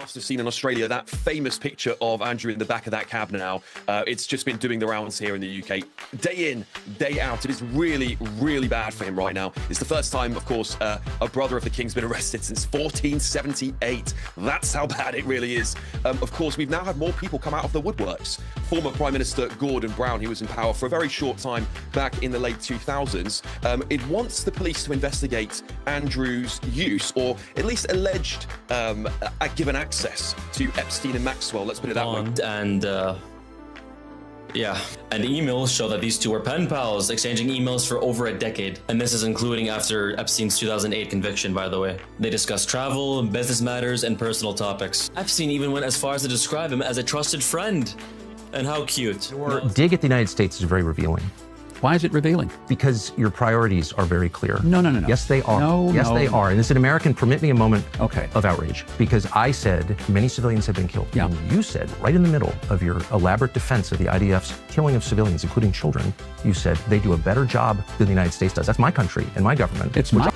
Must have seen in Australia that famous picture of Andrew in the back of that cab now. It's just been doing the rounds here in the UK. Day in, day out. It is really, really bad for him right now. It's the first time, of course, a brother of the king's been arrested since 1478. That's how bad it really is. Of course, we've now had more people come out of the woodworks. Former Prime Minister Gordon Brown, he was in power for a very short time back in the late 2000s. It wants the police to investigate Andrew's use, or at least alleged given access to Epstein and Maxwell. Let's put it that way. And emails show that these two were pen pals, exchanging emails for over a decade. And this is including after Epstein's 2008 conviction, by the way. They discuss travel, business matters, and personal topics. Epstein even went as far as to describe him as a trusted friend. And how cute. Your dig at the United States is very revealing. Why is it revealing? Because your priorities are very clear. No. Yes, they are. Yes, they are. And as an American, permit me a moment of outrage. Because I said many civilians have been killed. Yeah. And you said, right in the middle of your elaborate defense of the IDF's killing of civilians, including children, you said they do a better job than the United States does. That's my country and my government. It's my...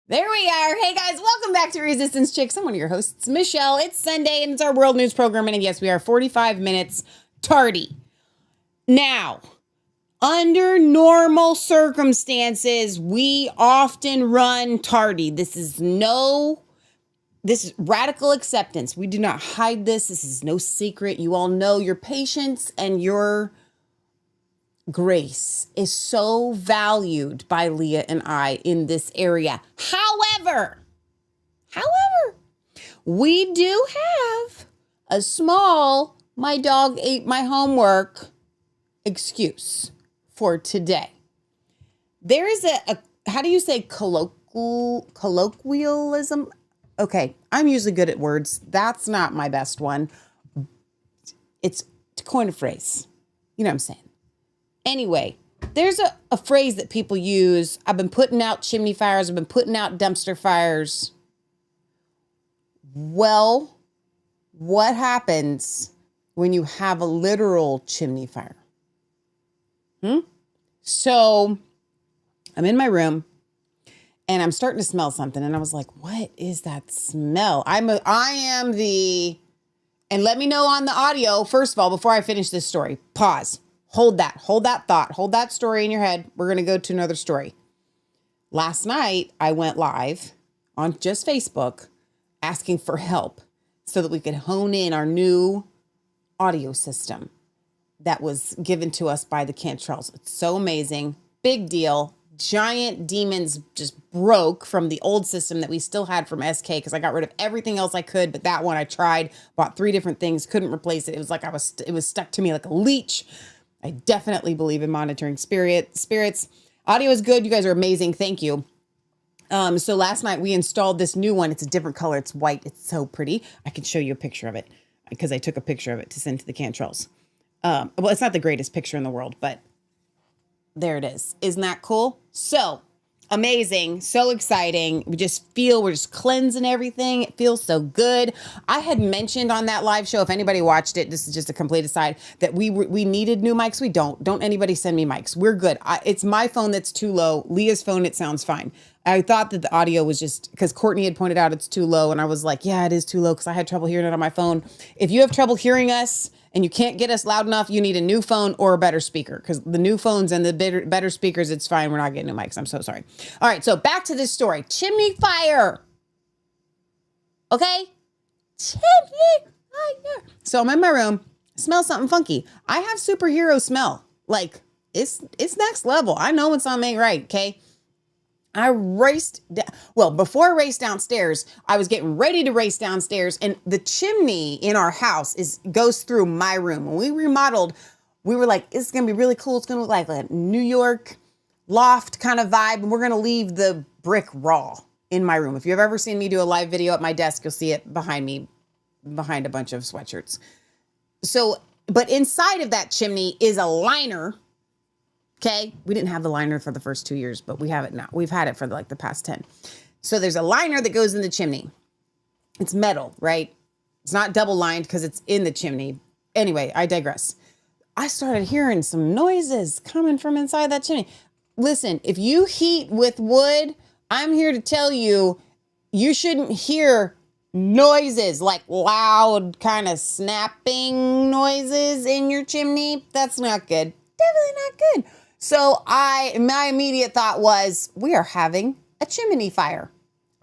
There we are. Hey guys, welcome back to Resistance Chicks. I'm one of your hosts, Michelle. It's Sunday and it's our world news program. And yes, we are 45 minutes tardy. Now, under normal circumstances, we often run tardy. This is radical acceptance. We do not hide this. This is no secret. You all know your patience and your grace is so valued by Leah and I in this area. However, we do have a small, my dog ate my homework excuse for today. There is a how do you say colloquialism? Okay, I'm usually good at words. That's not my best one. It's to coin a phrase. You know what I'm saying? Anyway, there's a phrase that people use. I've been putting out chimney fires. I've been putting out dumpster fires. Well, what happens when you have a literal chimney fire? So I'm in my room and I'm starting to smell something. And I was like, what is that smell? I am the, and let me know on the audio, first of all, before I finish this story, pause. Hold that thought, hold that story in your head. We're going to go to another story. Last night, I went live on just Facebook asking for help so that we could hone in our new audio system that was given to us by the Cantrells. It's so amazing. Big deal. Giant demons just broke from the old system that we still had from SK because I got rid of everything else I could. But that one I tried, bought 3 different things, couldn't replace it. It was like it was stuck to me like a leech. I definitely believe in monitoring spirits. Audio is good. You guys are amazing. Thank you. So last night we installed this new one. It's a different color. It's white. It's so pretty. I can show you a picture of it because I took a picture of it to send to the Cantrells. Well, it's not the greatest picture in the world, but there it is. Isn't that cool? So amazing. So exciting. We're just cleansing everything. It feels so good. I had mentioned on that live show, if anybody watched it, this is just a complete aside, that we needed new mics. We don't. Don't anybody send me mics. We're good. It's my phone that's too low. Leah's phone, it sounds fine. I thought that the audio was just, because Courtney had pointed out it's too low. And I was like, yeah, it is too low because I had trouble hearing it on my phone. If you have trouble hearing us and you can't get us loud enough, you need a new phone or a better speaker, because the new phones and the better speakers, it's fine. We're not getting new mics. I'm so sorry. All right, so back to this story. Chimney fire. Okay? Chimney fire. So I'm in my room, smell something funky. I have superhero smell. Like, it's next level. I know when something ain't right, okay? I before I raced downstairs, I was getting ready to race downstairs, and the chimney in our house goes through my room. When we remodeled, we were like, it's going to be really cool. It's going to look like a New York loft kind of vibe, and we're going to leave the brick raw in my room. If you've ever seen me do a live video at my desk, you'll see it behind me, behind a bunch of sweatshirts. So, but inside of that chimney is a liner. Okay. We didn't have the liner for the first 2 years, but we have it now. We've had it for like the past 10. So there's a liner that goes in the chimney. It's metal, right? It's not double lined because it's in the chimney. Anyway, I digress. I started hearing some noises coming from inside that chimney. Listen, if you heat with wood, I'm here to tell you, you shouldn't hear noises like loud kind of snapping noises in your chimney. That's not good. Definitely not good. So my immediate thought was, we are having a chimney fire.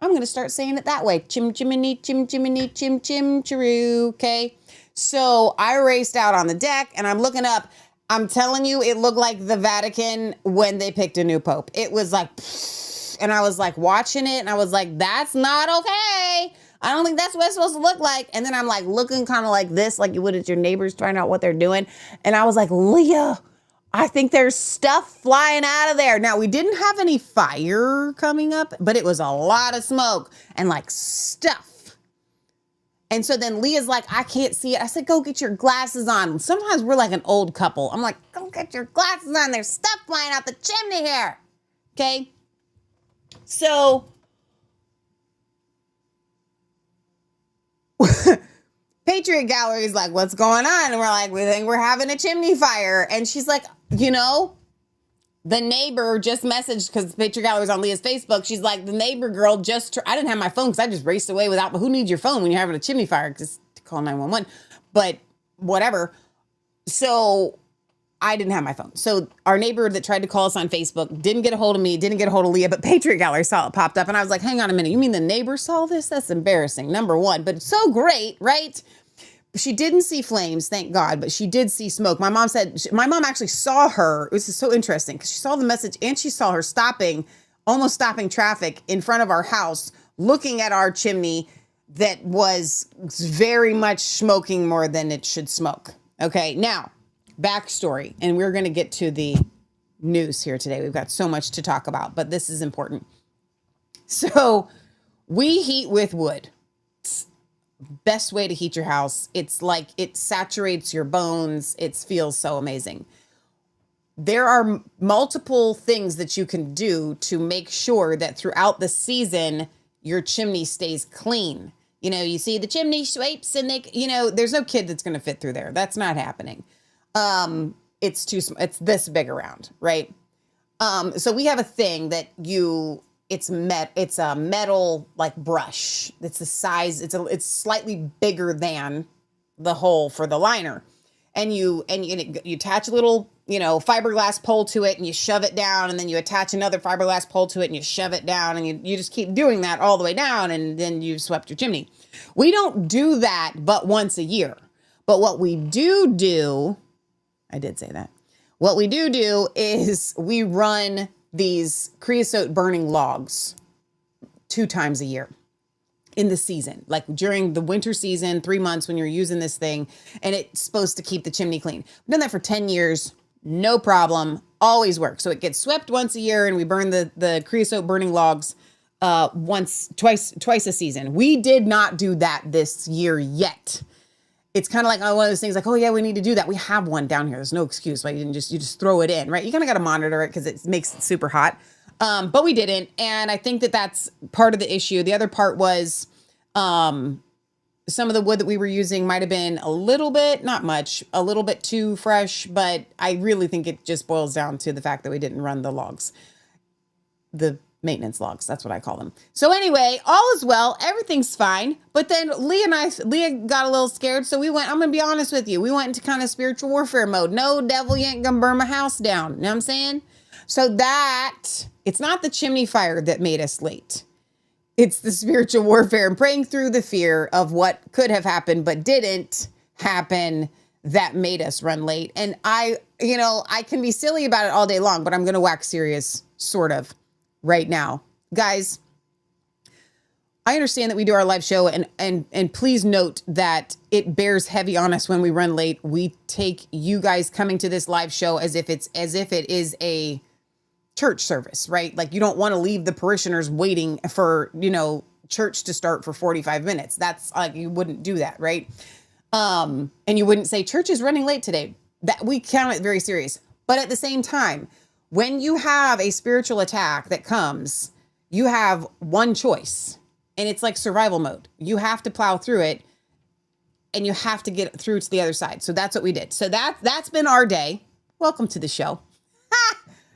I'm going to start saying it that way. Chim chimney, chim chimney, chim chim chiroo. Okay. So I raced out on the deck and I'm looking up. I'm telling you, it looked like the Vatican when they picked a new pope. It was like, and I was like watching it and I was like, that's not okay. I don't think that's what it's supposed to look like. And then I'm like looking kind of like this, like you would at your neighbors trying out what they're doing. And I was like, Leah, I think there's stuff flying out of there. Now, we didn't have any fire coming up, but it was a lot of smoke and like stuff. And so then Leah's like, I can't see it. I said, go get your glasses on. Sometimes we're like an old couple. I'm like, go get your glasses on. There's stuff flying out the chimney here. Okay. So Patriot Gallery is like, what's going on? And we're like, we think we're having a chimney fire. And she's like, you know, the neighbor just messaged, because Patriot Gallery is on Leah's Facebook. She's like, the neighbor girl I didn't have my phone because I just raced away without, but who needs your phone when you're having a chimney fire? Just call 911. But whatever. So I didn't have my phone. So our neighbor that tried to call us on Facebook didn't get a hold of me, didn't get a hold of Leah, but Patriot Gallery saw it popped up. And I was like, hang on a minute. You mean the neighbor saw this? That's embarrassing. Number one, but it's so great, right? She didn't see flames, thank God, but she did see smoke. My mom actually saw her. It was so interesting because she saw the message and she saw her almost stopping traffic in front of our house, looking at our chimney that was very much smoking more than it should smoke. Okay, now, backstory, and we're going to get to the news here today. We've got so much to talk about, but this is important. So we heat with wood. Best way to heat your house. It's like it saturates your bones. It feels so amazing. There are multiple things that you can do to make sure that throughout the season, your chimney stays clean. You know, you see the chimney sweeps and there's no kid that's going to fit through there. That's not happening. It's this big around, right? So we have a thing that it's a metal like brush. It's the size, it's slightly bigger than the hole for the liner. And you attach a little, fiberglass pole to it and you shove it down, and then you attach another fiberglass pole to it and you shove it down, and you just keep doing that all the way down, and then you've swept your chimney. We don't do that but once a year. But what we do, I did say that. What we do is we run these creosote burning logs 2 times a year in the season, like during the winter season, 3 months when you're using this thing, and it's supposed to keep the chimney clean. We've done that for 10 years, no problem, always works. So it gets swept once a year, and we burn the creosote burning logs twice a season. We did not do that this year yet. It's kind of like one of those things like, oh yeah, we need to do that. We have one down here. There's no excuse why you just throw it in, right? You kind of got to monitor it because it makes it super hot. But we didn't. And I think that that's part of the issue. The other part was some of the wood that we were using might have been a little bit, not much, a little bit too fresh. But I really think it just boils down to the fact that we didn't run the logs, the maintenance logs. That's what I call them. So anyway, all is well. Everything's fine. But then Leah got a little scared. So we went, I'm going to be honest with you. We went into kind of spiritual warfare mode. No, devil, you ain't going to burn my house down. You know what I'm saying? So it's not the chimney fire that made us late. It's the spiritual warfare and praying through the fear of what could have happened, but didn't happen, that made us run late. And I can be silly about it all day long, but I'm going to wax serious, sort of. right now. Guys, I understand that we do our live show, and please note that it bears heavy on us when we run late. We take you guys coming to this live show as if it is a church service, right? Like, you don't want to leave the parishioners waiting for, church to start for 45 minutes. That's like, you wouldn't do that, right? And you wouldn't say church is running late today. That we count it very serious. But at the same time, when you have a spiritual attack that comes, you have one choice, and it's like survival mode. You have to plow through it, and you have to get through to the other side. So that's what we did. So that's been our day. Welcome to the show.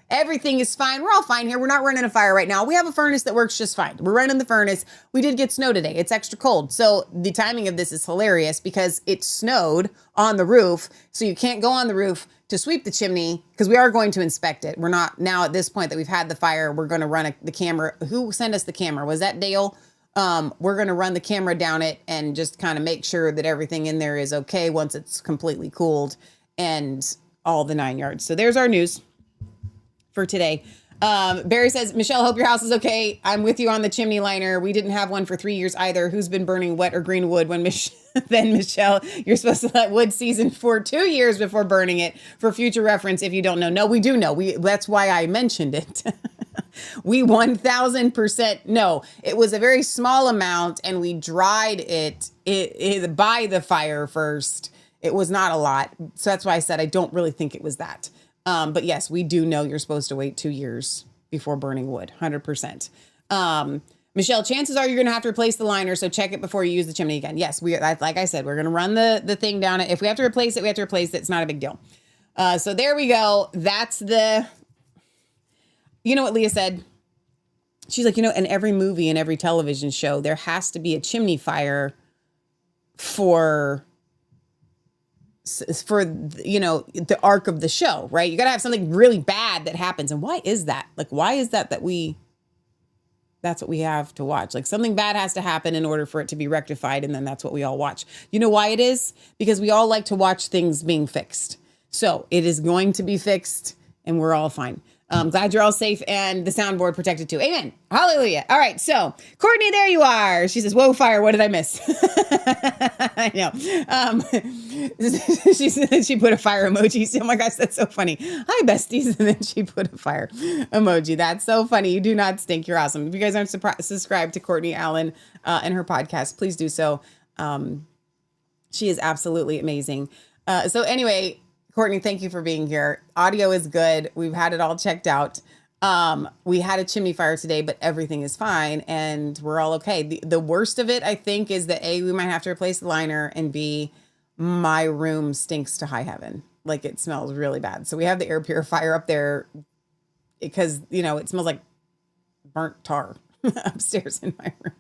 Everything is fine. We're all fine here. We're not running a fire right now. We have a furnace that works just fine. We're running the furnace. We did get snow today. It's extra cold. So the timing of this is hilarious because it snowed on the roof. So you can't go on the roof to sweep the chimney because we are going to inspect it. We're not now at this point that we've had the fire. We're going to run the camera. Who sent us the camera? Was that Dale? We're going to run the camera down it and just kind of make sure that everything in there is okay once it's completely cooled and all the 9 yards. So there's our news for today. Barry says, Michelle, hope your house is okay. I'm with you on the chimney liner. We didn't have one for 3 years either. Who's been burning wet or green wood when then Michelle, you're supposed to let wood season for 2 years before burning it for future reference. If you don't know, no, we do know. That's why I mentioned it. We 1000% know. It was a very small amount and we dried it by the fire first. It was not a lot. So that's why I said I don't really think it was that. But yes, we do know you're supposed to wait 2 years before burning wood, 100%. Michelle, chances are you're going to have to replace the liner, so check it before you use the chimney again. Yes, like I said, we're going to run the thing down it. If we have to replace it, we have to replace it. It's not a big deal. So there we go. That's you know what Leah said? She's like, in every movie and every television show, there has to be a chimney fire for the arc of the show, right? You got to have something really bad that happens. And why is that? Like, why is that's what we have to watch? Like, something bad has to happen in order for it to be rectified. And then that's what we all watch. You know why it is? Because we all like to watch things being fixed. So it is going to be fixed and we're all fine. Glad you're all safe and the soundboard protected too. Amen. Hallelujah. All right. So Courtney, there you are. She says, whoa, fire. What did I miss? I know. She put a fire emoji. Oh my gosh, that's so funny. Hi, besties. And then she put a fire emoji. That's so funny. You do not stink. You're awesome. If you guys aren't subscribed to Courtney Allen and her podcast, please do so. She is absolutely amazing. So anyway, Courtney, thank you for being here. Audio is good. We've had it all checked out. We had a chimney fire today, but everything is fine and we're all okay. The worst of it, I think, is that A, we might have to replace the liner, and B, my room stinks to high heaven. Like, it smells really bad. So we have the air purifier up there because, it smells like burnt tar upstairs in my room.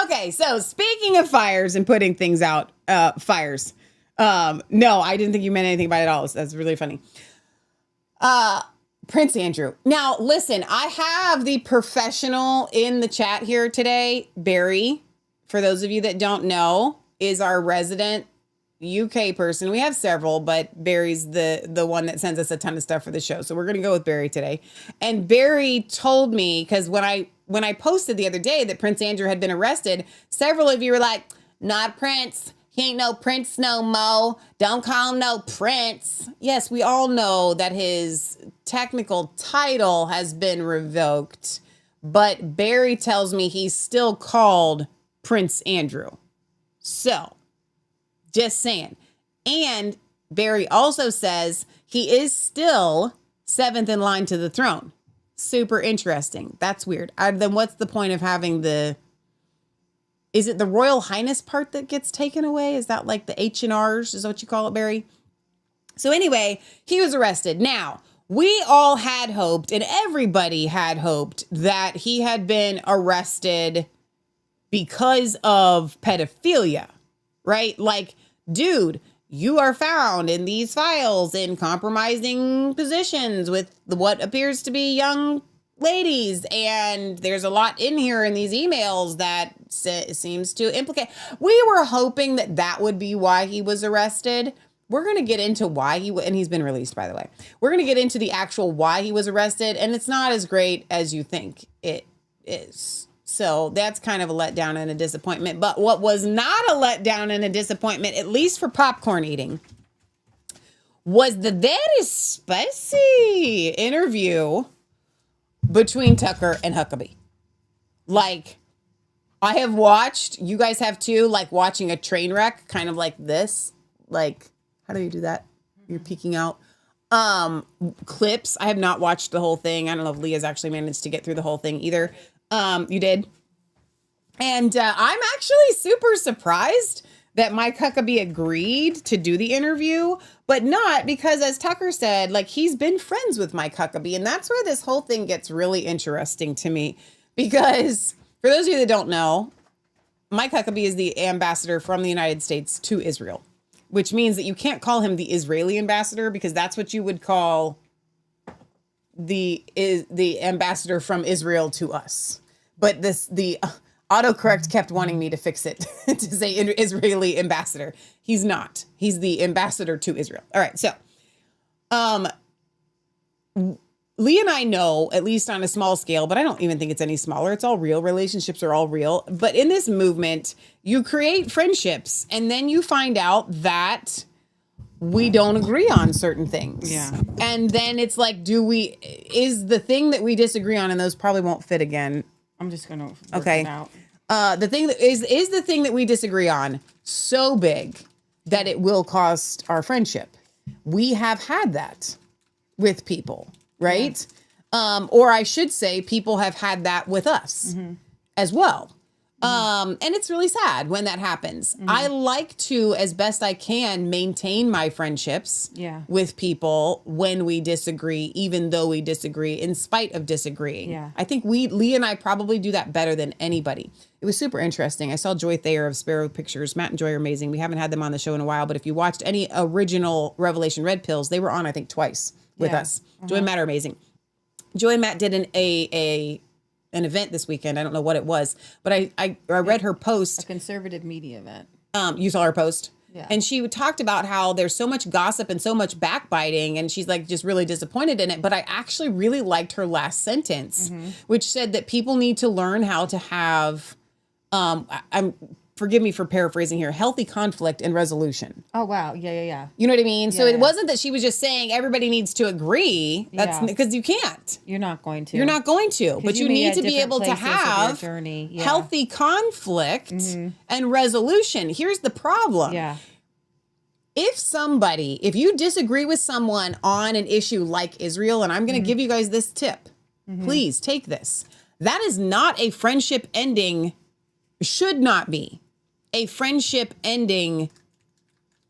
Okay, so speaking of fires and putting things out, fires. No, I didn't think you meant anything about it at all. That's really funny. Prince Andrew. Now, listen, I have the professional in the chat here today. Barry, for those of you that don't know, is our resident UK person. We have several, but Barry's the one that sends us a ton of stuff for the show. So we're going to go with Barry today. And Barry told me, because when I posted the other day that Prince Andrew had been arrested, several of you were like, not Prince. He ain't no prince no mo. Don't call him no prince. Yes, we all know that his technical title has been revoked, but Barry tells me he's still called Prince Andrew. So, just saying. And Barry also says he is still 7th in line to the throne. Super interesting. That's weird. Then what's the point of having is it the Royal Highness part that gets taken away? Is that like the H&Rs? Is that what you call it, Barry? So anyway, he was arrested. Now, we all had hoped, and everybody had hoped, that he had been arrested because of pedophilia, right? Like, dude, you are found in these files in compromising positions with what appears to be young ladies, and there's a lot in here in these emails that seems to implicate. We were hoping that would be why he was arrested, we're going to get into why and he's been released, by the way. We're going to get into the actual why he was arrested, and it's not as great as you think it is. So that's kind of a letdown and a disappointment. But what was not a letdown and a disappointment, at least for popcorn eating, was the very spicy interview between Tucker and Huckabee. Like, I have watched, you guys have too, like watching a train wreck, kind of like this. Like, how do you do that? You're peeking out. Clips. I have not watched the whole thing. I don't know if Leah's actually managed to get through the whole thing either. You did. And I'm actually super surprised that Mike Huckabee agreed to do the interview, but not because, as Tucker said, like, he's been friends with Mike Huckabee. And that's where this whole thing gets really interesting to me. Because for those of you that don't know, Mike Huckabee is the ambassador from the United States to Israel, which means that you can't call him the Israeli ambassador, because that's what you would call the ambassador from Israel to us. But the autocorrect kept wanting me to fix it to say Israeli ambassador. He's not. He's the ambassador to Israel. All right. So, Lee and I know, at least on a small scale, but I don't even think it's any smaller. It's all real. Relationships are all real. But in this movement, you create friendships, and then you find out that we don't agree on certain things. Yeah. And then it's like, is the thing that we disagree on, and those probably won't fit again. I'm just going to work Okay. it out. The thing that is the thing that we disagree on so big that it will cost our friendship. We have had that with people, right? Yeah. Or I should say, people have had that with us as well. And it's really sad when that happens. I like to, as best I can, maintain my friendships with people when we disagree, even though we disagree, in spite of disagreeing. Yeah. I think Lee and I probably do that better than anybody. It was super interesting. I saw Joy Thayer of Sparrow Pictures. Matt and Joy are amazing. We haven't had them on the show in a while, but if you watched any original Revelation Red Pills, they were on, I think, twice with us. Joy and Matt are amazing. Joy and Matt did an event this weekend. I don't know what it was, but I read her post. A conservative media event. You saw her post. Yeah. And she talked about how there's so much gossip and so much backbiting, and she's like just really disappointed in it. But I actually really liked her last sentence, which said that people need to learn how to have, forgive me for paraphrasing here, healthy conflict and resolution. Oh, wow. Yeah. You know what I mean? So it Yeah. wasn't that she was just saying everybody needs to agree. That's because you can't. You're not going to. You're not going to, but you may need at to be different able to places of your have journey. Yeah. healthy conflict and resolution. Here's the problem. Yeah. If you disagree with someone on an issue like Israel, and I'm going to give you guys this tip, please take this. That is not a friendship ending, should not be a friendship ending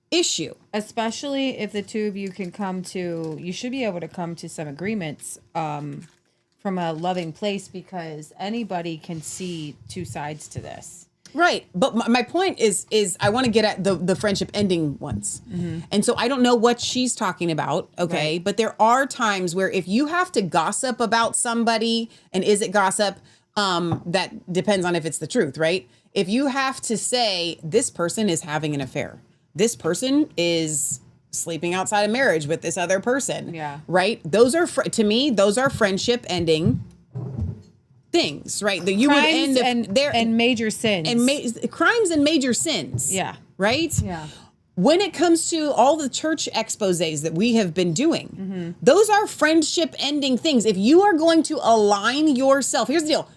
issue. Especially if the two of you you should be able to come to some agreements from a loving place, because anybody can see two sides to this. Right. But my point is I want to get at the friendship ending ones. And so I don't know what she's talking about. Okay. Right. But there are times where if you have to gossip about somebody, and is it gossip? That depends on if it's the truth, right? If you have to say this person is having an affair, this person is sleeping outside of marriage with this other person. Yeah. Right. Those are, to me, those are friendship ending things, right? That you Crimes would end and major sins. and crimes and major sins. Yeah. Right? Yeah. When it comes to all the church exposés that we have been doing, those are friendship ending things. If you are going to align yourself, here's the deal.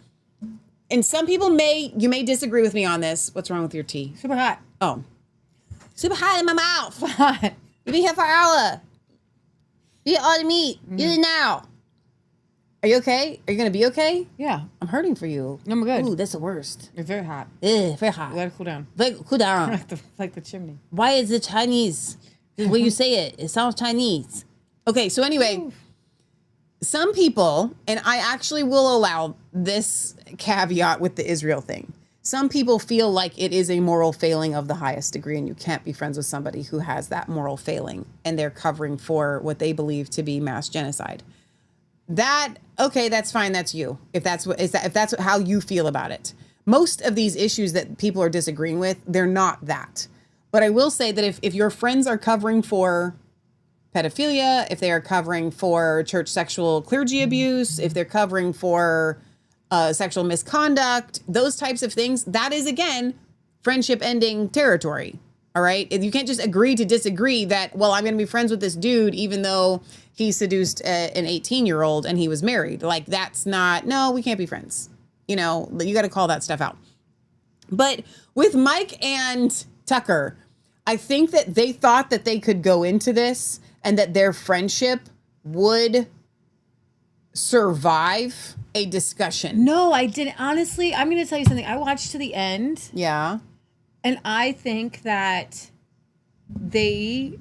And some people you may disagree with me on this. What's wrong with your tea? Super hot. Oh. Super hot in my mouth. Hot. You've been here for an hour. Eat all the meat. Eat it now. Are you okay? Are you going to be okay? Yeah. I'm hurting for you. I'm good. Ooh, that's the worst. It's very hot. Very hot. Let it cool down. Cool down. like the chimney. Why is it Chinese? The way you say it sounds Chinese. Okay, so anyway, some people, and I actually will allow this caveat with the Israel thing. Some people feel like it is a moral failing of the highest degree, and you can't be friends with somebody who has that moral failing, and they're covering for what they believe to be mass genocide. That's fine. That's you. If that's how you feel about it. Most of these issues that people are disagreeing with, they're not that. But I will say that if your friends are covering for pedophilia, if they are covering for church sexual clergy abuse, if they're covering for sexual misconduct, those types of things, that is, again, friendship ending territory. All right. You can't just agree to disagree that, well, I'm going to be friends with this dude, even though he seduced an 18-year-old and he was married. Like, that's not, no, we can't be friends. You know, you got to call that stuff out. But with Mike and Tucker, I think that they thought that they could go into this and that their friendship would survive a discussion. No, I didn't. Honestly, I'm going to tell you something. I watched to the end. Yeah. And I think that they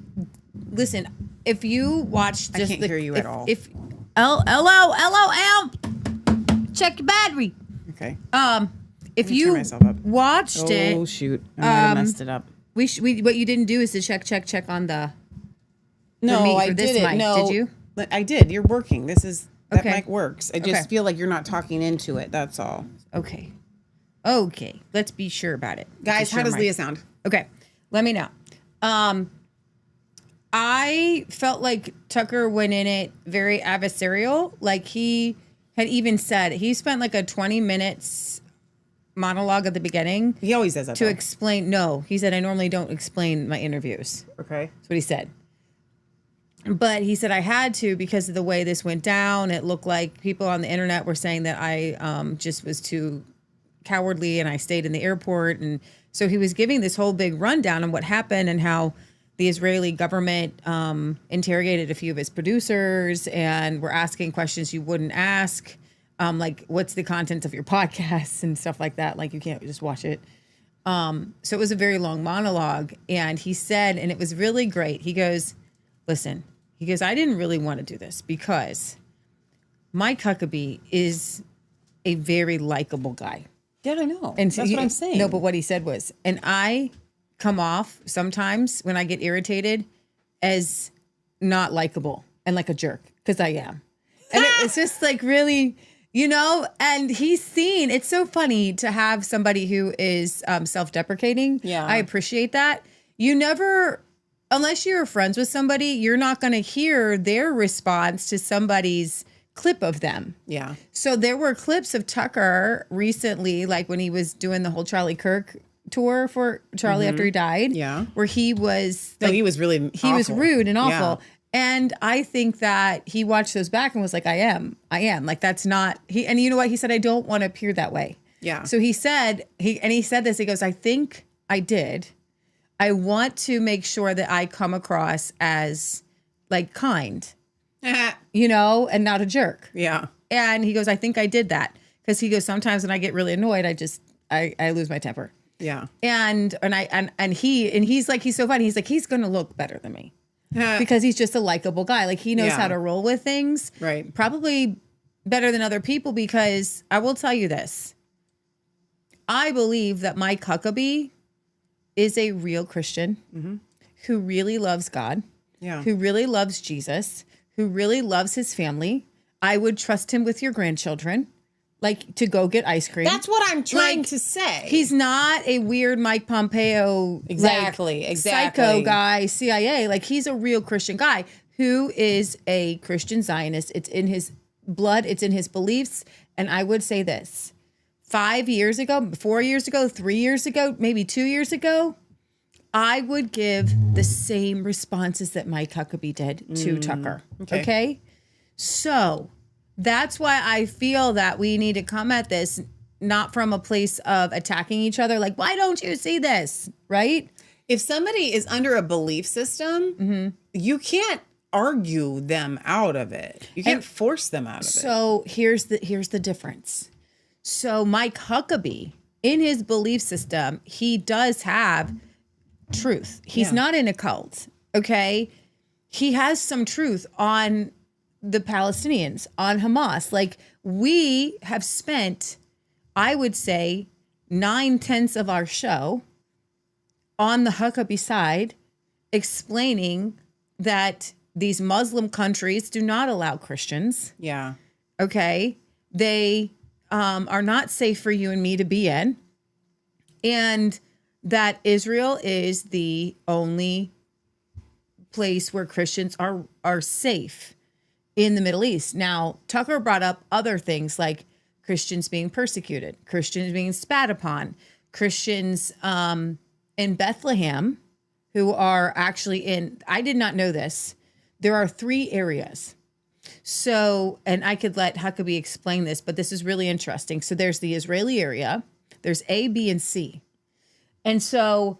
listen. If you watch, just I can't hear you at all. If LOL, check your battery. Okay. If turn you myself up. watched it, Oh shoot, I might have messed it up. we what you didn't do is to check on the. No, me, I for this did it. mic. No, Did you? I did. You're working. That Okay. mic works. I just Okay. feel like you're not talking into it. That's all. Okay. Let's be sure about it, Guys, how does Leah sound? Okay, let me know. I felt like Tucker went in it very adversarial. Like he had even said he spent like a 20 minutes monologue at the beginning He always does that. to though. explain. No, he said, I normally don't explain my interviews. Okay. That's what he said. But he said I had to because of the way this went down. It looked like people on the internet were saying that I just was too cowardly and I stayed in the airport. And so he was giving this whole big rundown on what happened and how the Israeli government interrogated a few of his producers and were asking questions you wouldn't ask. Like, what's the content of your podcasts and stuff like that? Like, you can't just watch it. So it was a very long monologue. And he said, and it was really great. He goes, listen, he goes, I didn't really want to do this because Mike Huckabee is a very likable guy. Yeah, I know. And that's what I'm saying. No, but what he said was, and I come off sometimes when I get irritated as not likable and like a jerk because I am. And it's just like really, you know, and he's seen, it's so funny to have somebody who is self-deprecating. Yeah. I appreciate that. You never, unless you're friends with somebody, you're not going to hear their response to somebody's clip of them. Yeah. So there were clips of Tucker recently, like when he was doing the whole Charlie Kirk tour for Charlie after he died. Yeah. Where he was No, like, he was really he was awful. rude and awful. Yeah. And I think that he watched those back and was like, I am. Like, that's not he. And you know what? He said, I don't want to appear that way. Yeah. So he said, he said this, he goes, I think I did. I want to make sure that I come across as like kind, you know, and not a jerk. Yeah. And he goes, I think I did that. Because he goes, sometimes when I get really annoyed, I lose my temper. Yeah. And he's like, he's so funny. He's like, he's going to look better than me because he's just a likable guy. Like he knows Yeah. how to roll with things. Right. Probably better than other people because I will tell you this. I believe that Mike Huckabee is a real Christian who really loves God, Yeah. who really loves Jesus, who really loves his family. I would trust him with your grandchildren, like to go get ice cream. That's what I'm trying Like, to say. He's not a weird Mike Pompeo, Exactly. psycho guy, CIA. Like he's a real Christian guy who is a Christian Zionist. It's in his blood. It's in his beliefs. And I would say this: 5 years ago, 4 years ago, 3 years ago, maybe 2 years ago, I would give the same responses that Mike Huckabee did to Tucker. Okay. So that's why I feel that we need to come at this not from a place of attacking each other. Like, why don't you see this? Right? If somebody is under a belief system, you can't argue them out of it. You can't force them out of it. So here's the difference. So Mike Huckabee, in his belief system, he does have truth. He's not in a cult. Okay. He has some truth on the Palestinians, on Hamas. Like we have spent, I would say, 9/10 of our show on the Huckabee side, explaining that these Muslim countries do not allow Christians. Yeah. Okay. They are not safe for you and me to be in. And that Israel is the only place where Christians are safe in the Middle East. Now, Tucker brought up other things like Christians being persecuted, Christians being spat upon, Christians in Bethlehem who are actually I did not know this. There are 3 areas. So, and I could let Huckabee explain this, but this is really interesting. So there's the Israeli area, there's A, B, and C. And so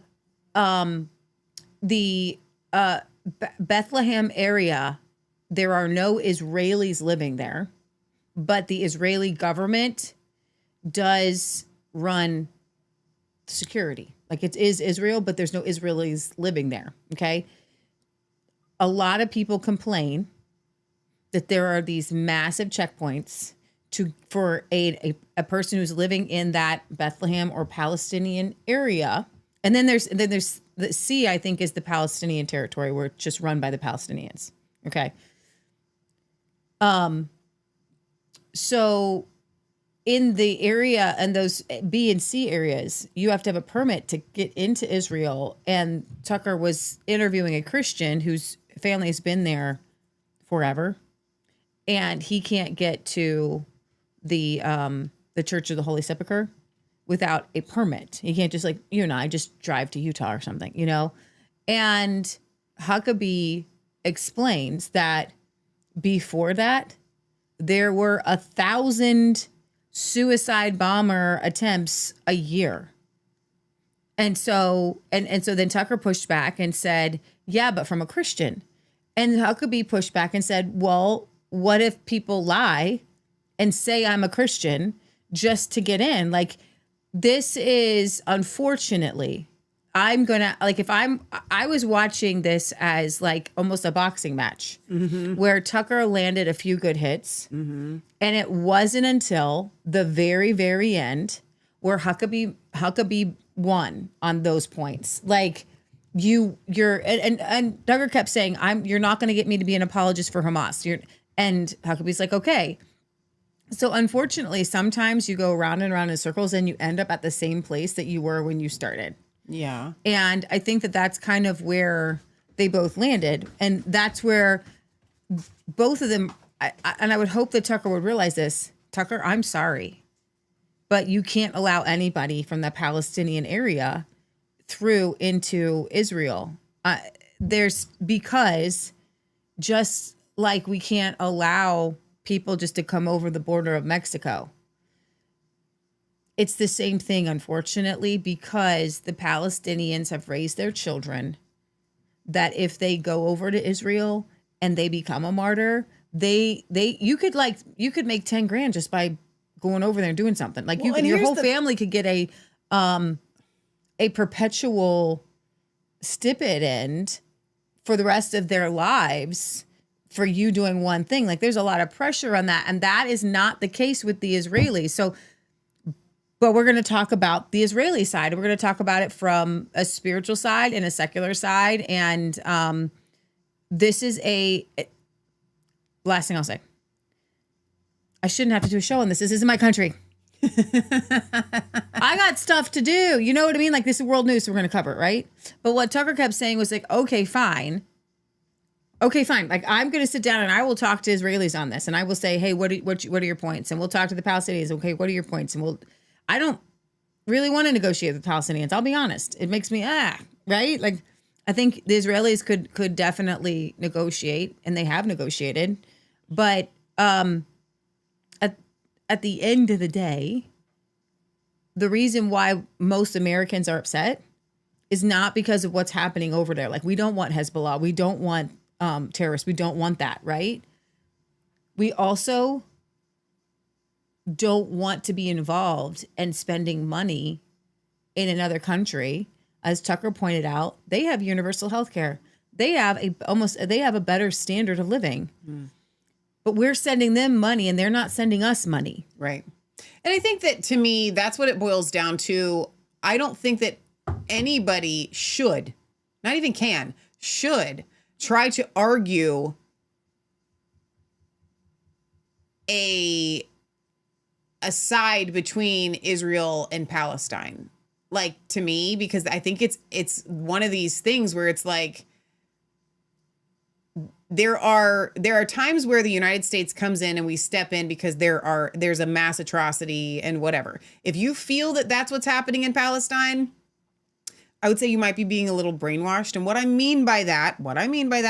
the Bethlehem area, there are no Israelis living there, but the Israeli government does run security. Like it is Israel, but there's no Israelis living there. Okay. A lot of people complain that there are these massive checkpoints for a person who's living in that Bethlehem or Palestinian area. And then there's the C, I think, is the Palestinian territory where it's just run by the Palestinians. Okay. So in the area and those B and C areas, you have to have a permit to get into Israel. And Tucker was interviewing a Christian whose family's been there forever, and he can't get to the Church of the Holy Sepulchre without a permit. He can't just like you and I just drive to Utah or something, you know? And Huckabee explains that before that, there were 1,000 suicide bomber attempts a year. And so then Tucker pushed back and said, yeah, but from a Christian. And Huckabee pushed back and said, well, what if people lie and say I'm a Christian just to get in? Like, this is, unfortunately, I'm gonna, like, I was watching this as like almost a boxing match where Tucker landed a few good hits. And it wasn't until the very, very end where Huckabee won on those points. Like, and Tucker kept saying, you're not going to get me to be an apologist for Hamas. And Huckabee's like, okay. So unfortunately, sometimes you go around and around in circles and you end up at the same place that you were when you started. Yeah. And I think that that's kind of where they both landed. And that's where both of them, and I would hope that Tucker would realize this. Tucker, I'm sorry, but you can't allow anybody from the Palestinian area through into Israel. Because just like we can't allow people just to come over the border of Mexico. It's the same thing, unfortunately, because the Palestinians have raised their children that if they go over to Israel and they become a martyr, you could make 10 grand just by going over there and doing something. Like your whole family could get a perpetual stipend for the rest of their lives for you doing one thing. Like, there's a lot of pressure on that. And that is not the case with the Israelis. So, but we're going to talk about the Israeli side. We're going to talk about it from a spiritual side and a secular side. And this is last thing I'll say. I shouldn't have to do a show on this. This isn't my country. I got stuff to do. You know what I mean? Like, this is world news, so we're going to cover it, right? But what Tucker kept saying was like, okay, fine. Like, I'm going to sit down and I will talk to Israelis on this. And I will say, hey, what are your points? And we'll talk to the Palestinians. Okay, what are your points? And I don't really want to negotiate with the Palestinians. I'll be honest. It makes me, right? Like, I think the Israelis could definitely negotiate, and they have negotiated. But at the end of the day, the reason why most Americans are upset is not because of what's happening over there. Like, we don't want Hezbollah. We don't want terrorists. We don't want that, right? We also don't want to be involved in spending money in another country. As Tucker pointed out, they have universal health care. They have a better standard of living. But we're sending them money and they're not sending us money. Right. And I think that, to me, that's what it boils down to. I don't think that anybody should, not even can, should try to argue a side between Israel and Palestine. like to me, because I think it's one of these things where it's like there are times where the United States comes in and we step in because there's a mass atrocity and whatever. If you feel that that's what's happening in Palestine, I would say you might be being a little brainwashed. And what I mean by that,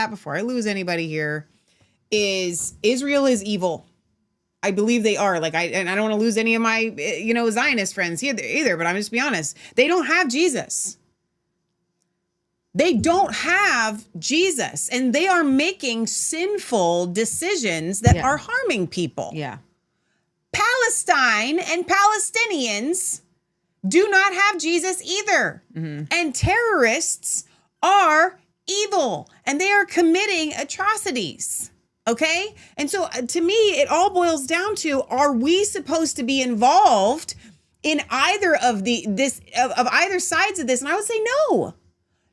before I lose anybody here, is Israel is evil. I believe they are. Like I don't want to lose any of my, Zionist friends here either, but I'm just be honest. They don't have Jesus. They don't have Jesus, and they are making sinful decisions that are harming people. Yeah. Palestine and Palestinians do not have Jesus either. And terrorists are evil, and they are committing atrocities. Okay? And so to me, it all boils down to, are we supposed to be involved in either of either sides of this? And I would say no.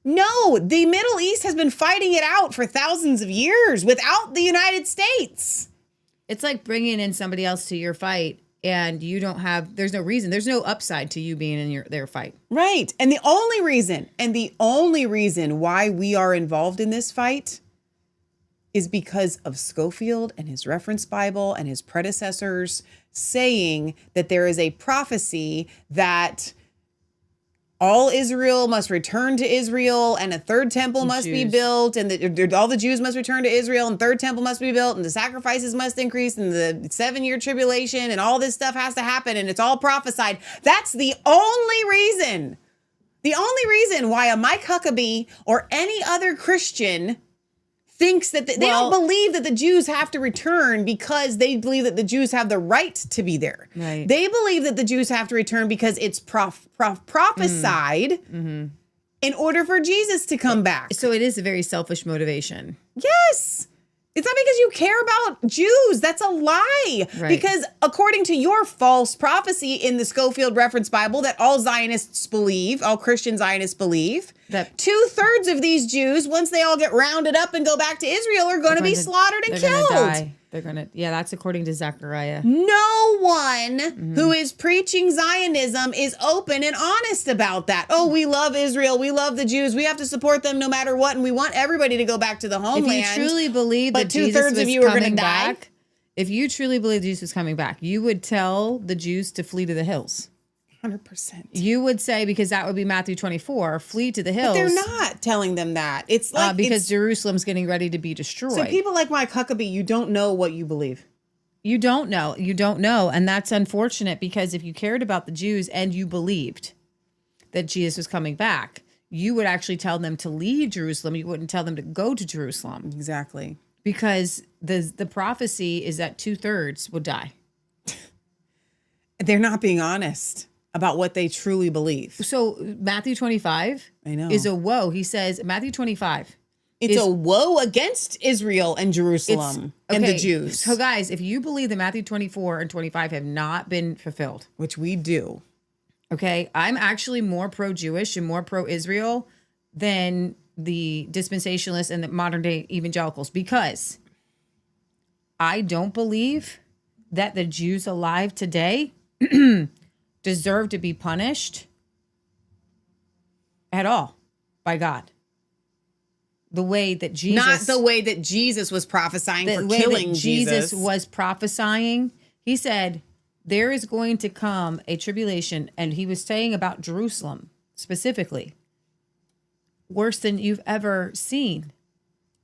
No, the Middle East has been fighting it out for thousands of years without the United States. It's like bringing in somebody else to your fight, and there's no reason. There's no upside to you being in their fight. Right. And the only reason why we are involved in this fight is because of Schofield and his reference Bible and his predecessors saying that there is a prophecy that all Israel must return to Israel, and a third temple must be built, and all the Jews must return to Israel, and third temple must be built, and the sacrifices must increase, and the 7-year tribulation, and all this stuff has to happen, and it's all prophesied. That's the only reason. The only reason why a Mike Huckabee or any other Christian thinks that they don't believe that the Jews have to return because they believe that the Jews have the right to be there. Right. They believe that the Jews have to return because it's prophesied in order for Jesus to come back. So it is a very selfish motivation. Yes. It's not because you care about Jews. That's a lie. Right. Because according to your false prophecy in the Schofield Reference Bible that all Zionists believe, all Christian Zionists believe, that 2/3 of these Jews, once they all get rounded up and go back to Israel, are going to be slaughtered and killed. Die. That's according to Zechariah. No one who is preaching Zionism is open and honest about that. Oh, we love Israel. We love the Jews. We have to support them no matter what. And we want everybody to go back to the homeland. If you truly believe that Jesus was coming back, if you truly believe Jesus was coming back, you would tell the Jews to flee to the hills. 100%. You would say, because that would be Matthew 24, flee to the hills. But they're not telling them that. It's like because Jerusalem's getting ready to be destroyed. So people like Mike Huckabee, you don't know what you believe. You don't know. You don't know. And that's unfortunate, because if you cared about the Jews and you believed that Jesus was coming back, you would actually tell them to leave Jerusalem. You wouldn't tell them to go to Jerusalem. Exactly. Because the prophecy is that 2/3 would die. They're not being honest about what they truly believe. So Matthew 25 is a woe. He says, Matthew 25. It's a woe against Israel and Jerusalem and the Jews. So guys, if you believe that Matthew 24 and 25 have not been fulfilled, which we do. Okay, I'm actually more pro-Jewish and more pro-Israel than the dispensationalists and the modern day evangelicals, because I don't believe that the Jews alive today deserve to be punished at all by God. The way that Jesus... Not the way that Jesus was prophesying for killing Jesus. Jesus was prophesying. He said, there is going to come a tribulation, and he was saying about Jerusalem specifically, worse than you've ever seen.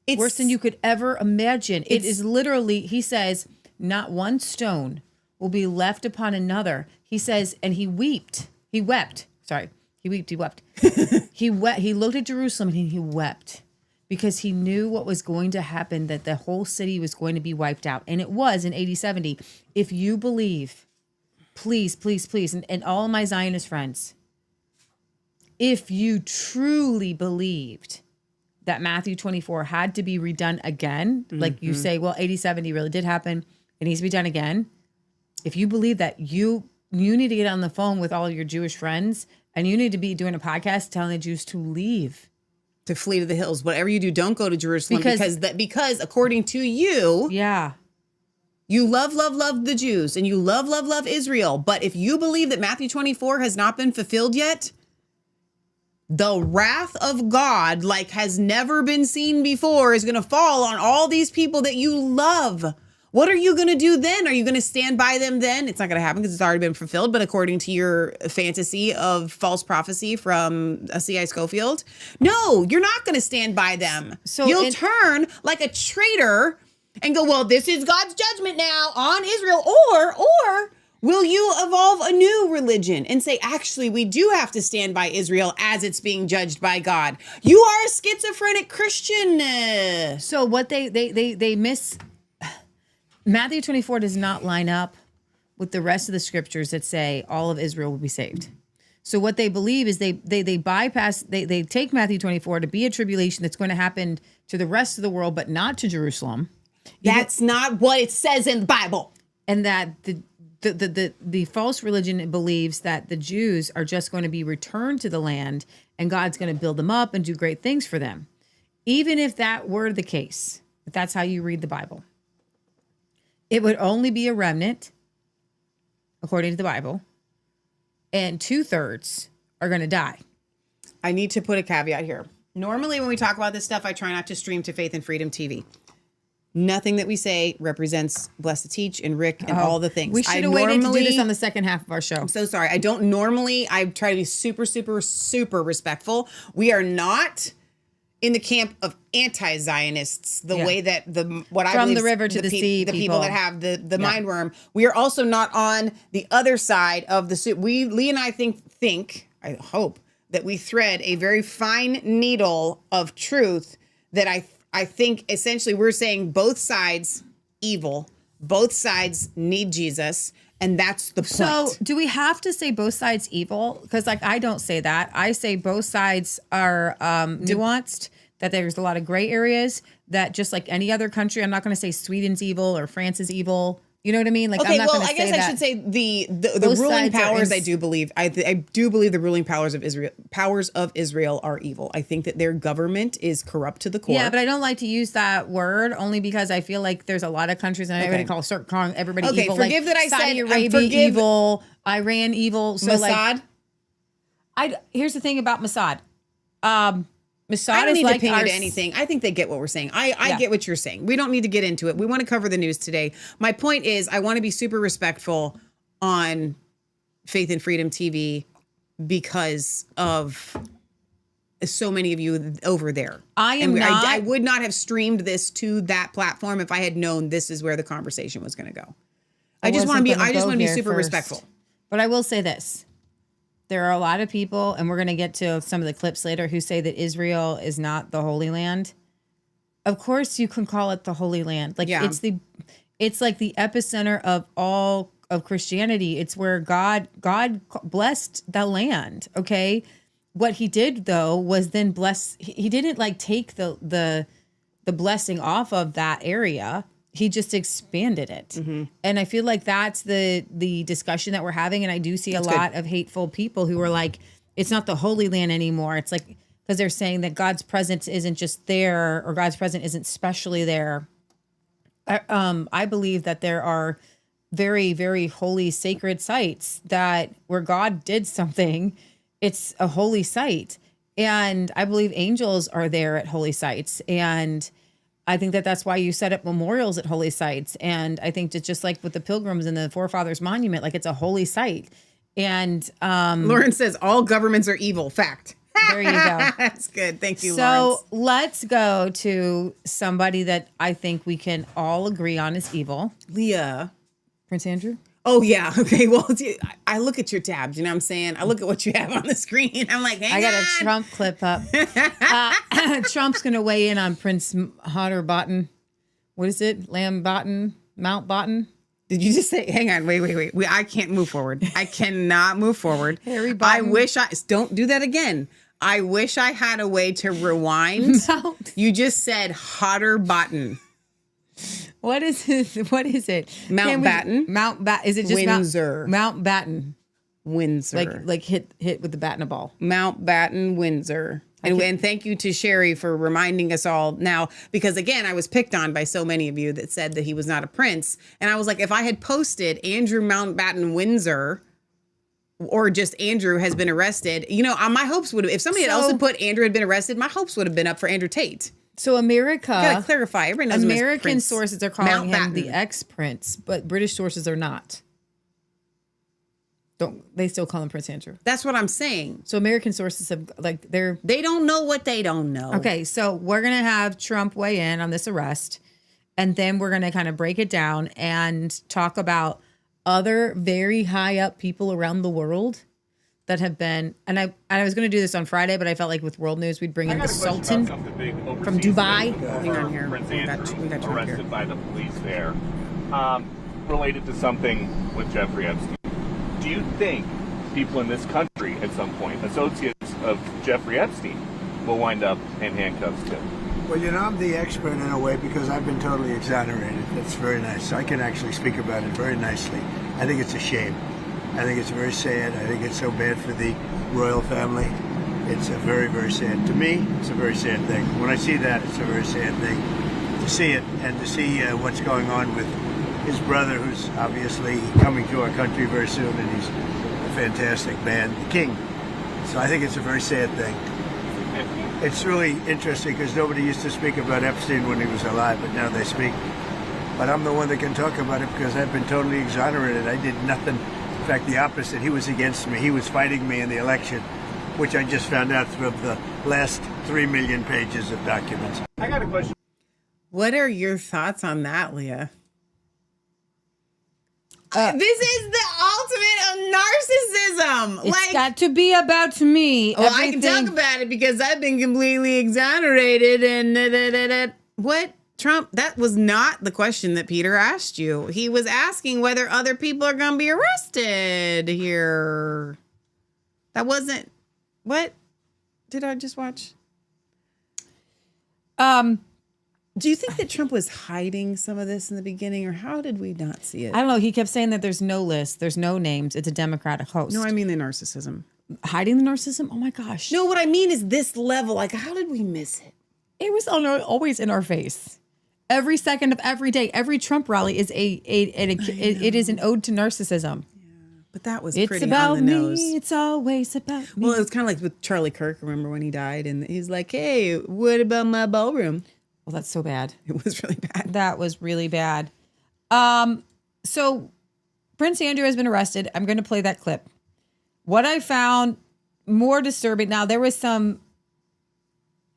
It's worse than you could ever imagine. It is literally, he says, not one stone will be left upon another. He says, and he wept. He wept. Sorry. He wept. He wept. He wept. He looked at Jerusalem and he wept because he knew what was going to happen, that the whole city was going to be wiped out. And it was in AD 70. If you believe, please, please, please, and all my Zionist friends, if you truly believed that Matthew 24 had to be redone again, like you say, well, AD 70 really did happen, it needs to be done again. If you believe that, you need to get on the phone with all your Jewish friends, and you need to be doing a podcast telling the Jews to leave. To flee to the hills. Whatever you do, don't go to Jerusalem because according to you, you love the Jews and you love Israel. But if you believe that Matthew 24 has not been fulfilled yet, the wrath of God, like has never been seen before, is going to fall on all these people that you love. What are you going to do then? Are you going to stand by them then? It's not going to happen because it's already been fulfilled. But according to your fantasy of false prophecy from C.I. Schofield, no, you're not going to stand by them. So you'll turn like a traitor and go, well, this is God's judgment now on Israel. Or will you evolve a new religion and say, actually, we do have to stand by Israel as it's being judged by God? You are a schizophrenic Christian. So what they miss, Matthew 24 does not line up with the rest of the scriptures that say all of Israel will be saved. So what they believe is they bypass, they take Matthew 24 to be a tribulation that's going to happen to the rest of the world, but not to Jerusalem. That's not what it says in the Bible. And that the false religion believes that the Jews are just going to be returned to the land and God's going to build them up and do great things for them. Even if that were the case, if that's how you read the Bible, it would only be a remnant, according to the Bible, and 2/3 are going to die. I need to put a caveat here. Normally, when we talk about this stuff, I try not to stream to Faith and Freedom TV. Nothing that we say represents Blessed Teach and Rick and all the things. We should have waited to do this on the second half of our show. I'm so sorry. I don't normally, I try to be super, super, super respectful. We are not in the camp of anti-Zionists, the way that what I From believe the river to the sea, the people people that have the mind worm. We are also not on the other side of the suit. Lee and I think, I hope, that we thread a very fine needle of truth that I think essentially we're saying both sides evil, both sides need Jesus, and that's the point. So do we have to say both sides evil? Because like I don't say that. I say both sides are nuanced, that there's a lot of gray areas, that just like any other country, I'm not going to say Sweden's evil or France is evil. You know what I mean? Like, okay, I'm not well, gonna I guess say I that. should say the Both ruling sides are powers. I do believe. I do believe the ruling powers of Israel are evil. I think that their government is corrupt to the core. Yeah, but I don't like to use that word only because I feel like there's a lot of countries and everybody calls everybody evil. Forgive like that I Saudi said Arabia evil, Iran evil. So Mossad. Here's the thing about Mossad. Mossad I don't is need like to pin you our, to anything. I think they get what we're saying. I get what you're saying. We don't need to get into it. We want to cover the news today. My point is, I want to be super respectful on Faith and Freedom TV because of so many of you over there. I would not have streamed this to that platform if I had known this is where the conversation was going to go. I just want to be super respectful. But I will say this. There are a lot of people, and we're going to get to some of the clips later, who say that Israel is not the Holy Land. Of course, you can call it the Holy Land. Like it's like the epicenter of all of Christianity. It's where God blessed the land. Okay, what He did though was then bless. He didn't like take the blessing off of that area. He just expanded it. Mm-hmm. And I feel like that's the discussion that we're having. And I do see a lot of hateful people who are like, it's not the Holy Land anymore. It's like, because they're saying that God's presence isn't just there, or God's presence isn't specially there. I believe that there are very, very holy, sacred sites that where God did something, it's a holy site. And I believe angels are there at holy sites. And I think that that's why you set up memorials at holy sites. And I think that just like with the Pilgrims and the Forefathers Monument, like it's a holy site. And Lauren says all governments are evil. Fact. There you go. That's good. Thank you, Lawrence. So let's go to somebody that I think we can all agree on is evil. Leah. Prince Andrew? Oh, yeah. Okay. Well, I look at your tabs. You know what I'm saying? I look at what you have on the screen. I'm like, hang on. I got a Trump clip up. Trump's going to weigh in on Prince Hunter Biden. What is it? Mount Biden? Did you just say, hang on, wait. I can't move forward. I cannot move forward. Harry Biden. Don't do that again. I wish I had a way to rewind. No. You just said Hotter Button. What is it? Mountbatten. Is it just Windsor? Mountbatten. Windsor. Like hit with the bat in a ball. Mountbatten, Windsor. And thank you to Sherry for reminding us all now, because again, I was picked on by so many of you that said that he was not a prince. And I was like, if I had posted Andrew Mountbatten Windsor, or just Andrew has been arrested, you know, my hopes would have, if somebody else had put Andrew had been arrested, my hopes would have been up for Andrew Tate. So America, Gotta clarify. Everybody knows American sources are calling him the Mountbatten. ex-prince, but British sources are not. They still call him Prince Andrew. That's what I'm saying. So American sources have They don't know what they don't know. Okay, so we're gonna have Trump weigh in on this arrest, and then we're gonna kind of break it down and talk about other very high up people around the world that have been. And I was gonna do this on Friday, but I felt like with world news we'd bring in the Sultan from Dubai. Hang on here. Prince We got Andrew Trump arrested here. by the police there, related to something with Jeffrey Epstein. Do you think people in this country at some point, associates of Jeffrey Epstein, will wind up in handcuffs too? Well, you know, I'm the expert in a way because I've been totally exonerated. That's very nice. So I can actually speak about it very nicely. I think it's a shame. I think it's very sad. I think it's so bad for the royal family. It's a very, very sad. To me, it's a very sad thing. When I see that, it's a very sad thing to see it and to see what's going on with his brother, who's obviously coming to our country very soon, and he's a fantastic man, the king. So I think it's a very sad thing. It's really interesting because nobody used to speak about Epstein when he was alive, but now they speak. But I'm the one that can talk about it because I've been totally exonerated. I did nothing. In fact, the opposite. He was against me. He was fighting me in the election, which I just found out through the last 3 million pages of documents. I got a question. What are your thoughts on that, Leah? This is the ultimate of narcissism. It's got to be about me. Well, I can talk about it because I've been completely exonerated and what? Trump, that was not the question that Peter asked you. He was asking whether other people are going to be arrested here. That wasn't, what did I just watch? Do you think that Trump was hiding some of this in the beginning, or how did we not see it? I don't know. He kept saying that there's no list, there's no names. It's a Democratic host. No, I mean the narcissism. Hiding the narcissism? Oh my gosh. No, what I mean is this level. Like, how did we miss it? It was always in our face. Every second of every day, every Trump rally is it is an ode to narcissism. But that was It's pretty about on the nose. me. It's always about me. Well, it was kind of like with Charlie Kirk. Remember when he died? And he's like, hey, what about my ballroom? Well, that's so bad. It was really bad. That was really bad. So Prince Andrew has been arrested. I'm going to play that clip. What I found more disturbing. Now, there was some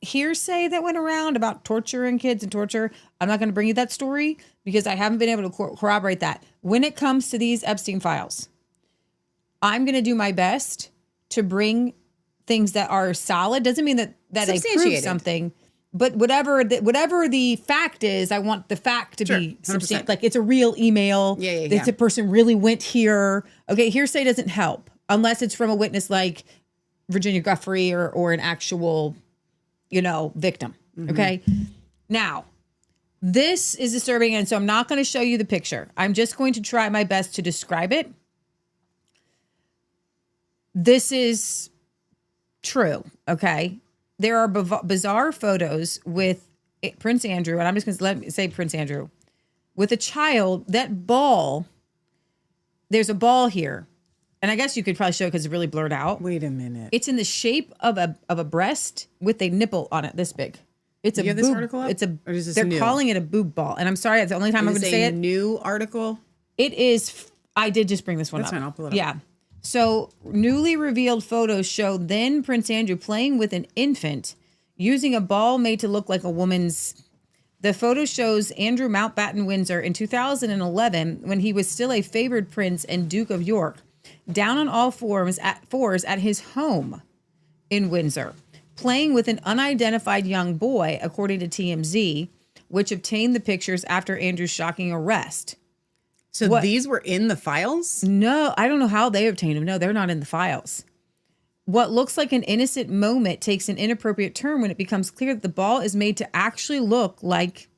hearsay that went around about torturing kids and torture. I'm not going to bring you that story because I haven't been able to corroborate that. When it comes to these Epstein files, I'm going to do my best to bring things that are solid. Doesn't mean that I prove Substantiated. something. But whatever the fact is, I want the fact to be 100%. substantial. Like it's a real email. Yeah. This person really went here. Okay, hearsay doesn't help unless it's from a witness like Virginia Guffrey or an actual, victim. Mm-hmm. Okay. Now, this is disturbing, and so I'm not going to show you the picture. I'm just going to try my best to describe it. This is true. Okay. There are bizarre photos with Prince Andrew, and I'm just going to let me say Prince Andrew, with a child. That ball, there's a ball here. And I guess you could probably show it because it's really blurred out. Wait a minute. It's in the shape of a breast with a nipple on it this big. It's You a have boob. this article up? It's a. Or is this they're new? calling it a boob ball, and I'm sorry, it's the only time I'm going to say it. New article? It is. I did just bring this one That's up. fine, I'll pull it up. Yeah. So newly revealed photos show then Prince Andrew playing with an infant using a ball made to look like a woman's. The photo shows Andrew Mountbatten Windsor in 2011 when he was still a favored prince and Duke of York, down on all fours at his home in Windsor, playing with an unidentified young boy, according to TMZ, which obtained the pictures after Andrew's shocking arrest. So these were in the files? No, I don't know how they obtained them. No, they're not in the files. What looks like an innocent moment takes an inappropriate turn when it becomes clear that the ball is made to actually look like,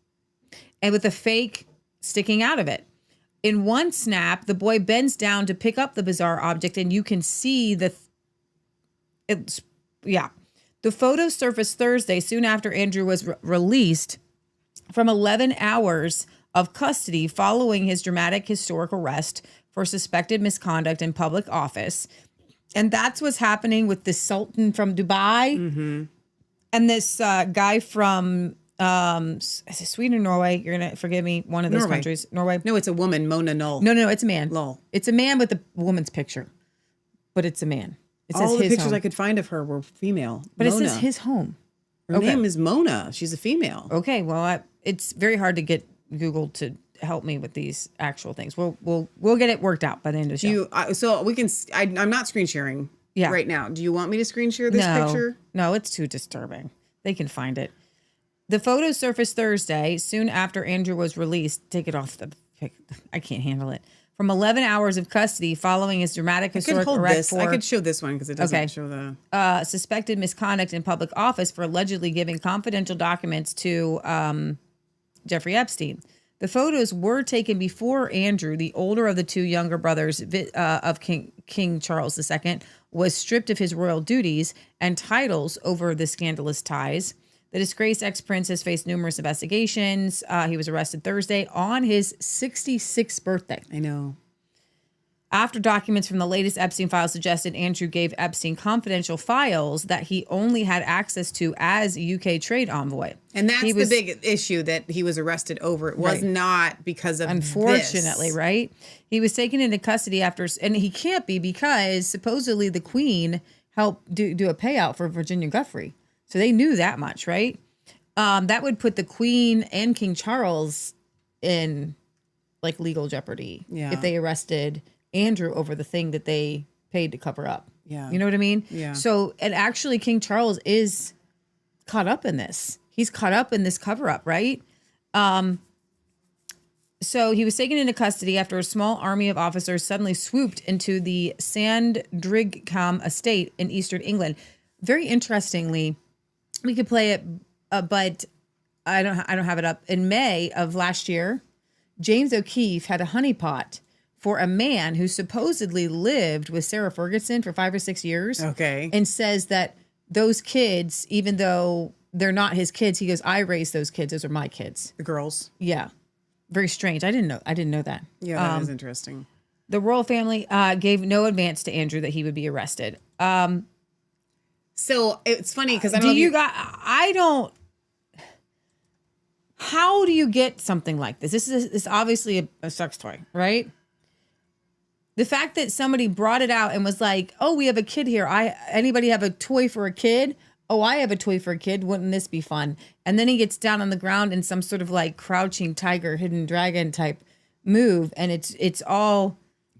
and with a fake sticking out of it. In one snap, the boy bends down to pick up the bizarre object, and you can see the photo surfaced Thursday, soon after Andrew was released from 11 hours of custody following his dramatic historic arrest for suspected misconduct in public office. And that's what's happening with the Sultan from Dubai and this guy from is it Sweden or Norway? You're gonna forgive me. One of those Norway. countries, Norway. No, it's a woman, Mona Null. No, it's a man. Lol. It's a man with a woman's picture, but it's a man. It says All the his pictures home. I could find of her were female. But Mona. it says his home. Her name is Mona. She's a female. Okay, well, it's very hard to get Google to help me with these actual things. We'll get it worked out by the end of the show. So we can. I'm not screen sharing. Yeah. Right now, do you want me to screen share this picture? No, it's too disturbing. They can find it. The photos surfaced Thursday, soon after Andrew was released. Take it off the pic. I can't handle it. From 11 hours of custody following his dramatic historic arrest for I could show this one because it doesn't show the suspected misconduct in public office for allegedly giving confidential documents to Jeffrey Epstein. The photos were taken before Andrew, the older of the two younger brothers of King Charles II, was stripped of his royal duties and titles over the scandalous ties. The disgraced ex-prince has faced numerous investigations. He was arrested Thursday on his 66th birthday. I know. After documents from the latest Epstein files suggested Andrew gave Epstein confidential files that he only had access to as UK trade envoy. And that's the big issue that he was arrested over. It was not because of unfortunately, this. Right? He was taken into custody after, and he can't be because supposedly the Queen helped do a payout for Virginia Giuffre. So they knew that much, right? That would put the Queen and King Charles in like legal jeopardy if they arrested Andrew over the thing that they paid to cover up. Yeah. You know what I mean? Yeah. So, and actually King Charles is caught up in this. He's caught up in this cover up, right? So he was taken into custody after a small army of officers suddenly swooped into the Sandringham estate in eastern England. Very interestingly, we could play it, but I don't have it up. In May of last year, James O'Keefe had a honeypot for a man who supposedly lived with Sarah Ferguson for 5 or 6 years. Okay. And says that those kids, even though they're not his kids, he goes, I raised those kids. Those are my kids. The girls. Yeah. Very strange. I didn't know that. Yeah, that is interesting. The royal family gave no advance to Andrew that he would be arrested. So it's funny because how do you get something like this? This is obviously a sex toy, right? The fact that somebody brought it out and was like, "Oh, we have a kid here. Anybody have a toy for a kid? Oh, I have a toy for a kid. Wouldn't this be fun?" And then he gets down on the ground in some sort of like crouching tiger, hidden dragon type move, and it's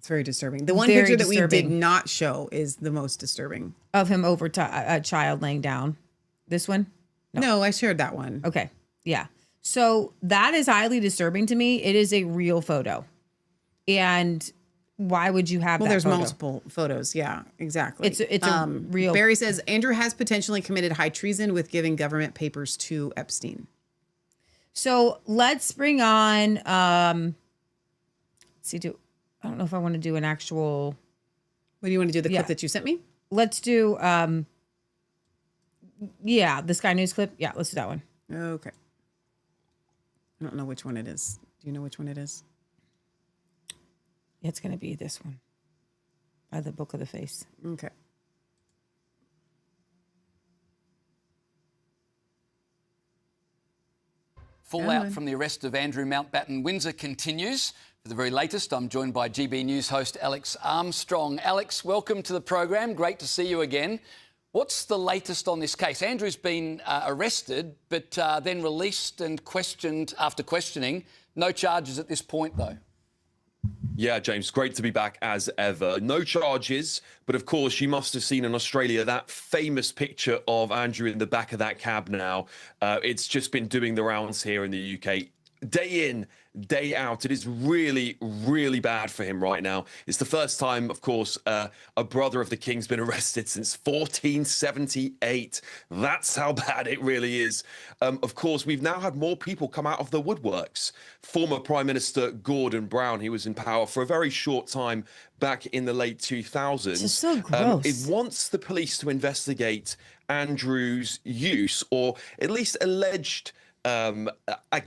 very disturbing. The one picture that we did not show is the most disturbing of him over a child laying down. This one? No, I shared that one. Okay, yeah. So that is highly disturbing to me. It is a real photo, and why would you have that there's photo? multiple photos. Yeah, exactly. It's a real. Barry says Andrew has potentially committed high treason with giving government papers to Epstein. So let's bring on, let's see, I don't know if I want to do an actual. What do you want to do? The clip that you sent me? Let's do, the Sky News clip. Yeah, let's do that one. Okay. I don't know which one it is. Do you know which one it is? It's going to be this one by the Book of the Face. Okay. Fallout from the arrest of Andrew Mountbatten Windsor continues. For the very latest, I'm joined by GB News host Alex Armstrong. Alex, welcome to the program. Great to see you again. What's the latest on this case? Andrew's been arrested, but then released and questioned after questioning. No charges at this point, though. Yeah, James, great to be back as ever. No charges, but of course, you must have seen in Australia that famous picture of Andrew in the back of that cab now. It's just been doing the rounds here in the UK. Day in, day out. It is really, really bad for him right now. It's the first time, of course, a brother of the king's been arrested since 1478. That's how bad it really is. Of course, we've now had more people come out of the woodworks. Former Prime Minister Gordon Brown, he was in power for a very short time back in the late 2000s. This is so gross. It wants the police to investigate Andrew's use, or at least alleged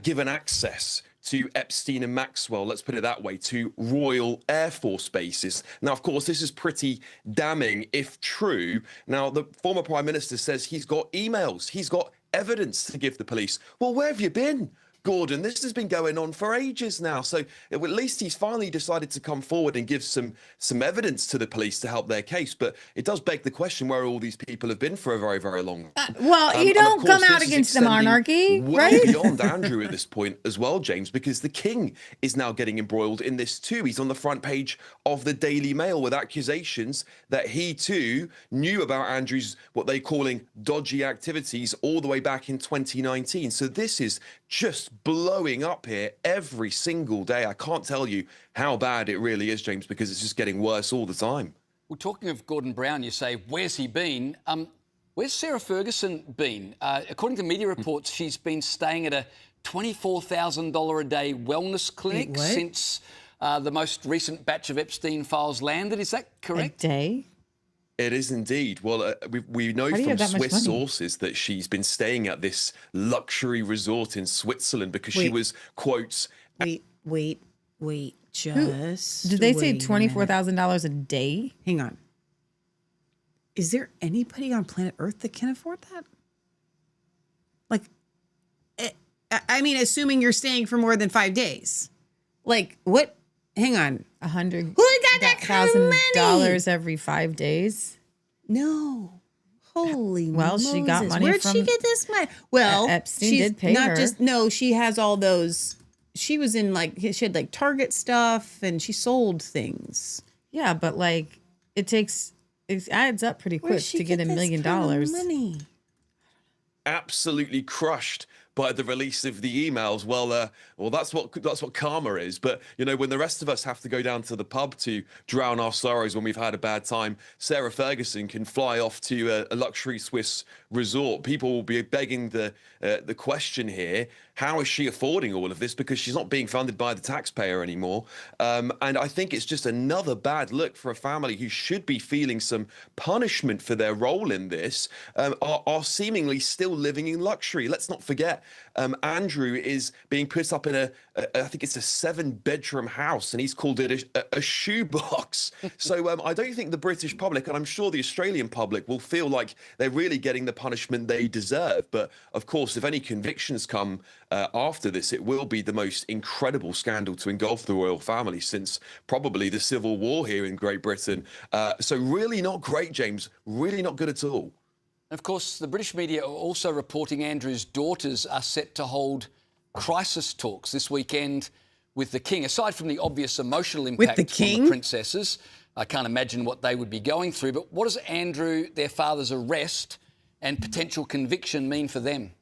given access to Epstein and Maxwell, let's put it that way, to Royal Air Force bases. Now, of course, this is pretty damning if true. Now, the former Prime Minister says he's got emails, he's got evidence to give the police. Well, where have you been, Gordon? This has been going on for ages now. So at least he's finally decided to come forward and give some evidence to the police to help their case. But it does beg the question where all these people have been for a very, very long time. Well, you don't come out against the monarchy, right? Beyond Andrew at this point as well, James, because the king is now getting embroiled in this too. He's on the front page of the Daily Mail with accusations that he too knew about Andrew's, what they're calling dodgy activities, all the way back in 2019. So this is just blowing up here every single day. I can't tell you how bad it really is, James, because it's just getting worse all the time. Well, talking of Gordon Brown, you say, where's he been? Where's Sarah Ferguson been? According to media reports, she's been staying at a $24,000 a day wellness clinic since the most recent batch of Epstein files landed. Is that correct? A day? It is indeed. Well, we know from Swiss sources that she's been staying at this luxury resort in Switzerland because she was, quotes... Wait. Just did they say $24,000 a day? Hang on. Is there anybody on planet Earth that can afford that? Like, I mean, assuming you're staying for more than 5 days. Like, what? Hang on. $100,000 Who got that kind of money? every 5 days? No. Holy Well, Moses. she got money Where'd from... she get this money? Well, Epstein did pay her. No, she has all those... She was in, like, she had, like, Target stuff, and she sold things. Yeah, but, like, it adds up pretty quick to get $1 million. Money? Absolutely crushed by the release of the emails. Well, that's what karma is. But you know, when the rest of us have to go down to the pub to drown our sorrows when we've had a bad time, Sarah Ferguson can fly off to a luxury Swiss resort. People will be begging the question here: how is she affording all of this? Because she's not being funded by the taxpayer anymore. And I think it's just another bad look for a family who should be feeling some punishment for their role in this, are seemingly still living in luxury. Let's not forget, Andrew is being put up in I think it's a 7-bedroom house, and he's called it a shoebox. So I don't think the British public, and I'm sure the Australian public, will feel like they're really getting the punishment they deserve. But of course, if any convictions come after this, it will be the most incredible scandal to engulf the royal family since probably the Civil War here in Great Britain. So really not great, James. Really not good at all. Of course, the British media are also reporting Andrew's daughters are set to hold crisis talks this weekend with the King. Aside from the obvious emotional impact on the princesses, I can't imagine what they would be going through. But what does Andrew, their father's arrest and potential conviction mean for them?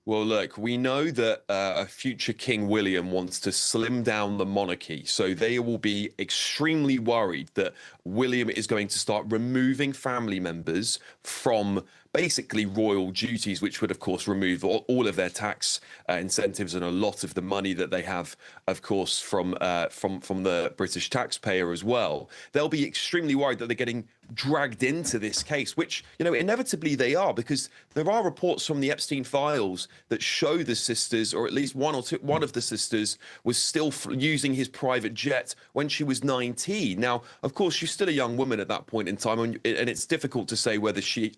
Well, look, we know that a future King William wants to slim down the monarchy. So they will be extremely worried that William is going to start removing family members from basically royal duties, which would, of course, remove all of their tax incentives and a lot of the money that they have, of course, from the British taxpayer as well. They'll be extremely worried that they're getting dragged into this case, which, you know, inevitably they are, because there are reports from the Epstein files that show the sisters, or at least one of the sisters, was still using his private jet when she was 19. Now, of course, she's still a young woman at that point in time, and it's difficult to say whether she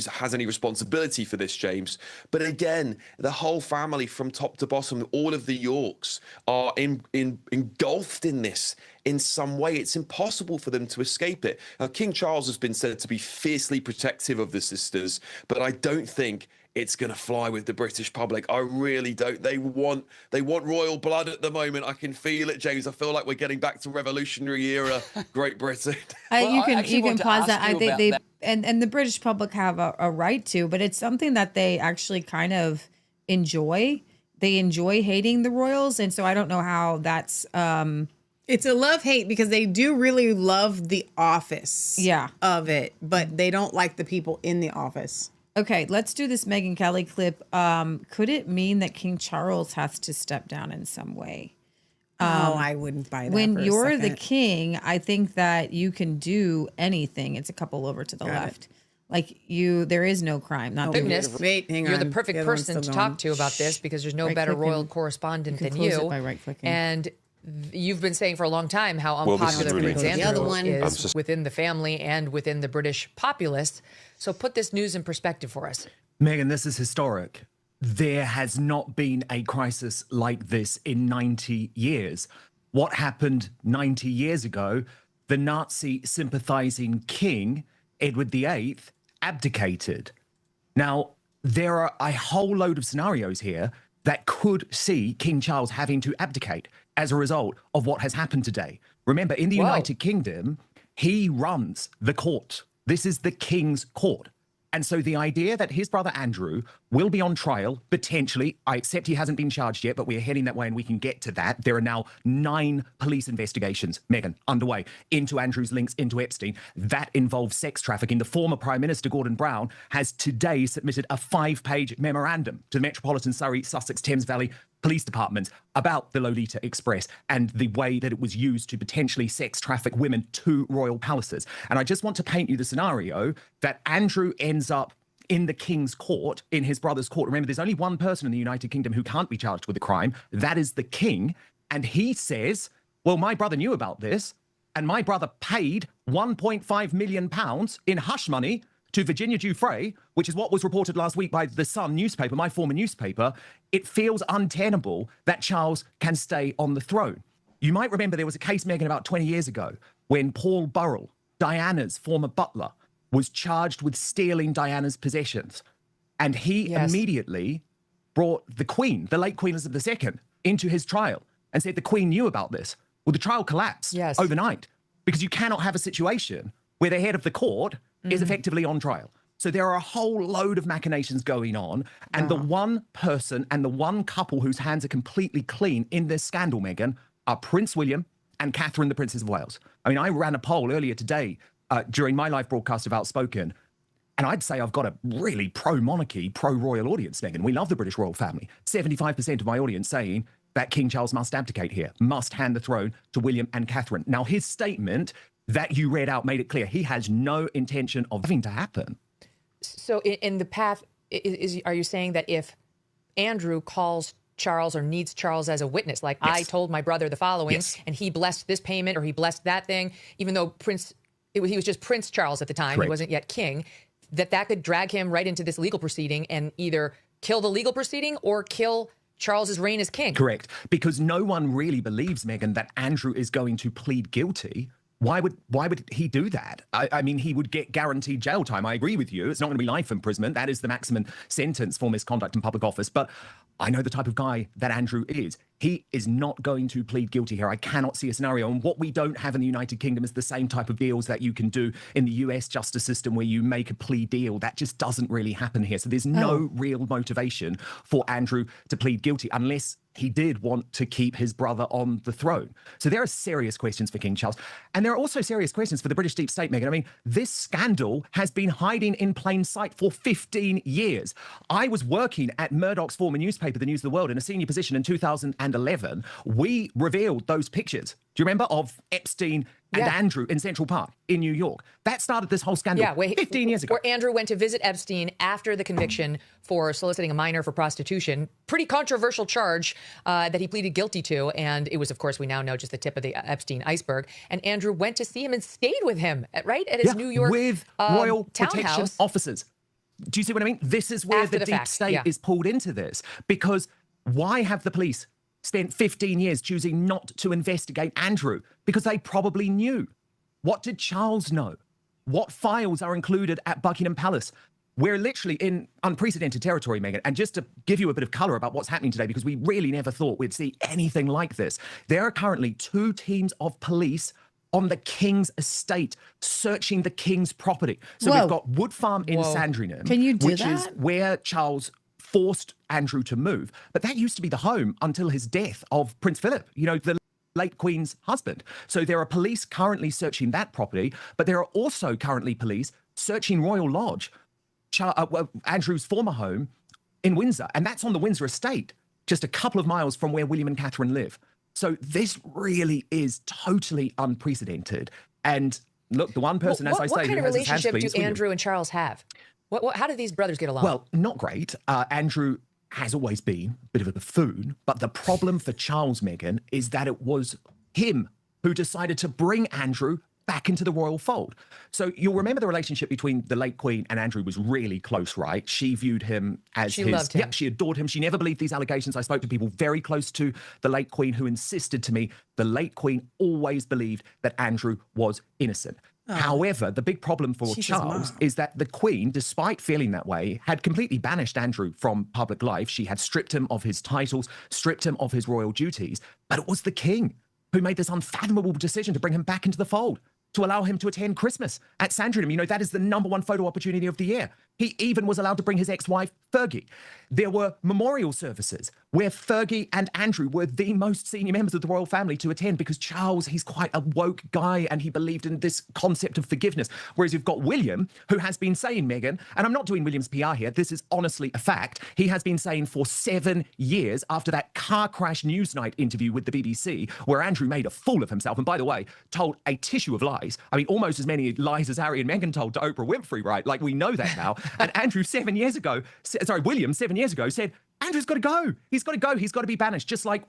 has any responsibility for this, James. But again, the whole family from top to bottom, all of the Yorks are engulfed in this in some way. It's impossible for them to escape it. Now, King Charles has been said to be fiercely protective of the sisters, but I don't think it's going to fly with the British public. I really don't. They want royal blood at the moment. I can feel it, James. I feel like we're getting back to Revolutionary era Great Britain. You can pause that. I think they and the British public have a right to, but it's something that they actually kind of enjoy. They enjoy hating the royals, and so I don't know how that's. It's a love-hate because they do really love the office of it, but they don't like the people in the office. Okay, let's do this Megyn Kelly clip. Could it mean that King Charles has to step down in some way? I wouldn't buy that. When you're the king, I think that you can do anything. It's a couple over to the left. Like there is no crime. Not Goodness. Wait, hang on. You're the perfect The other one's person to still talk going. to about this because there's no better Right-clicking. royal correspondent You can than close you. it by right-clicking. And you've been saying for a long time how Well, this is unpopular really Prince interesting. Andrew The other one. is within the family and within the British populace. So put this news in perspective for us. Meghan, this is historic. There has not been a crisis like this in 90 years. What happened 90 years ago? The Nazi sympathizing king, Edward VIII, abdicated. Now, there are a whole load of scenarios here that could see King Charles having to abdicate as a result of what has happened today. Remember, in the United Kingdom, he runs the court. This is the king's court. And so the idea that his brother Andrew will be on trial, potentially, I accept he hasn't been charged yet, but we're heading that way and we can get to that. There are now 9 police investigations, Meghan, underway into Andrew's links into Epstein. That involves sex trafficking. The former Prime Minister, Gordon Brown, has today submitted a 5-page memorandum to the Metropolitan Surrey, Sussex, Thames Valley Police Department about the Lolita Express and the way that it was used to potentially sex traffic women to royal palaces. And I just want to paint you the scenario that Andrew ends up in the King's court, in his brother's court. Remember, there's only one person in the United Kingdom who can't be charged with a crime. That is the King. And he says, well, my brother knew about this and my brother paid £1.5 million in hush money to Virginia Giuffre, which is what was reported last week by The Sun newspaper, my former newspaper. It feels untenable that Charles can stay on the throne. You might remember there was a case, Meghan, about 20 years ago when Paul Burrell, Diana's former butler, was charged with stealing Diana's possessions. And he immediately brought the Queen, the late Queen Elizabeth II, into his trial and said the Queen knew about this. Well, the trial collapsed overnight because you cannot have a situation where the head of the court is effectively on trial. So there are a whole load of machinations going on. And the one person and the one couple whose hands are completely clean in this scandal, Meghan, are Prince William and Catherine, the Princess of Wales. I mean, I ran a poll earlier today during my live broadcast of Outspoken, and I'd say I've got a really pro-monarchy, pro-royal audience, Meghan. We love the British royal family. 75% of my audience saying that King Charles must abdicate here, must hand the throne to William and Catherine. Now, his statement that you read out made it clear he has no intention of having to happen. So in the path, are you saying that if Andrew calls Charles or needs Charles as a witness, like I told my brother the following and he blessed this payment or he blessed that thing, even though he was just Prince Charles at the time, he wasn't yet king, that could drag him right into this legal proceeding and either kill the legal proceeding or kill Charles's reign as king? Correct. Because no one really believes, Meghan, that Andrew is going to plead guilty. Why would he do that? I mean, he would get guaranteed jail time. I agree with you. It's not going to be life imprisonment. That is the maximum sentence for misconduct in public office. But I know the type of guy that Andrew is. He is not going to plead guilty here. I cannot see a scenario. And what we don't have in the United Kingdom is the same type of deals that you can do in the US justice system where you make a plea deal. That just doesn't really happen here. So there's no real motivation for Andrew to plead guilty unless he did want to keep his brother on the throne. So there are serious questions for King Charles. And there are also serious questions for the British deep state, Meghan. I mean, this scandal has been hiding in plain sight for 15 years. I was working at Murdoch's former newspaper, The News of the World, in a senior position in 2011. We revealed those pictures. Do you remember of Epstein and Andrew in Central Park in New York? That started this whole scandal 15 years ago. Where Andrew went to visit Epstein after the conviction for soliciting a minor for prostitution. Pretty controversial charge that he pleaded guilty to. And it was, of course, we now know just the tip of the Epstein iceberg. And Andrew went to see him and stayed with him, right? At his New York with royal protection townhouse. officers. Do you see what I mean? This is where the deep state is pulled into this. Because why have the police spent 15 years choosing not to investigate Andrew? Because they probably knew. What did Charles know? What files are included at Buckingham Palace? We're literally in unprecedented territory, Meghan. And just to give you a bit of colour about what's happening today, because we really never thought we'd see anything like this, there are currently 2 teams of police on the King's estate searching the King's property. So we've got Wood Farm in Sandringham, which is where Charles forced Andrew to move. But that used to be the home until his death of Prince Philip, you know, the late Queen's husband. So there are police currently searching that property, but there are also currently police searching Royal Lodge, Andrew's former home in Windsor. And that's on the Windsor estate, just a couple of miles from where William and Catherine live. So this really is totally unprecedented. And Look, the one person, as I say, what kind who of has his hands relationship clean do is William. Andrew and Charles have? How do these brothers get along? Well, not great. Andrew has always been a bit of a buffoon, but the problem for Charles, Meghan, is that it was him who decided to bring Andrew back into the royal fold. So you'll remember the relationship between the late Queen and Andrew was really close, right? She viewed him as She loved him. Yep, she adored him. She never believed these allegations. I spoke to people very close to the late Queen who insisted to me the late Queen always believed that Andrew was innocent. However, the big problem for Charles is that the Queen, despite feeling that way, had completely banished Andrew from public life. She had stripped him of his titles, stripped him of his royal duties. But it was the King who made this unfathomable decision to bring him back into the fold, to allow him to attend Christmas at Sandringham. You know, that is the #1 photo opportunity of the year. He even was allowed to bring his ex-wife, Fergie. There were memorial services where Fergie and Andrew were the most senior members of the royal family to attend because Charles, he's quite a woke guy and he believed in this concept of forgiveness. Whereas you've got William, who has been saying, Meghan, and I'm not doing William's PR here, this is honestly a fact, he has been saying for 7 years after that car crash Newsnight interview with the BBC, where Andrew made a fool of himself, and by the way, told a tissue of lies. I mean, almost as many lies as Harry and Meghan told to Oprah Winfrey, right? Like, we know that now. And Andrew William 7 years ago said, Andrew's got to go. He's got to go. He's got to be banished, just like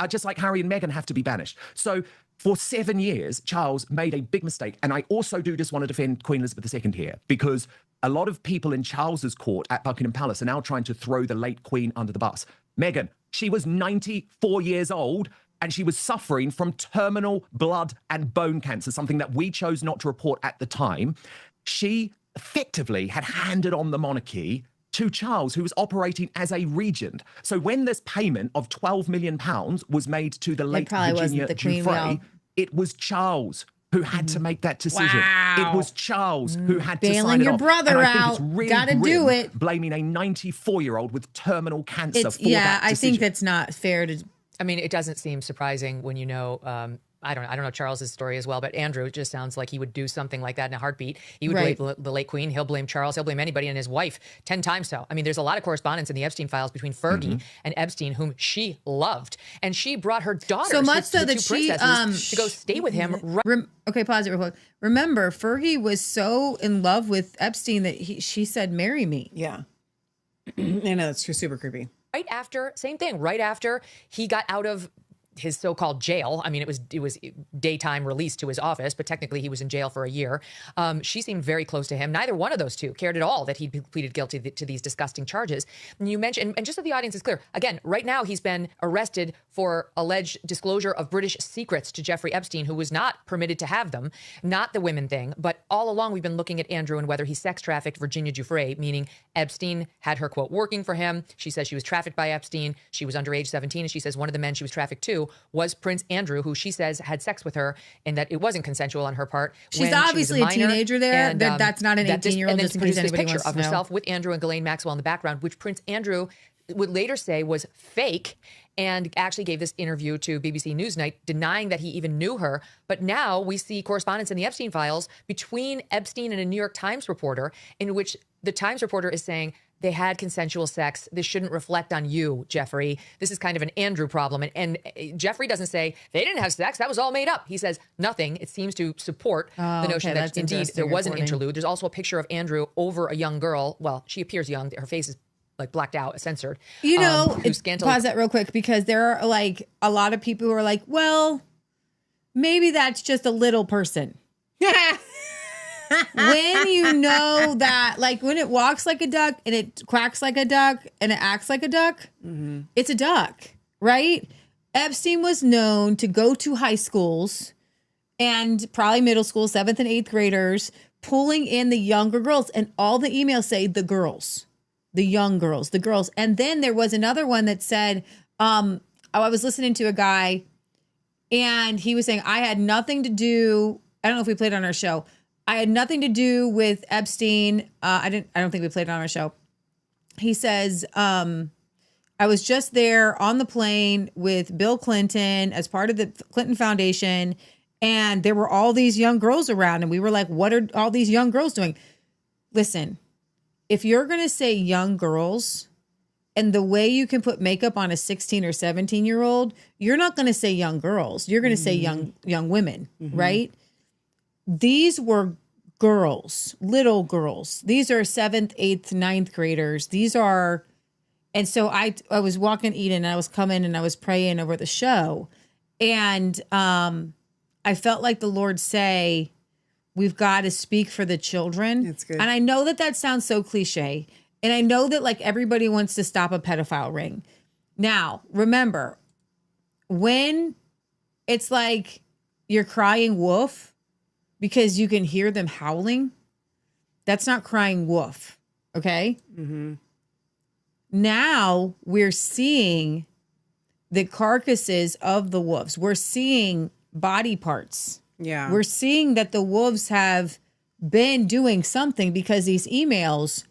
just like Harry and Meghan have to be banished. So for 7 years, Charles made a big mistake. And I also do just want to defend Queen Elizabeth II here, because a lot of people in Charles's court at Buckingham Palace are now trying to throw the late Queen under the bus. Meghan, she was 94 years old and she was suffering from terminal blood and bone cancer, something that we chose not to report at the time. She effectively had handed on the monarchy to Charles, who was operating as a regent. So when this payment of £12 million was made to the late Virginia Giuffre, it was Charles who had to make that decision. Wow. It was Charles who had to Bailing sign it your off. brother And I think out. it's really Gotta do grim it. blaming a 94-year-old with terminal cancer for Yeah, that I decision. think that's not fair to. I mean, it doesn't seem surprising when you know. I don't know Charles's story as well, but Andrew just sounds like he would do something like that in a heartbeat. He would blame the late Queen. He'll blame Charles. He'll blame anybody, and his wife 10 times so. I mean, there's a lot of correspondence in the Epstein files between Fergie and Epstein, whom she loved, and she brought her daughters, So much so the that two she princesses, to go stay with him. Okay, pause it real quick. Remember, Fergie was so in love with Epstein that she said, "Marry me." Yeah. I know, that's super creepy. Right after, same thing. Right after he got out of his so-called jail. I mean, it was daytime release to his office, but technically he was in jail for a year. She seemed very close to him. Neither one of those two cared at all that he'd pleaded guilty to these disgusting charges. And you mentioned, and just so the audience is clear, again, right now he's been arrested for alleged disclosure of British secrets to Jeffrey Epstein, who was not permitted to have them, not the women thing. But all along we've been looking at Andrew and whether he sex trafficked Virginia Giuffre, meaning Epstein had her, quote, working for him. She says she was trafficked by Epstein. She was underage 17, and she says one of the men she was trafficked to was Prince Andrew, who she says had sex with her and that it wasn't consensual on her part. She's obviously a teenager there. And, that's not an 18-year-old, just in case this anybody picture wants to of know. herself with Andrew and Ghislaine Maxwell in the background, which Prince Andrew would later say was fake, and actually gave this interview to BBC Newsnight denying that he even knew her. But now we see correspondence in the Epstein files between Epstein and a New York Times reporter, in which the Times reporter is saying they had consensual sex. This shouldn't reflect on you, Jeffrey. This is kind of an Andrew problem. And Jeffrey doesn't say they didn't have sex. That was all made up. He says nothing. It seems to support the notion that indeed there was an interlude. There's also a picture of Andrew over a young girl. Well, she appears young. Her face is like blacked out, censored. You know, pause that real quick, because there are like a lot of people who are like, well, maybe that's just a little person. When you know that, like when it walks like a duck and it quacks like a duck and it acts like a duck, it's a duck, right? Epstein was known to go to high schools and probably middle school, 7th and 8th graders, pulling in the younger girls, and all the emails say the girls. The young girls, the girls. And then there was another one that said, I was listening to a guy and he was saying, I had nothing to do. I don't know if we played on our show. I had nothing to do with Epstein. I don't think we played it on our show. He says, I was just there on the plane with Bill Clinton as part of the Clinton Foundation. And there were all these young girls around. And we were like, what are all these young girls doing? Listen, if you're going to say young girls and the way you can put makeup on a 16 or 17-year-old, you're not going to say young girls. You're going to say young women, right? these were girls, little girls. These are 7th, 8th, 9th graders. These are, and so I was walking Eden, and I was coming and I was praying over the show. And I felt like the Lord say, we've got to speak for the children. That's good. And I know that sounds so cliche. And I know that like everybody wants to stop a pedophile ring. Now, remember, when it's like you're crying wolf because you can hear them howling, that's not crying wolf. Okay? Mm-hmm. Now we're seeing the carcasses of the wolves. We're seeing body parts. Yeah. We're seeing that the wolves have been doing something because these emails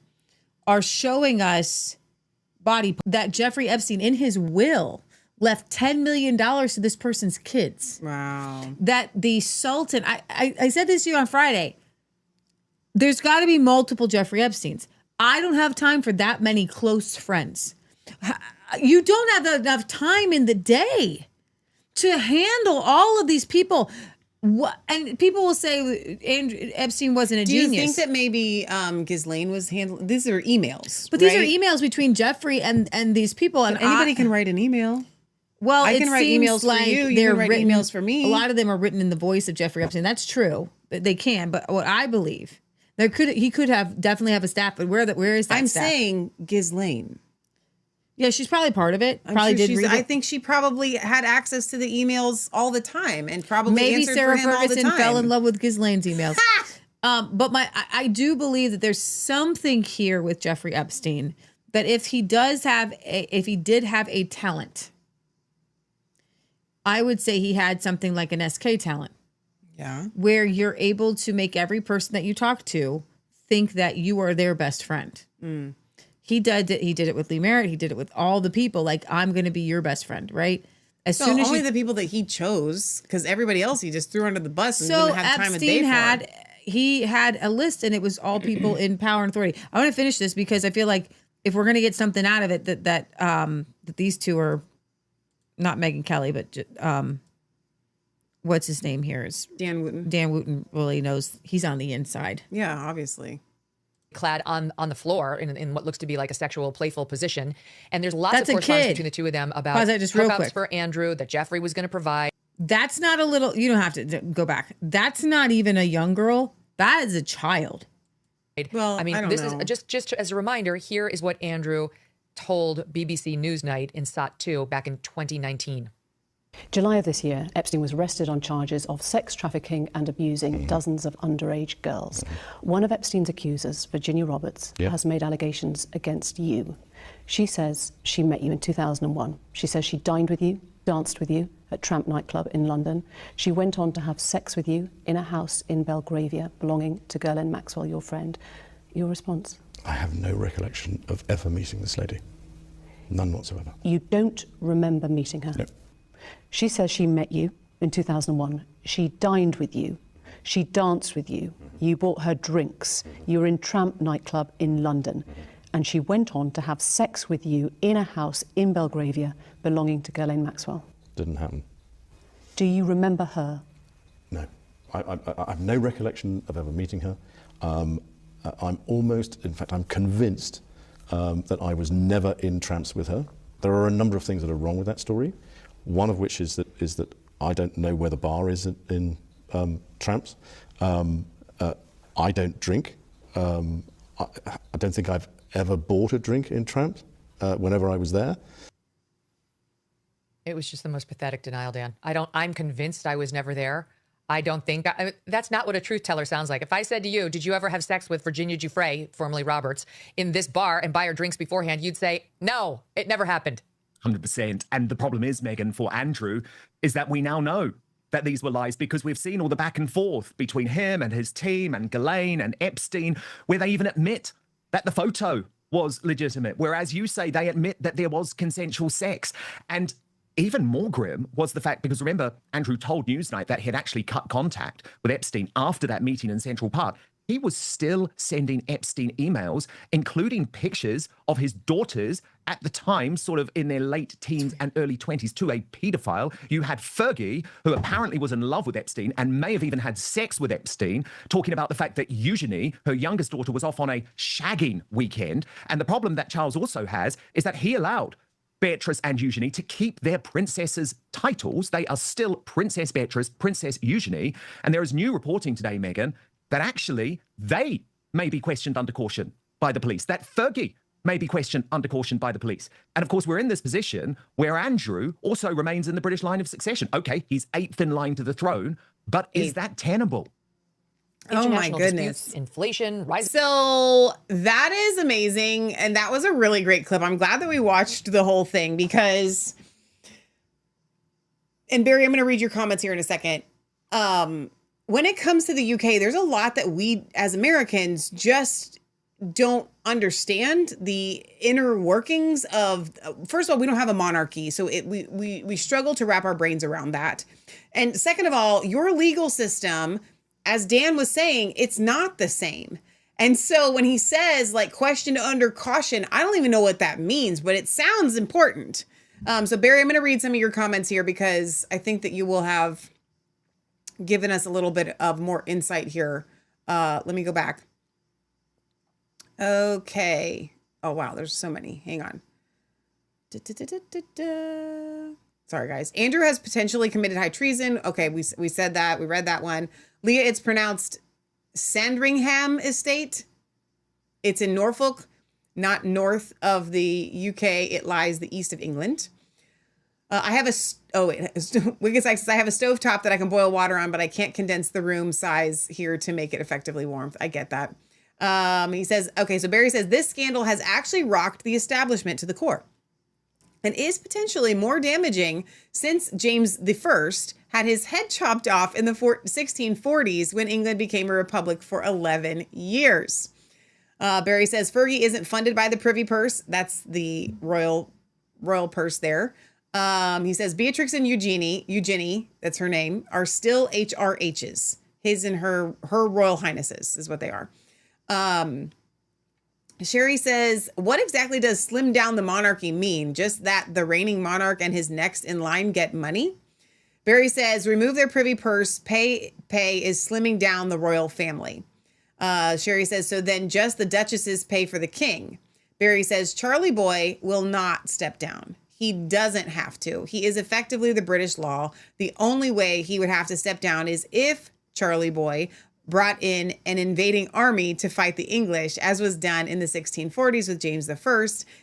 are showing us that Jeffrey Epstein in his will left $10 million to this person's kids. Wow. That the Sultan, I said this to you on Friday, there's got to be multiple Jeffrey Epsteins. I don't have time for that many close friends. You don't have enough time in the day to handle all of these people. And people will say Epstein wasn't a genius. Do you think that maybe Ghislaine was handling? These are emails, but these are emails between Jeffrey and these people. And anybody can write an email. Well, I can write emails for you. You can write emails for me. A lot of them are written in the voice of Jeffrey Epstein. That's true. They can. But what I believe, he could definitely have a staff. But where is that? I'm staff? saying Ghislaine. Yeah, she's probably part of it. Probably did read it. I think she probably had access to the emails all the time and probably maybe answered Sarah for him all the Ferguson time. fell in love with Ghislaine's emails. But I do believe that there's something here with Jeffrey Epstein that if he did have a talent, I would say he had something like an SK talent. Yeah. Where you're able to make every person that you talk to think that you are their best friend. Mm. He did it with Lee Merritt. He did it with all the people. Like, I'm going to be your best friend, right? As soon as only the people that he chose, because everybody else he just threw under the bus and didn't have time of day for. He had a list, and it was all people in power and authority. I want to finish this because I feel like if we're going to get something out of it, that these two are not Megyn Kelly, but what's his name here is Dan Wooten. Dan Wooten really knows he's on the inside. Yeah, obviously. Clad on the floor in what looks to be like a sexual, playful position. And there's lots of correspondence between the two of them about hookups for Andrew that Jeffrey was going to provide. That's not a little, you don't have to go back. That's not even a young girl. That is a child. Well, I mean, I don't know. Is just as a reminder, here is what Andrew told BBC Newsnight in SOT 2 back in 2019. July of this year, Epstein was arrested on charges of sex trafficking and abusing dozens of underage girls. One of Epstein's accusers, Virginia Roberts, has made allegations against you. She says she met you in 2001. She says she dined with you, danced with you at Tramp nightclub in London. She went on to have sex with you in a house in Belgravia belonging to Ghislaine Maxwell, your friend. Your response? I have no recollection of ever meeting this lady. None whatsoever. You don't remember meeting her? No. She says she met you in 2001. She dined with you. She danced with you. You bought her drinks. You were in Tramp nightclub in London. And she went on to have sex with you in a house in Belgravia belonging to Ghislaine Maxwell. Didn't happen. Do you remember her? No. I have no recollection of ever meeting her. I'm convinced that I was never in Tramps with her. There are a number of things that are wrong with that story. One of which is that I don't know where the bar is in Tramps. I don't drink. I don't think I've ever bought a drink in Tramps whenever I was there. It was just the most pathetic denial, Dan. I'm convinced I was never there. I don't think that's not what a truth teller sounds like. If I said to you, did you ever have sex with Virginia Giuffre, formerly Roberts, in this bar and buy her drinks beforehand, you'd say, no, it never happened. 100%. And the problem is, Megyn, for Andrew, is that we now know that these were lies because we've seen all the back and forth between him and his team and Ghislaine and Epstein, where they even admit that the photo was legitimate. Whereas you say they admit that there was consensual sex. And even more grim was the fact, because remember, Andrew told Newsnight that he had actually cut contact with Epstein after that meeting in Central Park. he was still sending Epstein emails, including pictures of his daughters at the time, sort of in their late teens and early 20s, to a pedophile. You had Fergie, who apparently was in love with Epstein and may have even had sex with Epstein, talking about the fact that Eugenie, her youngest daughter, was off on a shagging weekend. And the problem that Charles also has is that he allowed Beatrice and Eugenie to keep their princesses' titles. They are still Princess Beatrice, Princess Eugenie. And there is new reporting today, Meghan, that actually they may be questioned under caution by the police, that Fergie may be questioned under caution by the police. And of course, we're in this position where Andrew also remains in the British line of succession. Okay, he's 8th in line to the throne, but is that tenable? Oh my goodness. Disputes, inflation, rising. So that is amazing. And that was a really great clip. I'm glad that we watched the whole thing because, and Barry, I'm going to read your comments here in a second. When it comes to the UK, there's a lot that we as Americans just don't understand the inner workings of. First of all, we don't have a monarchy, so we struggle to wrap our brains around that. And second of all, your legal system, as Dan was saying, it's not the same. And so when he says like question under caution, I don't even know what that means, but it sounds important. So Barry, I'm going to read some of your comments here because I think that you will have given us a little bit of more insight here. Let me go back. Okay. Oh, wow. There's so many. Hang on. Sorry, guys. Andrew has potentially committed high treason. Okay. We said that. We read that one. Leah, it's pronounced Sandringham Estate. It's in Norfolk, not north of the UK. It lies the east of England. I have Wiggins says, I have a stovetop that I can boil water on, but I can't condense the room size here to make it effectively warm. I get that. He says, okay, so Barry says, this scandal has actually rocked the establishment to the core and is potentially more damaging since James I had his head chopped off in the 1640s when England became a republic for 11 years. Barry says, Fergie isn't funded by the Privy Purse. That's the royal purse there. He says Beatrix and Eugenie, that's her name, are still HRHs. His and her royal highnesses is what they are. Sherry says, what exactly does slim down the monarchy mean? Just that the reigning monarch and his next in line get money? Barry says, remove their privy purse. Pay is slimming down the royal family. Sherry says, so then just the duchesses pay for the king. Barry says, Charlie Boy will not step down. He doesn't have to. He is effectively the British law. The only way he would have to step down is if Charlie Boy brought in an invading army to fight the English, as was done in the 1640s with James I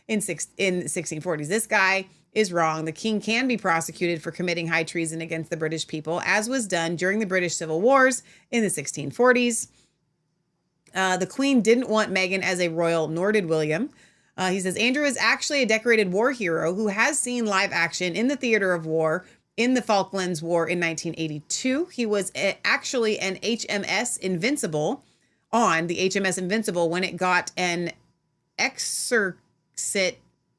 in the 1640s. This guy is wrong. The king can be prosecuted for committing high treason against the British people, as was done during the British Civil Wars in the 1640s. The Queen didn't want Meghan as a royal, nor did William. He says, Andrew is actually a decorated war hero who has seen live action in the theater of war in the Falklands War in 1982. He was actually an HMS Invincible on the HMS Invincible when it got an exercit, I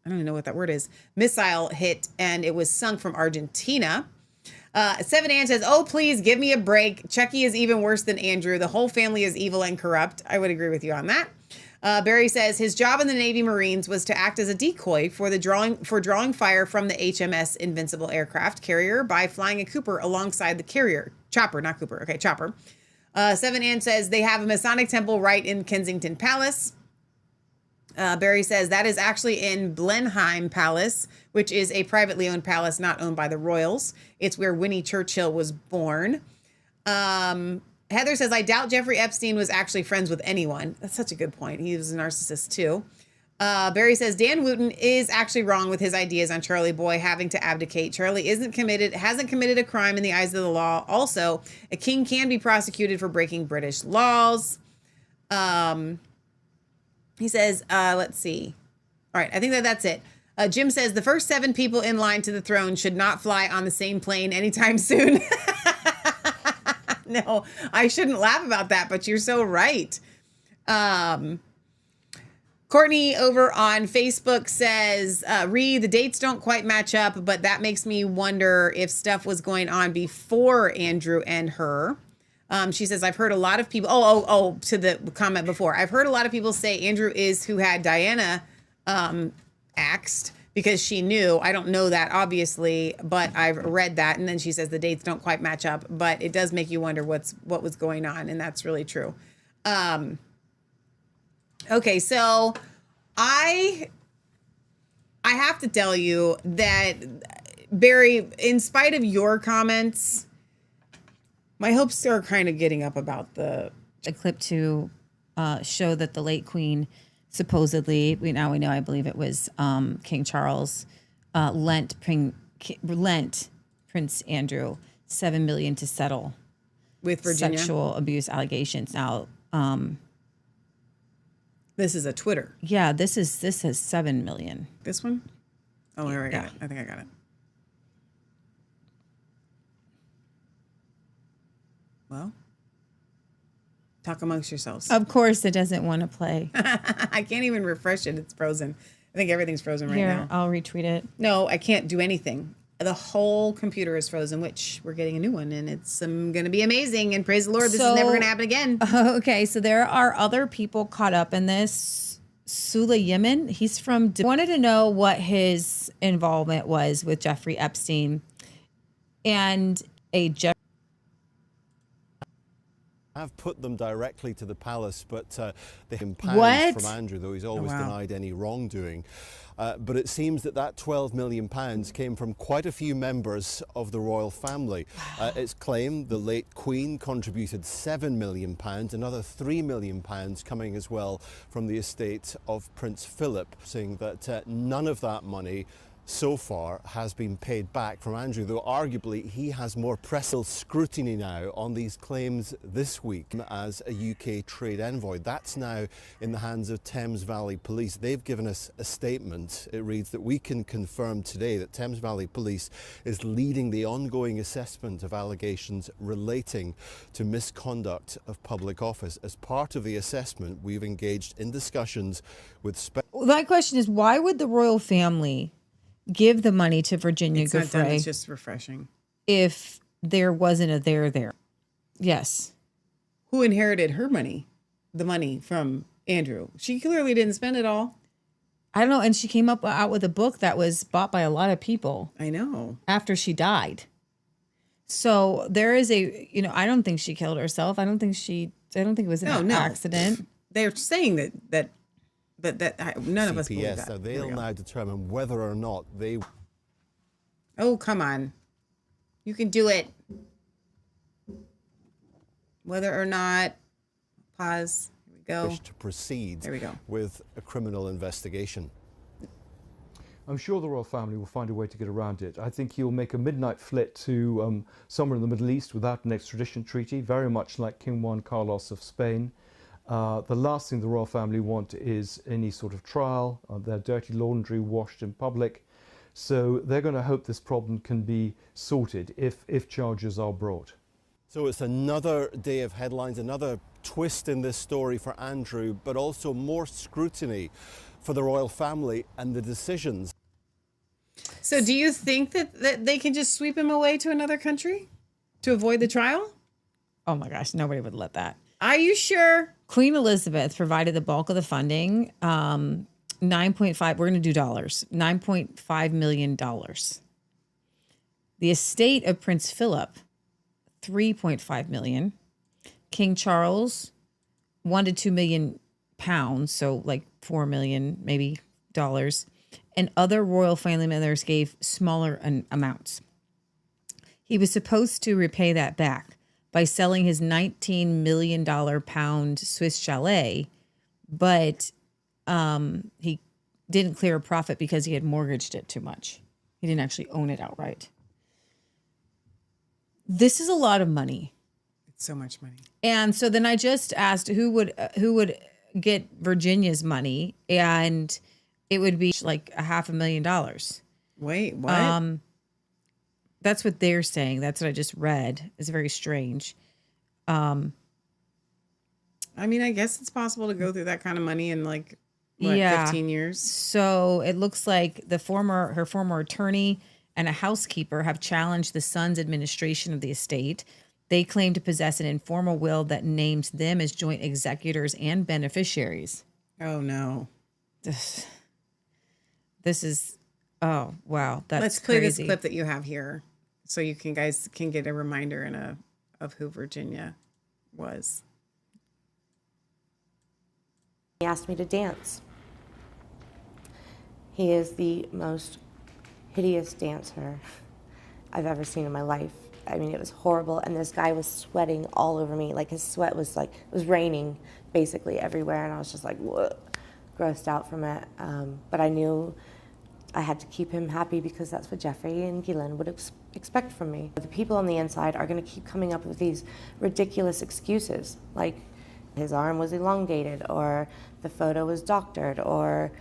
don't even know what that word is, missile hit, and it was sunk from Argentina. Seven Ann says, oh, please give me a break. Chucky is even worse than Andrew. The whole family is evil and corrupt. I would agree with you on that. Barry says his job in the Navy Marines was to act as a decoy for drawing fire from the HMS Invincible aircraft carrier by flying a Cooper alongside the carrier. Chopper, not Cooper. Okay, Chopper. Seven Ann says they have a Masonic temple right in Kensington Palace. Barry says that is actually in Blenheim Palace, which is a privately owned palace not owned by the royals. It's where Winnie Churchill was born. Heather says, I doubt Jeffrey Epstein was actually friends with anyone. That's such a good point. He was a narcissist too. Barry says, Dan Wooten is actually wrong with his ideas on Charlie Boy having to abdicate. Charlie hasn't committed a crime in the eyes of the law. Also, a king can be prosecuted for breaking British laws. He says, let's see. All right, I think that's it. Jim says, the first 7 people in line to the throne should not fly on the same plane anytime soon. No, I shouldn't laugh about that, but you're so right. Courtney over on Facebook says, the dates don't quite match up, but that makes me wonder if stuff was going on before Andrew and her. She says, I've heard a lot of people, to the comment before. I've heard a lot of people say Andrew is who had Diana axed because she knew. I don't know that, obviously, but I've read that. And then she says the dates don't quite match up, but it does make you wonder what was going on. And that's really true. Okay, so I have to tell you that, Barry, in spite of your comments, my hopes are kind of getting up about a clip to show that the late Queen supposedly, we know, I believe it was King Charles, lent Prince Andrew $7 million to settle with Virginia sexual abuse allegations. Now, this is a Twitter. Yeah, this has $7 million. This one? Oh, here I got it. I think I got it. Well, talk amongst yourselves. Of course, it doesn't want to play. I can't even refresh it. It's frozen. I think everything's frozen right Here, now. I'll retweet it. No, I can't do anything. The whole computer is frozen, which we're getting a new one, and it's going to be amazing. And praise the Lord, this is never going to happen again. Okay, so there are other people caught up in this. Suleiman, he's from. Wanted to know what his involvement was with Jeffrey Epstein, and I've put them directly to the palace, but they have pounds from Andrew, though he's always denied any wrongdoing. But it seems that £12 million came from quite a few members of the royal family. It's claimed the late Queen contributed £7 million, another £3 million coming as well from the estate of Prince Philip, saying that none of that money so far has been paid back from Andrew, though arguably he has more pressing scrutiny now on these claims this week as a UK trade envoy. That's now in the hands of Thames Valley Police. They've given us a statement. It reads that we can confirm today that Thames Valley Police is leading the ongoing assessment of allegations relating to misconduct of public office. As part of the assessment, we've engaged in discussions with... My question is, why would the royal family give the money to Virginia It's not done, Giuffre it's just refreshing. if there wasn't a there? Yes. Who inherited her money? The money from Andrew. She clearly didn't spend it all. I don't know. And she came out with a book that was bought by a lot of people. I know. After she died. So there is I don't think she killed herself. I don't think it was an accident. They're saying that none of us believe that. So they'll now determine whether or not they... Oh, come on. You can do it. Whether or not... Pause. Here we go. ...wish to proceed there we go. With a criminal investigation. I'm sure the royal family will find a way to get around it. I think he'll make a midnight flit to somewhere in the Middle East without an extradition treaty, very much like King Juan Carlos of Spain. The last thing the royal family want is any sort of trial, their dirty laundry washed in public. So they're going to hope this problem can be sorted if charges are brought. So it's another day of headlines, another twist in this story for Andrew, but also more scrutiny for the royal family and the decisions. So do you think that they can just sweep him away to another country to avoid the trial? Oh my gosh, nobody would let that. Are you sure? Queen Elizabeth provided the bulk of the funding, 9.5, we're going to do dollars, $9.5 million. The estate of Prince Philip, 3.5 million. King Charles, 1 to 2 million pounds, so like 4 million maybe dollars. And other royal family members gave smaller amounts. He was supposed to repay that back by selling his $19 million pound Swiss chalet, but he didn't clear a profit because he had mortgaged it too much. He didn't actually own it outright. This is a lot of money. It's so much money. And so then I just asked who would get Virginia's money, and it would be like $500,000. Wait, what? That's what they're saying. That's what I just read. It's very strange. I mean, I guess it's possible to go through that kind of money in 15 years. So it looks like her former attorney and a housekeeper have challenged the son's administration of the estate. They claim to possess an informal will that names them as joint executors and beneficiaries. Oh, no. This is, oh, wow. That's Let's play crazy. this clip that you have here so you guys can get a reminder of who Virginia was. He asked me to dance. He is the most hideous dancer I've ever seen in my life. I mean, it was horrible, and this guy was sweating all over me. Like, his sweat was like, it was raining basically everywhere, and I was just like, whoa, grossed out from it. But I knew I had to keep him happy because that's what Jeffrey and Ghislaine would expect from me. The people on the inside are going to keep coming up with these ridiculous excuses, like his arm was elongated, or the photo was doctored, or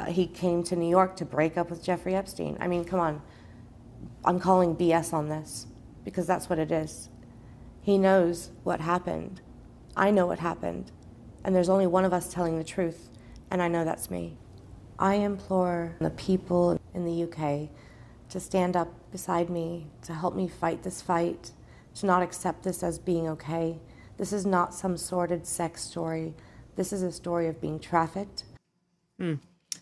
he came to New York to break up with Jeffrey Epstein. I mean, come on. I'm calling BS on this because that's what it is. He knows what happened. I know what happened. And there's only one of us telling the truth, and I know that's me. I implore the people in the UK to stand up beside me, to help me fight this fight, to not accept this as being okay. This is not some sordid sex story. This is a story of being trafficked.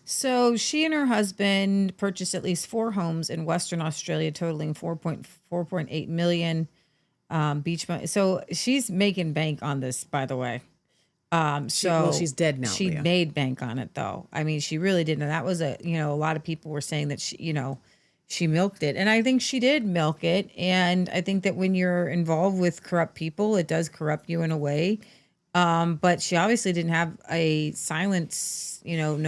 So she and her husband purchased at least 4 homes in Western Australia, totaling 4.8 million beach money. So she's making bank on this, by the way. Well, she's dead now. She Leah. made bank on it, though. I mean, she really didn't. That was a lot of people were saying that she milked it, and I think she did milk it. And I think that when you're involved with corrupt people, it does corrupt you in a way. But she obviously didn't have a silence, what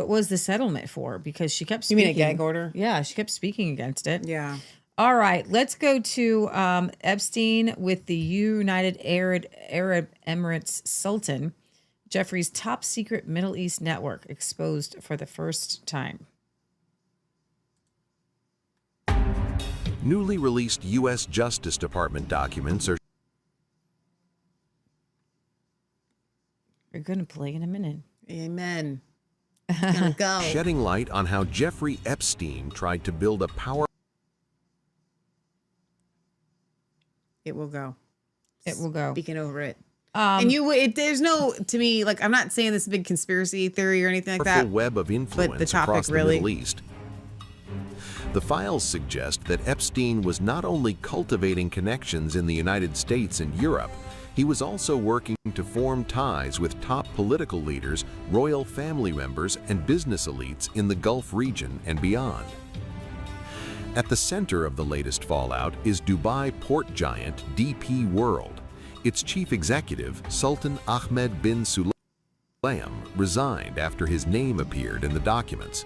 was the settlement for? Because she kept speaking. You mean a gag order? Yeah, she kept speaking against it. Yeah. All right, let's go to Epstein with the United Arab Emirates Sultan. Jeffrey's top secret Middle East network exposed for the first time. Newly released U.S. Justice Department documents are We're going to play in a minute. Amen. Gonna go. shedding light on how Jeffrey Epstein tried to build a power. It will go. It will go. Speaking over it. And there's no, to me, like, I'm not saying this is a big conspiracy theory or anything like that. Web of influence but the topic across the really, Middle East. The files suggest that Epstein was not only cultivating connections in the United States and Europe, he was also working to form ties with top political leaders, royal family members, and business elites in the Gulf region and beyond. At the center of the latest fallout is Dubai port giant DP World. Its chief executive, Sultan Ahmed bin Sulayem, resigned after his name appeared in the documents.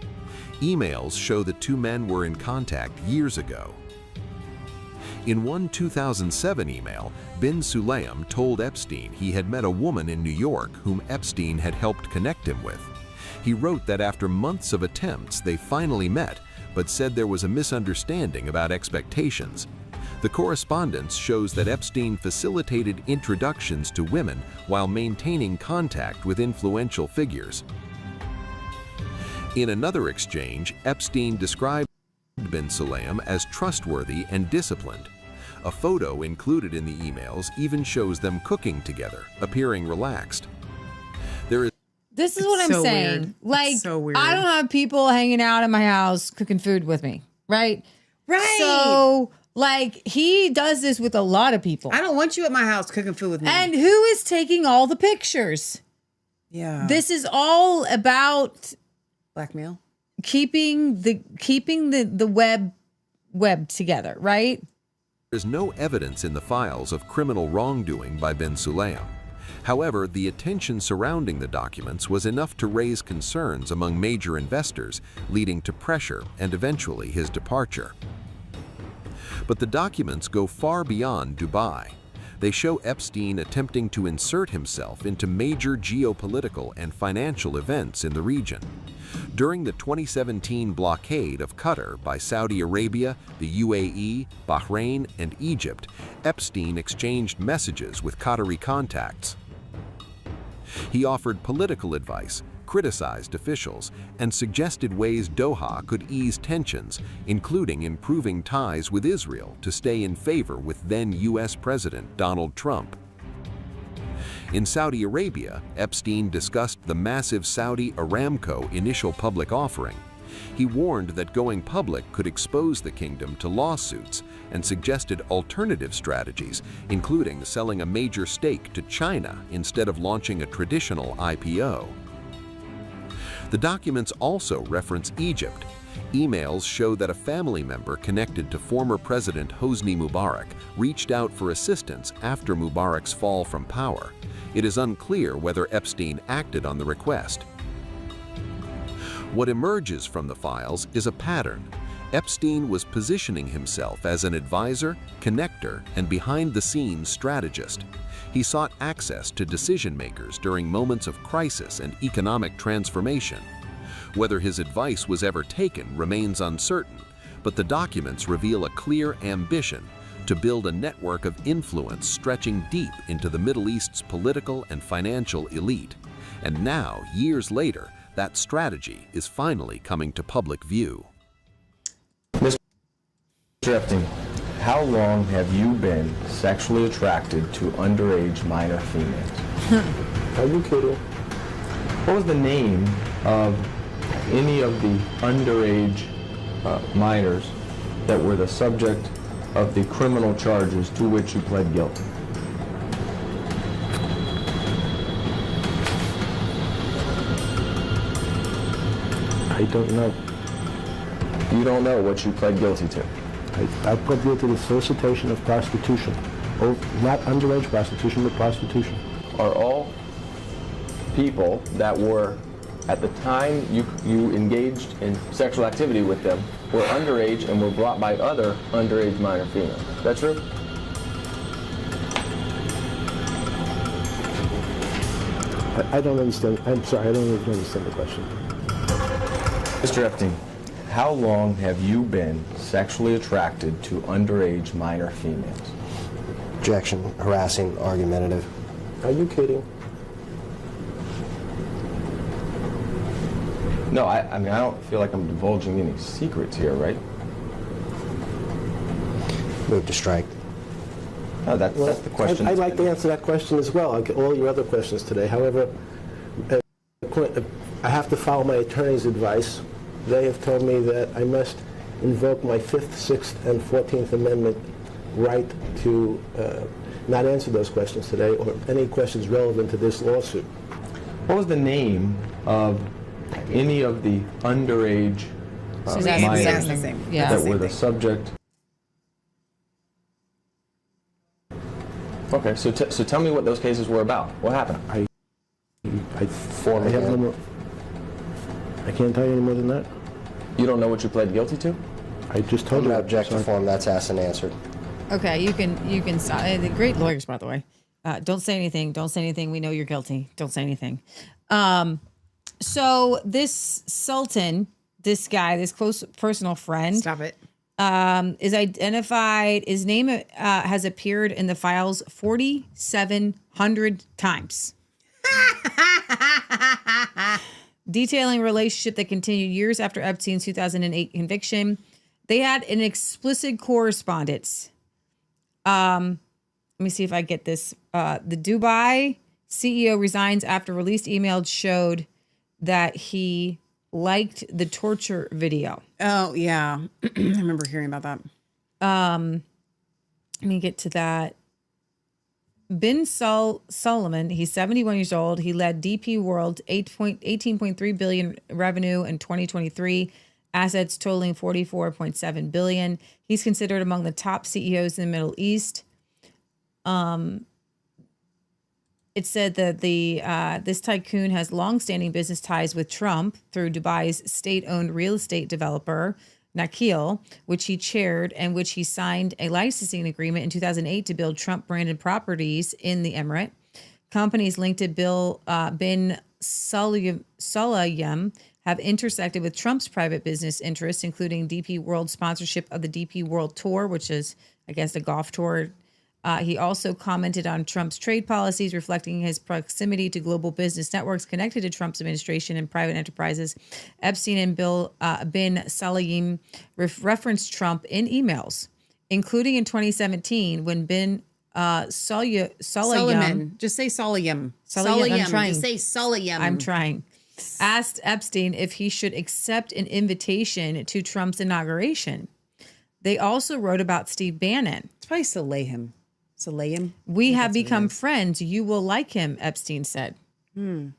Emails show the two men were in contact years ago. In one 2007 email, bin Sulayem told Epstein he had met a woman in New York whom Epstein had helped connect him with. He wrote that after months of attempts, they finally met, but said there was a misunderstanding about expectations. The correspondence shows that Epstein facilitated introductions to women while maintaining contact with influential figures. In another exchange, Epstein described bin Sulayem as trustworthy and disciplined. A photo included in the emails even shows them cooking together, appearing relaxed. This is what I'm saying. Weird. Like, so weird. I don't have people hanging out in my house cooking food with me, right? Right. So, like, he does this with a lot of people. I don't want you at my house cooking food with me. And who is taking all the pictures? Yeah. This is all about blackmail. Keeping the web together, right? There's no evidence in the files of criminal wrongdoing by bin Sulayem. However, the attention surrounding the documents was enough to raise concerns among major investors, leading to pressure and eventually his departure. But the documents go far beyond Dubai. They show Epstein attempting to insert himself into major geopolitical and financial events in the region. During the 2017 blockade of Qatar by Saudi Arabia, the UAE, Bahrain, and Egypt, Epstein exchanged messages with Qatari contacts. He offered political advice, criticized officials and suggested ways Doha could ease tensions, including improving ties with Israel to stay in favor with then U.S. President Donald Trump. In Saudi Arabia, Epstein discussed the massive Saudi Aramco initial public offering. He warned that going public could expose the kingdom to lawsuits and suggested alternative strategies, including selling a major stake to China instead of launching a traditional IPO. The documents also reference Egypt. Emails show that a family member connected to former President Hosni Mubarak reached out for assistance after Mubarak's fall from power. It is unclear whether Epstein acted on the request. What emerges from the files is a pattern. Epstein was positioning himself as an advisor, connector, and behind-the-scenes strategist. He sought access to decision-makers during moments of crisis and economic transformation. Whether his advice was ever taken remains uncertain, but the documents reveal a clear ambition to build a network of influence stretching deep into the Middle East's political and financial elite. And now, years later, that strategy is finally coming to public view. Mr. Epstein, how long have you been sexually attracted to underage minor females? Are you kidding? What was the name of any of the underage minors that were the subject of the criminal charges to which you pled guilty? I don't know. You don't know what you pled guilty to? I pled guilty to solicitation of prostitution. Oh, not underage prostitution, but prostitution. Are all people that were, at the time you engaged in sexual activity with them, were underage and were brought by other underage minor females? Is that true? I don't understand. I'm sorry, I don't even understand the question. Mr. Epstein, how long have you been sexually attracted to underage minor females? Objection, harassing, argumentative. Are you kidding? No, I mean, I don't feel like I'm divulging any secrets here, right? Move to strike. No, that's the question. I'd like to answer that question as well, like all your other questions today. However, I have to follow my attorney's advice. They have told me that I must invoke my 5th, 6th, and 14th Amendment right to not answer those questions today or any questions relevant to this lawsuit. What was the name of any of the underage minors that were the subject? Okay, so tell me what those cases were about. What happened? I can't tell you any more than that. You don't know what you pled guilty to? I just told you. Object to form. That's asked and answered. Okay, you can stop. Great lawyers, by the way. Don't say anything. Don't say anything. We know you're guilty. Don't say anything. So this Sultan, this guy, this close personal friend. Stop it. Is identified. His name has appeared in the files 4,700 times. Detailing a relationship that continued years after Epstein's 2008 conviction. They had an explicit correspondence. Let me see if I get this. The Dubai CEO resigns after released emails showed that he liked the torture video. Oh, yeah. I remember hearing about that. Let me get to that. Bin Solomon, he's 71 years old. He led DP World 18.3 billion revenue in 2023, assets totaling 44.7 billion. He's considered among the top CEOs in the Middle East. It said that this tycoon has long-standing business ties with Trump through Dubai's state-owned real estate developer, Nakheel, which he chaired and which he signed a licensing agreement in 2008 to build Trump-branded properties in the emirate. Companies linked to bin Sulayem have intersected with Trump's private business interests, including DP World sponsorship of the DP World Tour, which is, I guess, the golf tour, He also commented on Trump's trade policies, reflecting his proximity to global business networks connected to Trump's administration and private enterprises. Epstein and bin Salayem referenced Trump in emails, including in 2017 when bin Salayem. Just say Salayem. I'm trying. Just say Salayem. I'm trying. Asked Epstein if he should accept an invitation to Trump's inauguration. They also wrote about Steve Bannon. It's probably Salayem. We have become friends. You will like him, Epstein said. The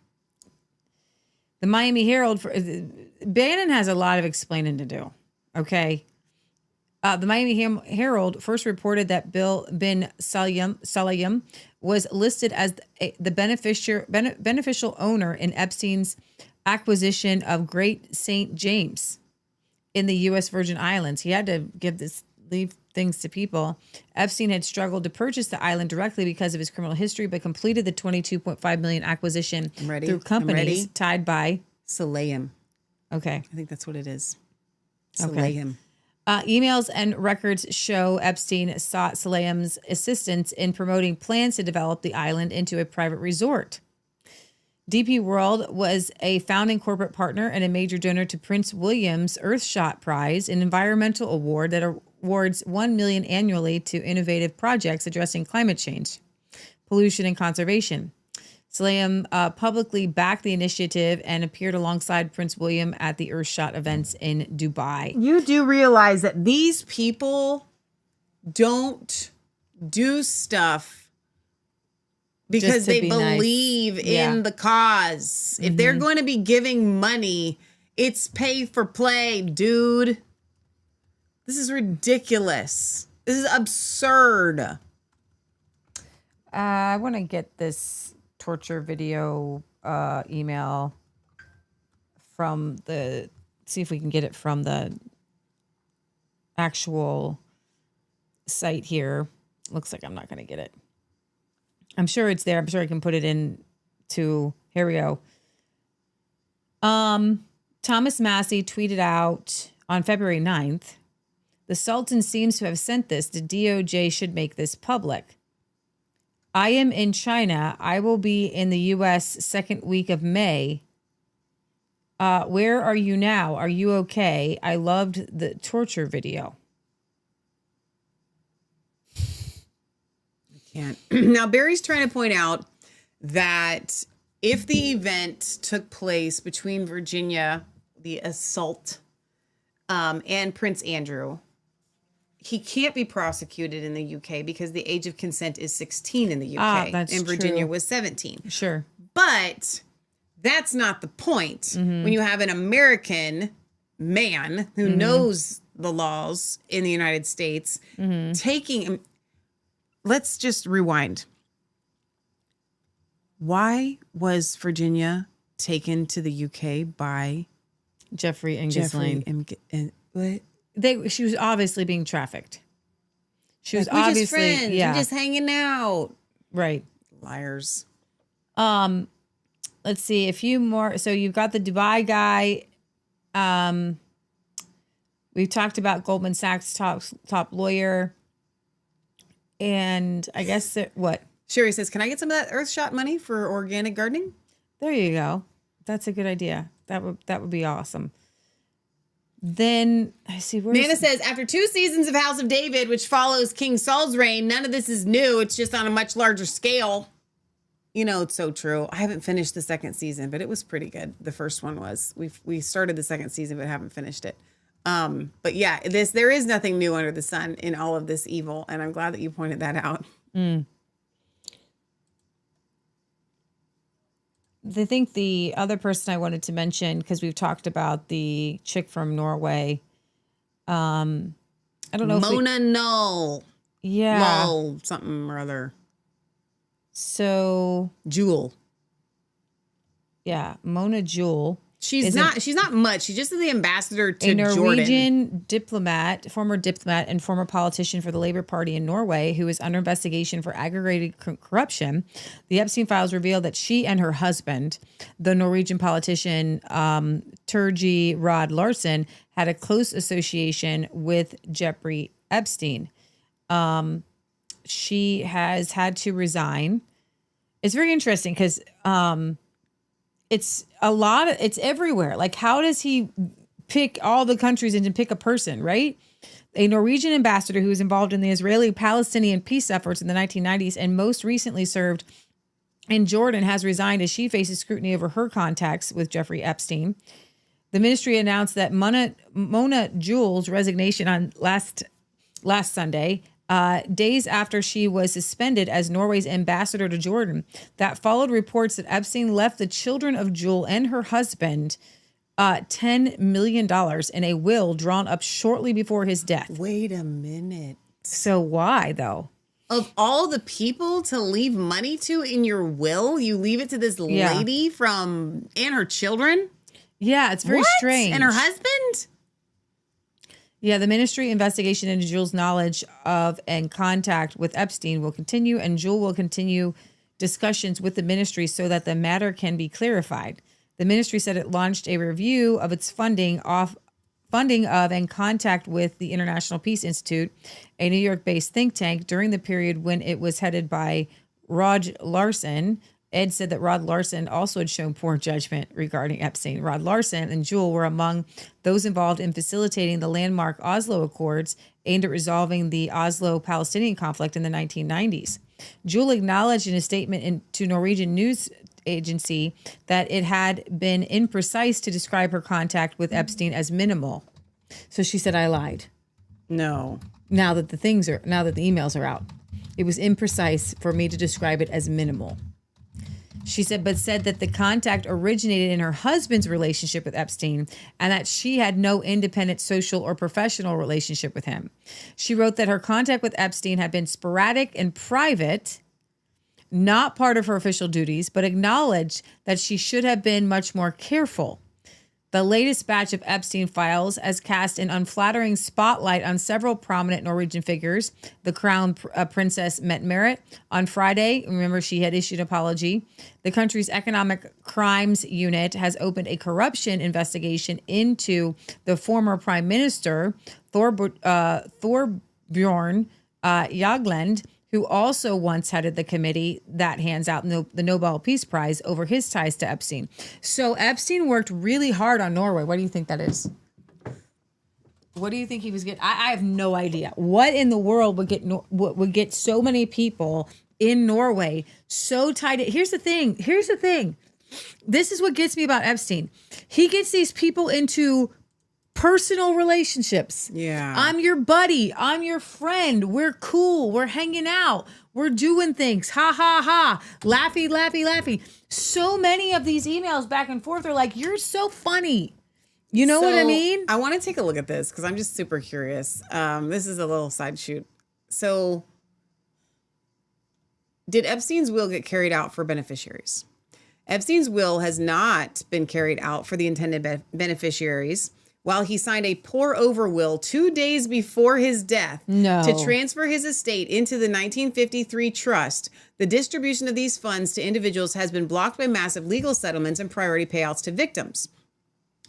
Miami Herald, Bannon has a lot of explaining to do. Okay. The Miami Herald first reported that bin Salayem was listed as the beneficial owner in Epstein's acquisition of Great St. James in the U.S. Virgin Islands. He had to leave things to people. Epstein had struggled to purchase the island directly because of his criminal history, but completed the $22.5 million acquisition through companies tied by Salayem. Okay. I think that's what it is. Salayem. Emails and records show Epstein sought Salayem's assistance in promoting plans to develop the island into a private resort. DP World was a founding corporate partner and a major donor to Prince William's Earthshot Prize, an environmental award that awards $1 million annually to innovative projects addressing climate change, pollution, and conservation. Salayem publicly backed the initiative and appeared alongside Prince William at the Earthshot events in Dubai. You do realize that these people don't do stuff because they believe in the cause. If they're going to be giving money, it's pay for play, dude. This is ridiculous. This is absurd. I want to get this torture video email from see if we can get it from the actual site here. Looks like I'm not going to get it. I'm sure it's there. I'm sure I can put it in to, here we go. Thomas Massey tweeted out on February 9th, the Sultan seems to have sent this. The DOJ should make this public. I am in China. I will be in the U.S. second week of May. Where are you now? Are you okay? I loved the torture video. Can't. Now, Barry's trying to point out that if the event took place between Virginia, the assault, and Prince Andrew, he can't be prosecuted in the UK because the age of consent is 16 in the UK. That's and Virginia true. was 17. Sure. But that's not the point. When you have an American man who knows the laws in the United States taking... Let's just rewind. Why was Virginia taken to the UK by Jeffrey and Ghislaine? What? She was obviously being trafficked. She was We're just obviously friends. We're just hanging out. Right. Liars. Let's see a few more. So you've got the Dubai guy. We've talked about Goldman Sachs top lawyer. And I guess what? Sherry says, can I get some of that Earthshot money for organic gardening? There you go. That's a good idea. That would be awesome. Then I see where Nana says, after 2 seasons of House of David, which follows King Saul's reign, none of this is new. It's just on a much larger scale. You know, it's so true. I haven't finished the second season, but it was pretty good. The first one was. We started the second season, but haven't finished it. But yeah, there is nothing new under the sun in all of this evil, and I'm glad that you pointed that out. I think the other person I wanted to mention, because we've talked about the chick from Norway. I don't know. Mona Null. Yeah. Null, something or other. So. Jewel. Yeah. Mona Jewel. She's not much. She's just the ambassador to a Norwegian Jordan. diplomat, former diplomat and former politician for the Labour Party in Norway, who is under investigation for aggravated corruption. The Epstein files reveal that she and her husband, the Norwegian politician Turji Rod Larsen, had a close association with Jeffrey Epstein. she has had to resign. It's very interesting because it's everywhere. Like, how does he pick all the countries and pick a person, right? A Norwegian ambassador who was involved in the Israeli-Palestinian peace efforts in the 1990s and most recently served in Jordan has resigned as she faces scrutiny over her contacts with Jeffrey Epstein. The ministry announced that Mona Jewell's resignation on last Sunday, days after she was suspended as Norway's ambassador to Jordan. That followed reports that Epstein left the children of Jewell and her husband $10 million in a will drawn up shortly before his death. Wait a minute. So why, though? Of all the people to leave money to in your will, you leave it to this lady and her children? Yeah, it's very strange. And her husband? Yeah, the ministry investigation into Jewell's knowledge of and contact with Epstein will continue, and Jewell will continue discussions with the ministry so that the matter can be clarified. The ministry said it launched a review of its funding of and contact with the International Peace Institute, a New York-based think tank, during the period when it was headed by Rod Larson. Ed said that Rod Larson also had shown poor judgment regarding Epstein. Rod Larson and Jewell were among those involved in facilitating the landmark Oslo Accords aimed at resolving the Oslo-Palestinian conflict in the 1990s. Jewell acknowledged in a statement to Norwegian news agency that it had been imprecise to describe her contact with Epstein as minimal. So she said, I lied. No. Now that the emails are out, it was imprecise for me to describe it as minimal. She said that the contact originated in her husband's relationship with Epstein and that she had no independent social or professional relationship with him. She wrote that her contact with Epstein had been sporadic and private, not part of her official duties, but acknowledged that she should have been much more careful. The latest batch of Epstein files has cast an unflattering spotlight on several prominent Norwegian figures. The Crown Princess Mette-Marit on Friday. Remember, she had issued an apology. The country's Economic Crimes Unit has opened a corruption investigation into the former Prime Minister, Thorbjorn Jagland, who also once headed the committee that hands out the Nobel Peace Prize over his ties to Epstein. So Epstein worked really hard on Norway. What do you think that is? What do you think he was getting? I have no idea. What in the world would get so many people in Norway so tied? Here's the thing. This is what gets me about Epstein. He gets these people into personal relationships. Yeah. I'm your buddy. I'm your friend. We're cool. We're hanging out. We're doing things. Ha, ha, ha. Laughy, laughy, laughy. So many of these emails back and forth are like, you're so funny. You know what I mean? I want to take a look at this because I'm just super curious. This is a little side shoot. So did Epstein's will get carried out for beneficiaries? Epstein's will has not been carried out for the intended beneficiaries. While he signed a pour-over will 2 days before his death to transfer his estate into the 1953 trust, the distribution of these funds to individuals has been blocked by massive legal settlements and priority payouts to victims.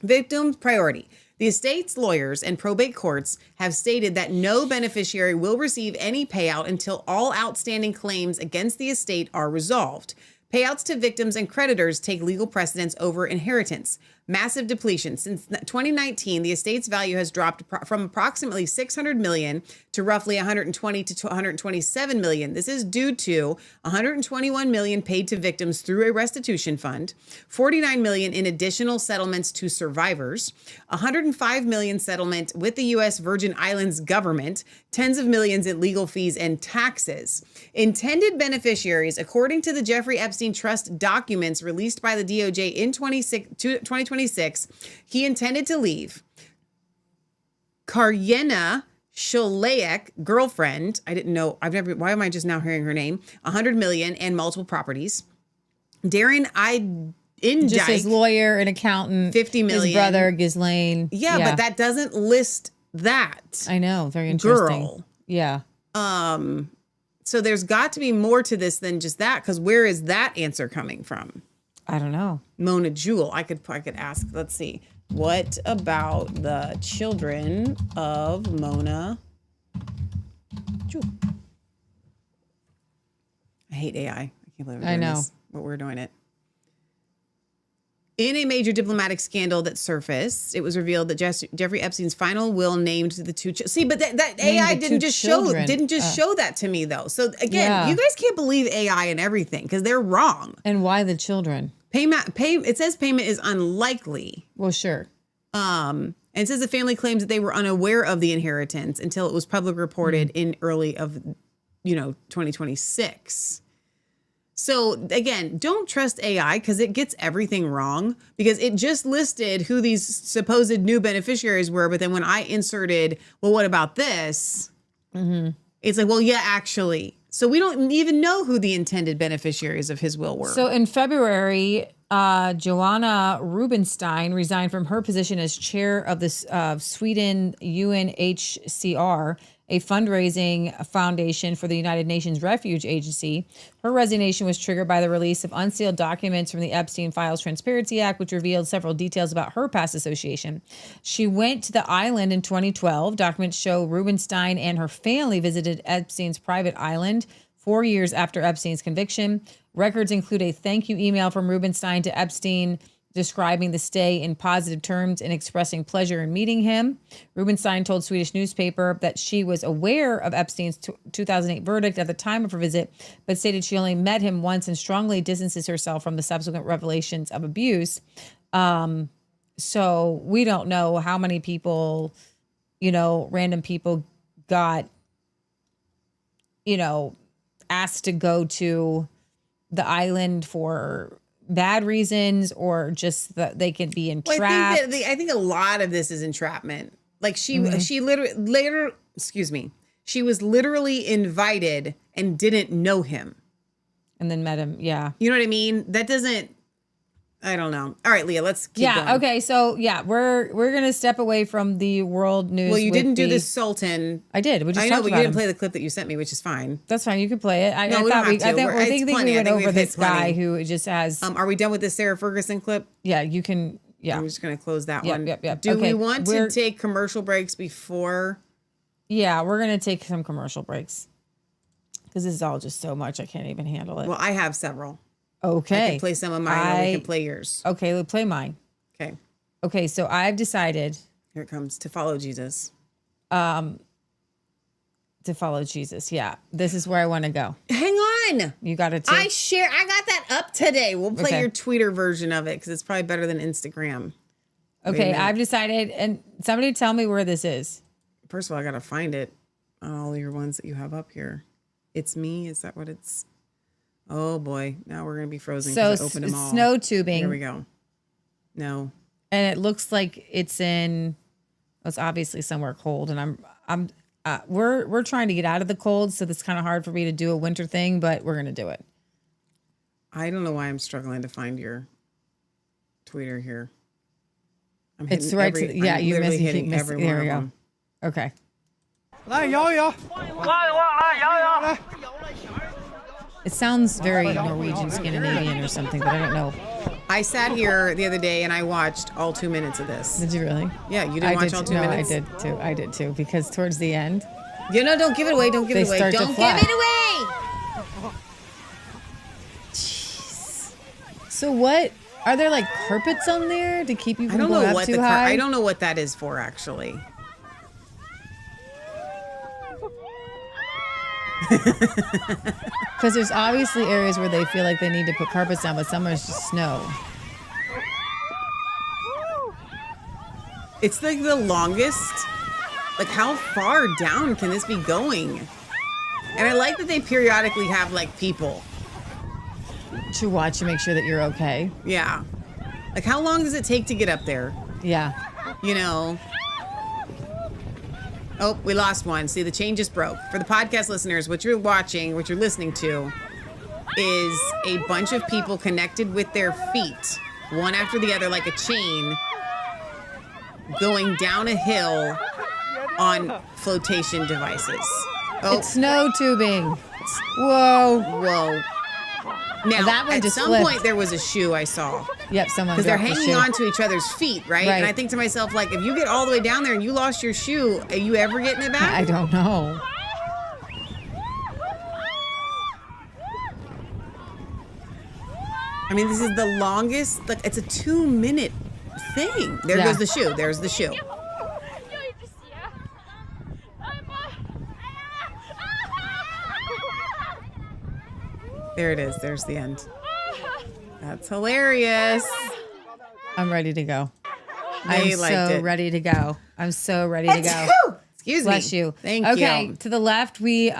Victim priority. The estate's lawyers and probate courts have stated that no beneficiary will receive any payout until all outstanding claims against the estate are resolved. Payouts to victims and creditors take legal precedence over inheritance. Massive depletion. Since 2019, the estate's value has dropped from approximately $600 million to roughly $120 to $127 million. This is due to $121 million paid to victims through a restitution fund, $49 million in additional settlements to survivors, $105 million settlement with the U.S. Virgin Islands government, tens of millions in legal fees and taxes. Intended beneficiaries, according to the Jeffrey Epstein Trust documents released by the DOJ in 2026, he intended to leave Karyena Sholaek, girlfriend, I didn't know, why am I just now hearing her name? $100 million and multiple properties. Darren Indike, just his lawyer and accountant, $50 million. His brother, Ghislaine. Yeah, but that doesn't list that. I know, very interesting. Girl. Yeah. So there's got to be more to this than just that, because where is that answer coming from? I don't know. Mona Jewell. I could ask. Let's see. What about the children of Mona Jewell? I hate AI. I can't believe we're I doing know. this, but we're doing it. In a major diplomatic scandal that surfaced, it was revealed that Jeffrey Epstein's final will named the two. See, but that AI didn't just show that to me though. So again, you guys can't believe AI and everything because they're wrong. And why the children? It says payment is unlikely. Well, sure. And it says the family claims that they were unaware of the inheritance until it was publicly reported in early of, 2026. So again, don't trust AI because it gets everything wrong because it just listed who these supposed new beneficiaries were. But then when I inserted, well, what about this? It's like, well, yeah, actually. So we don't even know who the intended beneficiaries of his will were. So in February, Joanna Rubinstein resigned from her position as chair of the Sweden UNHCR, a fundraising foundation for the United Nations Refuge Agency. Her resignation was triggered by the release of unsealed documents from the Epstein Files Transparency Act, which revealed several details about her past association. She went to the island in 2012. Documents show Rubinstein and her family visited Epstein's private island 4 years after Epstein's conviction. Records include a thank you email from Rubinstein to Epstein describing the stay in positive terms and expressing pleasure in meeting him. Rubinstein told Swedish newspaper that she was aware of Epstein's 2008 verdict at the time of her visit, but stated she only met him once and strongly distances herself from the subsequent revelations of abuse. So we don't know how many people, random people got, asked to go to the island for bad reasons or just that they could be entrapped. Well, I think a lot of this is entrapment. Like she was literally invited and didn't know him. And then met him. Yeah. You know what I mean? That doesn't, I don't know. All right, Leah, let's keep going. Okay. So we're going to step away from the world news. Well, you didn't do the Sultan. I did. We just I know, talked but you about didn't him. play the clip that you sent me, which is fine. That's fine. You can play it. I No, we don't have to. I think we went over this guy plenty. who just has. Are we done with this Sarah Ferguson clip? Yeah, you can. Yeah. I'm just going to close that Yep, one. yep. Do Okay, we want to take commercial breaks before? Yeah, we're going to take some commercial breaks because this is all just so much. I can't even handle it. Well, I have several. Okay. I can play some of mine or we can play yours. Okay, we'll play mine. Okay. Okay, so I've decided. Here it comes. To follow Jesus. To follow Jesus. Yeah. This is where I want to go. Hang on. You got it too? I got that up today. We'll play Okay. your Twitter version of it because it's probably better than Instagram. Wait a Okay, minute. I've decided, and somebody tell me where this is. First of all, I got to find it on all your ones that you have up here. It's me. Is that what it's? Oh boy. Now we're going to be frozen So because I opened them all. snow tubing. Here we go. No. And it looks like it's obviously somewhere cold. And we're trying to get out of the cold. So it's kind of hard for me to do a winter thing, but we're going to do it. I don't know why I'm struggling to find your Twitter here. I'm It's hitting right. every- Yeah, I'm you literally missed hitting every one There of we go. them. Okay. It sounds very Norwegian, Scandinavian or something, but I don't know. I sat here the other day and I watched all 2 minutes of this. Did you really? Yeah, you didn't watch all 2 minutes? I did too, because towards the end. Don't give it away. Don't give it away. start to Don't give fly. it away. Jeez. So what? Are there like carpets on there to keep you I from don't going know up what too high? I don't know what that is for, actually. Because there's obviously areas where they feel like they need to put carpets down, but somewhere it's just snow. It's like the longest. Like, how far down can this be going? And I like that they periodically have like people to watch and make sure that you're okay. Yeah. Like, how long does it take to get up there? Yeah. You know. Oh, we lost one. See, the chain just broke. For the podcast listeners, what you're watching, what you're listening to, is a bunch of people connected with their feet, one after the other, like a chain, going down a hill on flotation devices. Oh, It's snow tubing. Whoa. Whoa. Now, That one at just some flipped. point, there was a shoe I saw. Yep, someone Because they're dropped the hanging shoe. on to each other's feet, right? Right. And I think to myself, like, if you get all the way down there and you lost your shoe, are you ever getting it back? I don't know. I mean, this is the longest. Like, it's a 2-minute thing. There goes the shoe. There's the shoe. There it is. There's the end. That's hilarious. I'm ready to go. They I'm liked so it. ready to go. I'm so ready to go. Excuse me. Bless you. Thank okay, you. to the left, we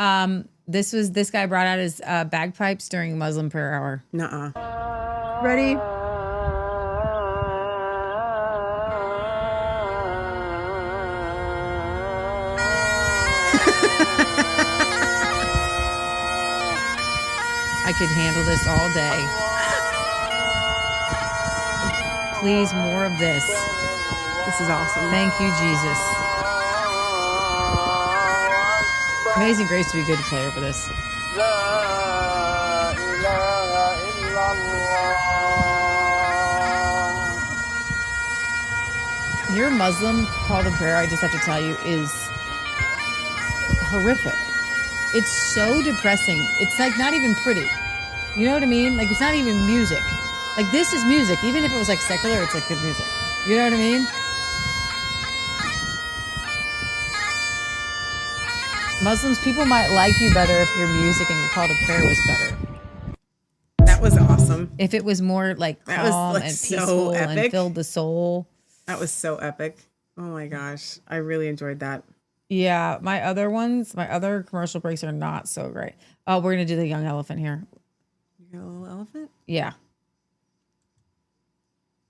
this guy brought out his bagpipes during Muslim prayer hour. Nuh-uh. Ready? I could handle this all day. Please, more of this. This is awesome. Thank you, Jesus. Amazing Grace would be good to play over this. Your Muslim call to prayer, I just have to tell you, is horrific. It's so depressing. It's like not even pretty. You know what I mean? Like, it's not even music. Like, this is music. Even if it was like secular, it's like good music. You know what I mean? Muslims, people might like you better if your music and your call to prayer was better. That was awesome. If it was more like calm That was, like, and so peaceful and epic. filled the soul. That was so epic. Oh my gosh. I really enjoyed that. Yeah, my other commercial breaks are not so great. Oh, we're going to do the young elephant here. You got a little elephant? Yeah.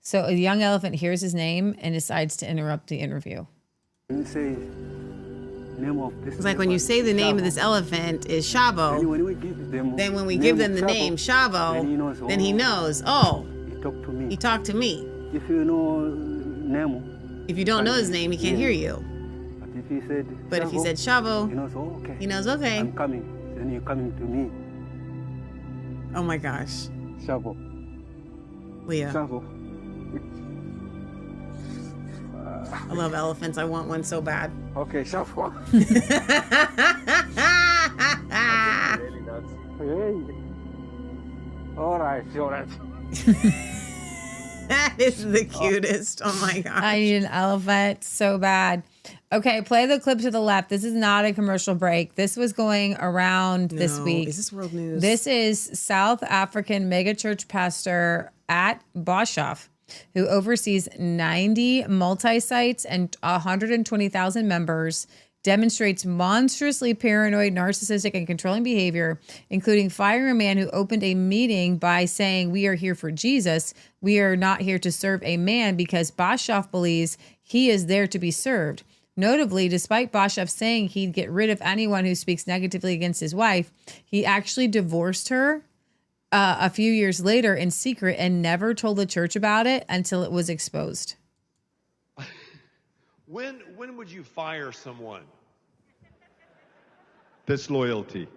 So a young elephant hears his name and decides to interrupt the interview. It's like when you say the name of this elephant is Shavo, then when we give them the name Shavo, then he knows, oh, he talked to me. If you know Nemo, If you don't know his name, he can't hear you. But if he said Shavo, he knows, okay. I'm coming. Then you're coming to me. Oh my gosh. Shavo. Leah. Shavo. I love elephants. I want one so bad. Okay, Shavo. Hey. All right. That is the cutest. Oh my gosh. I need an elephant so bad. Okay, play the clip to the left. This is not a commercial break. This was going around this week. Is this world news? This is South African megachurch pastor at Boshoff, who oversees 90 multi-sites and 120,000 members, demonstrates monstrously paranoid, narcissistic, and controlling behavior, including firing a man who opened a meeting by saying, "We are here for Jesus. We are not here to serve a man," because Boshoff believes he is there to be served. Notably, despite Boshoff saying he'd get rid of anyone who speaks negatively against his wife, he actually divorced her a few years later in secret and never told the church about it until it was exposed. When would you fire someone? Disloyalty.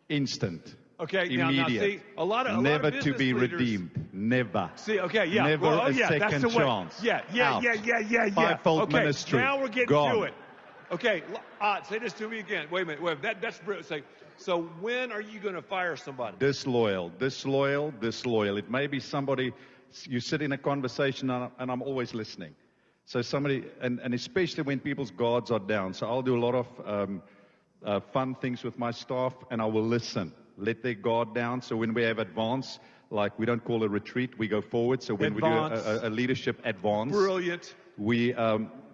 Instant. Okay, immediate. now see, a lot of never to business be leaders, redeemed. Never. See, okay, yeah. Never well, a second that's the way. chance. Yeah. Out. Fivefold okay, ministry. now we're getting Gone. to it. Okay, say this to me again. Wait a minute. That's brilliant. Say, so when are you going to fire somebody? Disloyal. It may be somebody, you sit in a conversation and I'm always listening. So somebody, and especially when people's guards are down. So I'll do a lot of fun things with my staff and I will listen. Let their guard down. So when we have advance, like we don't call a retreat, we go forward. So when Advance. we do a leadership advance, Brilliant. we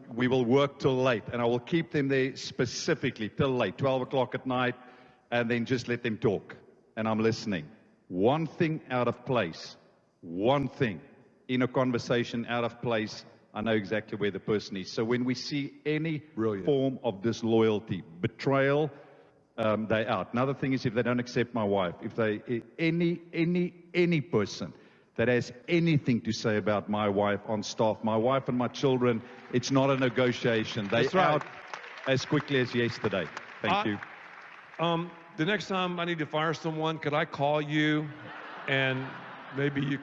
will work till late. And I will keep them there specifically till late, 12 o'clock at night, and then just let them talk. And I'm listening. One thing out of place, one thing in a conversation out of place, I know exactly where the person is. So when we see any form of disloyalty, betrayal, they're out. Another thing is if they don't accept my wife, if they any person that has anything to say about my wife on staff, my wife and my children, it's not a negotiation. They're That's right. out as quickly as yesterday. Thank you. The next time I need to fire someone, could I call you, and maybe you?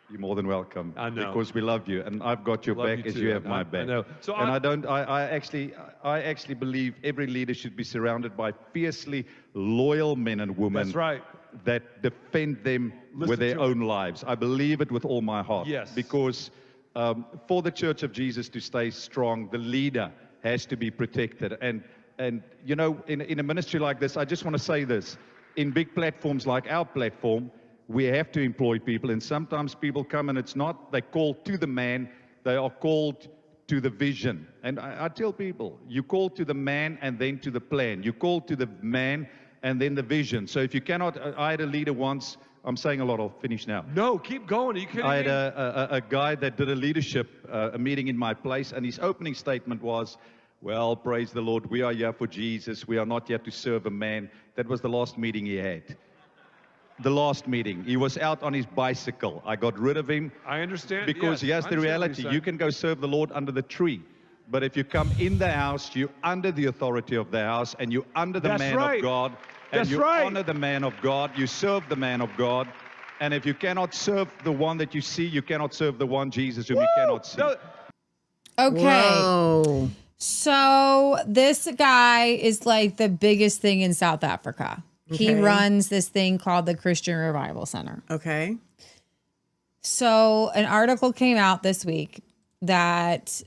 You're more than welcome. I know. Because we love you, and I've got your Love back you as too. you have I my back. know. So I actually believe every leader should be surrounded by fiercely loyal men and women. That's right. that defend them with their own lives. I believe it with all my heart. Yes. Because for the Church of Jesus to stay strong, the leader has to be protected. And you know, in a ministry like this, I just want to say this. In big platforms like our platform, we have to employ people. And sometimes people come and it's not, they're called to the man, they are called to the vision. And I tell people, you call to the man and then to the plan. You call to the man and then the vision. So if you cannot, I had a leader once, I'm saying a lot, I'll finish now. No, keep going. Are you kidding I had me? a guy that did a leadership a meeting in my place, and his opening statement was, well, praise the Lord, we are here for Jesus. We are not here to serve a man. That was the last meeting he had. The last meeting. He was out on his bicycle. I got rid of him. I understand. Because yes, here's the reality. You can go serve the Lord under the tree. But if you come in the house, you're under the authority of the house, and you're under the man of God. And you honor the man of God. You serve the man of God. And if you cannot serve the one that you see, you cannot serve the one, Jesus, whom you cannot see. Okay. Whoa. So this guy is like the biggest thing in South Africa. He Okay. runs this thing called the Christian Revival Center. Okay. So an article came out this week that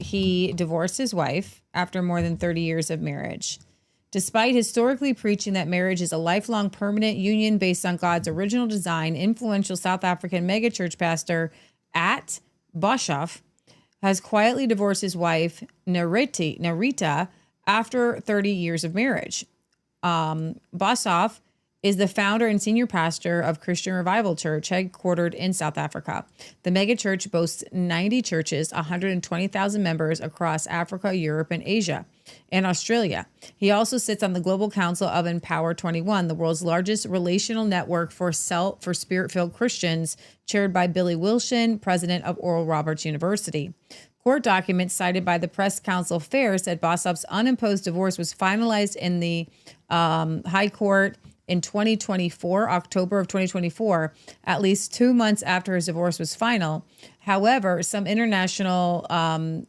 he divorced his wife after more than 30 years of marriage. Despite historically preaching that marriage is a lifelong permanent union based on God's original design, influential South African megachurch pastor at Boshoff has quietly divorced his wife, Narita, after 30 years of marriage. Boshoff is the founder and senior pastor of Christian Revival Church, headquartered in South Africa. The megachurch boasts 90 churches, 120,000 members across Africa, Europe, and Asia, and Australia. He also sits on the Global Council of Empower 21, the world's largest relational network for spirit-filled Christians, chaired by Billy Wilson, president of Oral Roberts University. Court documents cited by the Press Council Fair said Boshoff's unimposed divorce was finalized in the High Court in 2024, October of 2024, at least 2 months after his divorce was final. However, some international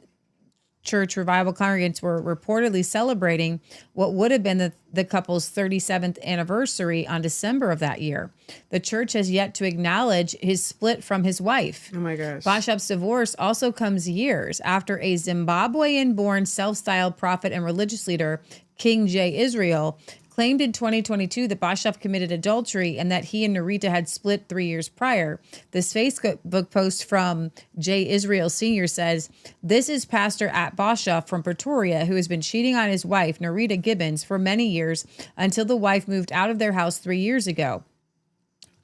church revival congregants were reportedly celebrating what would have been the couple's 37th anniversary on December of that year. The church has yet to acknowledge his split from his wife. Oh my gosh. Boshoff's divorce also comes years after a Zimbabwean-born self-styled prophet and religious leader, King J. Israel, claimed in 2022 that Boshoff committed adultery and that he and Narita had split 3 years prior. This Facebook post from J. Israel Sr. says, "This is Pastor at Boshoff from Pretoria, who has been cheating on his wife, Narita Gibbons, for many years until the wife moved out of their house 3 years ago."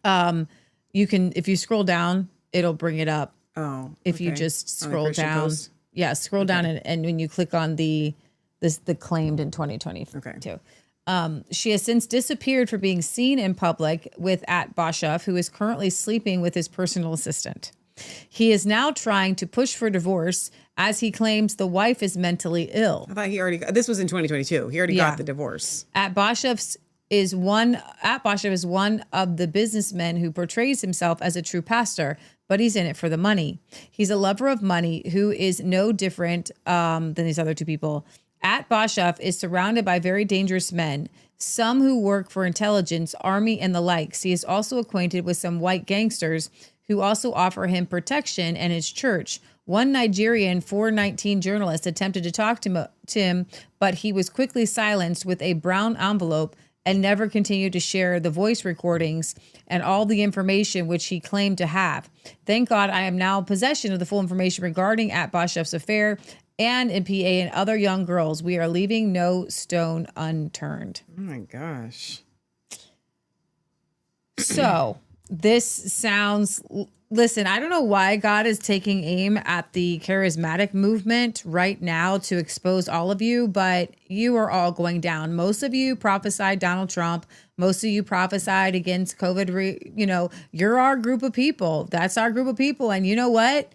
You can, if you scroll down, it'll bring it up. Oh, if you okay. just On the scroll Christian down. post? Yeah, scroll down and when you click on the claimed in 2022. Okay. She has since disappeared for being seen in public with at Boshoff, who is currently sleeping with his personal assistant. He is now trying to push for divorce as he claims the wife is mentally ill. I thought he already got, this was in 2022. He already got the divorce. At Boshoff is one of the businessmen who portrays himself as a true pastor, but he's in it for the money. He's a lover of money who is no different than these other two people. At Boshoff is surrounded by very dangerous men, some who work for intelligence, army, and the likes. He is also acquainted with some white gangsters who also offer him protection and his church. One Nigerian 419 journalist attempted to talk to him, but he was quickly silenced with a brown envelope and never continued to share the voice recordings and all the information which he claimed to have. Thank God I am now in possession of the full information regarding at Boshoff's affair and MPA and other young girls. We are leaving no stone unturned. Oh my gosh. So this sounds, listen, I don't know why God is taking aim at the charismatic movement right now to expose all of you, but you are all going down. Most of you prophesied Donald Trump. Most of you prophesied against COVID. You're our group of people. That's our group of people. And you know what?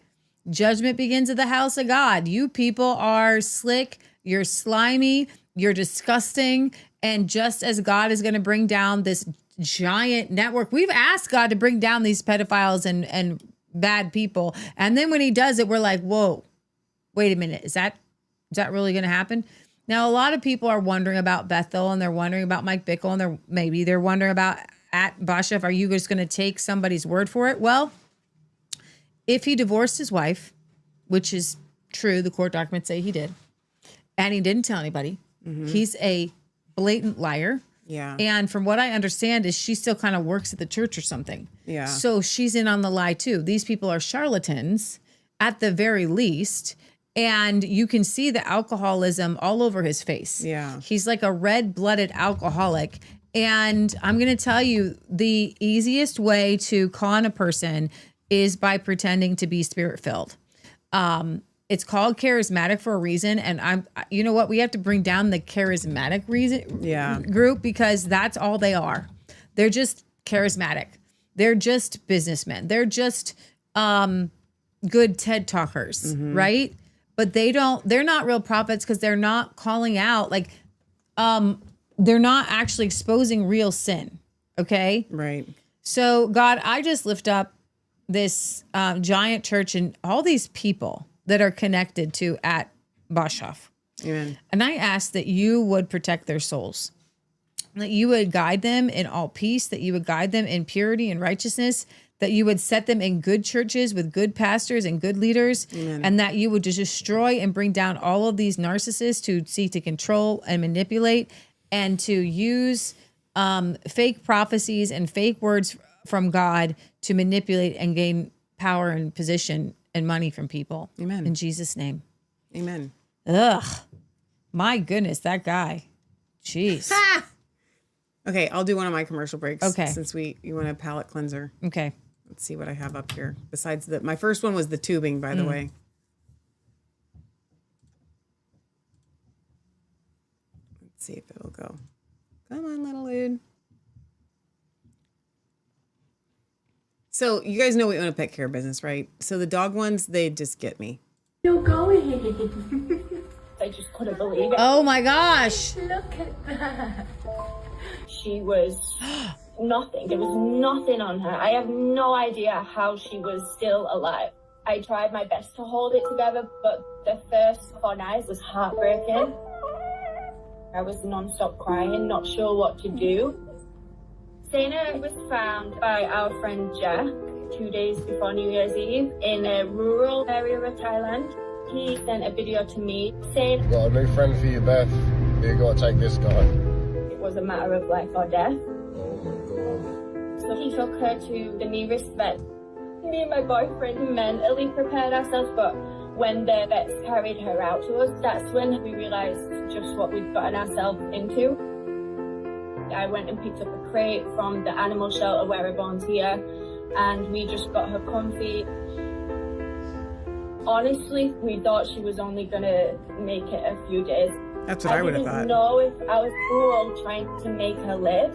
Judgment begins at the house of God. You people are slick. You're slimy. You're disgusting. And just as God is going to bring down this giant network, we've asked God to bring down these pedophiles and bad people. And then when he does it, we're like, whoa, wait a minute. Is that really going to happen? Now, a lot of people are wondering about Bethel, and they're wondering about Mike Bickle, and they're wondering about at Bashaf. Are you just going to take somebody's word for it? Well, if he divorced his wife, which is true, the court documents say he did, and he didn't tell anybody, he's a blatant liar. Yeah. And from what I understand is she still kind of works at the church or something. Yeah. So she's in on the lie too. These people are charlatans at the very least. And you can see the alcoholism all over his face. Yeah. He's like a red-blooded alcoholic. And I'm going to tell you, the easiest way to con a person is by pretending to be spirit-filled. It's called charismatic for a reason. And you know what? We have to bring down the charismatic group, because that's all they are. They're just charismatic. They're just businessmen. They're just good TED talkers, right? But they're not real prophets, because they're not calling out, like, they're not actually exposing real sin. Okay. Right. So God, I just lift up this giant church and all these people that are connected to at Bashaf. Amen. And I ask that you would protect their souls, that you would guide them in all peace, that you would guide them in purity and righteousness, that you would set them in good churches with good pastors and good leaders, and that you would just destroy and bring down all of these narcissists who seek to control and manipulate and to use fake prophecies and fake words from God to manipulate and gain power and position and money from people. Amen. In Jesus' name. Amen. Ugh. My goodness, that guy. Jeez. Okay, I'll do one of my commercial breaks. Okay. Since you want a palate cleanser. Okay. Let's see what I have up here. Besides my first one was the tubing, by the way. Let's see if it'll go. Come on, little dude. So you guys know we own a pet care business, right? So the dog ones, they just get me. You're going. I just couldn't believe it. Oh my gosh. Look at that. She was nothing. There was nothing on her. I have no idea how she was still alive. I tried my best to hold it together, but the first 4 nights was heartbreaking. I was non-stop crying, not sure what to do. Sana was found by our friend Jack 2 days before New Year's Eve in a rural area of Thailand. He sent a video to me saying, "I've got a new friend for you, Beth. You got to take this guy." It was a matter of life or death. Oh my God. So he took her to the nearest vet. Me and my boyfriend mentally prepared ourselves, but when the vets carried her out to us, that's when we realized just what we'd gotten ourselves into. I went and picked up a crate from the animal shelter where I volunteer, and we just got her comfy. Honestly, we thought she was only gonna make it a few days. That's what I would have thought. I didn't know if I was cruel trying to make her live.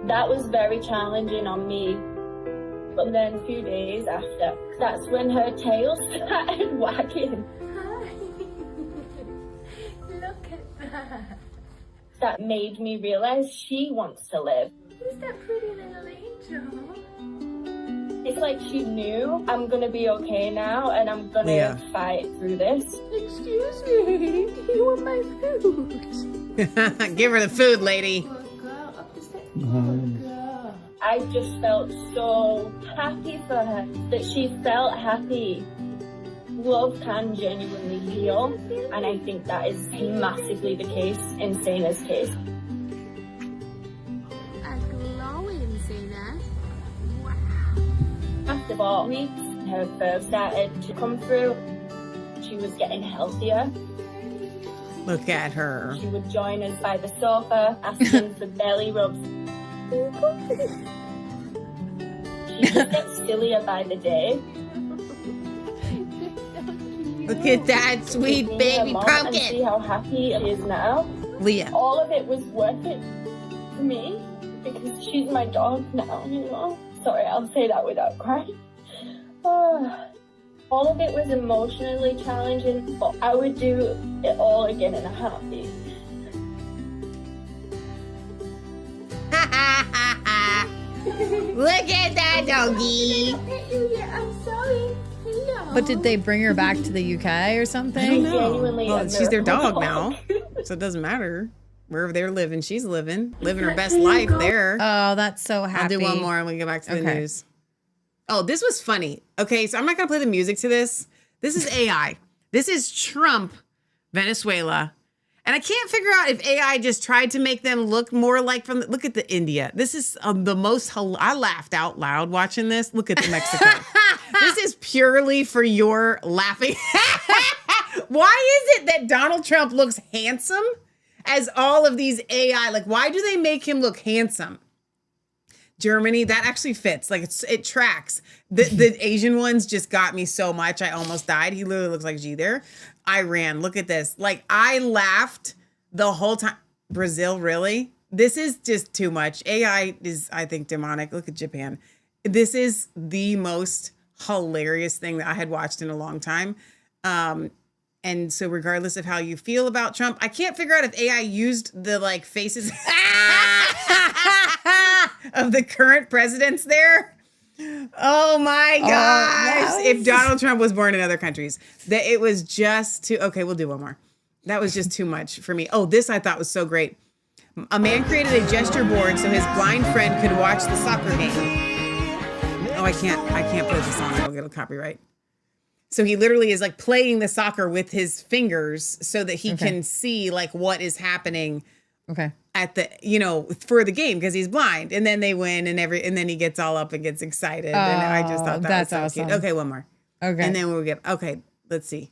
That was very challenging on me. But then a few days after, that's when her tail started wagging. Look at that. That made me realize she wants to live. Who's that pretty little angel? It's like she knew I'm gonna be okay now and I'm gonna fight through this. Excuse me, you want my food? Give her the food, lady. I just felt so happy for her, that she felt happy. Love can genuinely heal, and I think that is massively the case in Sana's case. A glowing Sana. Wow. After 4 weeks, her fur started to come through. She was getting healthier. Look at her. She would join us by the sofa, asking for belly rubs. She just gets sillier by the day. Look at that sweet baby pumpkin. And see how happy she is now. Leah. All of it was worth it for me because she's my dog now, you know. Sorry, I'll say that without crying. All of it was emotionally challenging, but I would do it all again in a heartbeat. Look at that doggy. I'm sorry. But did they bring her back to the UK or something? Well, she's their dog now, so it doesn't matter. Wherever they're living, she's living her best life there. Oh, that's so happy. I'll do one more and we get back to the news. Oh, this was funny. Okay, so I'm not going to play the music to this. This is AI. This is Trump, Venezuela. And I can't figure out if AI just tried to make them look more like look at the India. This is the most, I laughed out loud watching this. Look at the Mexico. This is purely for your laughing. Why is it that Donald Trump looks handsome as all of these AI? Like, why do they make him look handsome? Germany, that actually fits. Like, it tracks. The Asian ones just got me so much. I almost died. He literally looks like G there. Iran, look at this. Like, I laughed the whole time. Brazil, really? This is just too much. AI is, I think, demonic. Look at Japan. This is the most hilarious thing that I had watched in a long time. And so regardless of how you feel about Trump, I can't figure out if AI used the like faces of the current presidents there. Oh my gosh. If Donald Trump was born in other countries, that it was just too, okay, we'll do one more. That was just too much for me. Oh, this I thought was so great. A man created a gesture board so his blind friend could watch the soccer game. Oh, I can't put this on. I'll get a copyright. So he literally is like playing the soccer with his fingers so that he can see like what is happening. Okay. At the, you know, for the game because he's blind, and then they win, and then he gets all up and gets excited, and I just thought that was so awesome. cute. Okay, one more. Okay, and then we'll get. Okay, let's see.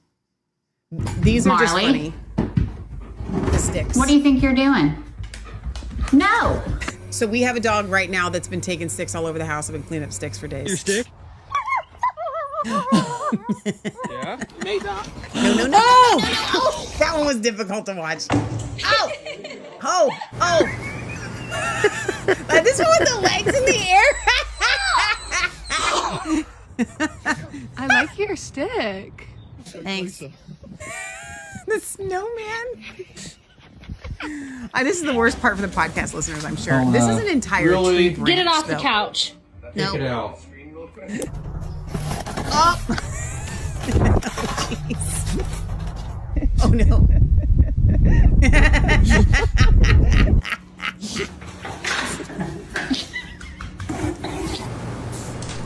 These are just funny. The sticks. What do you think you're doing? No. So we have a dog right now that's been taking sticks all over the house. I've been cleaning up sticks for days. Your stick? Yeah. No. That one was difficult to watch. Oh. Like this one with the legs in the air. I like your stick. Thanks. The snowman. This is the worst part for the podcast listeners, I'm sure. This is an entire tree branch. Get it off the though. couch. No. Take it out. Oh. Jeez. Oh no.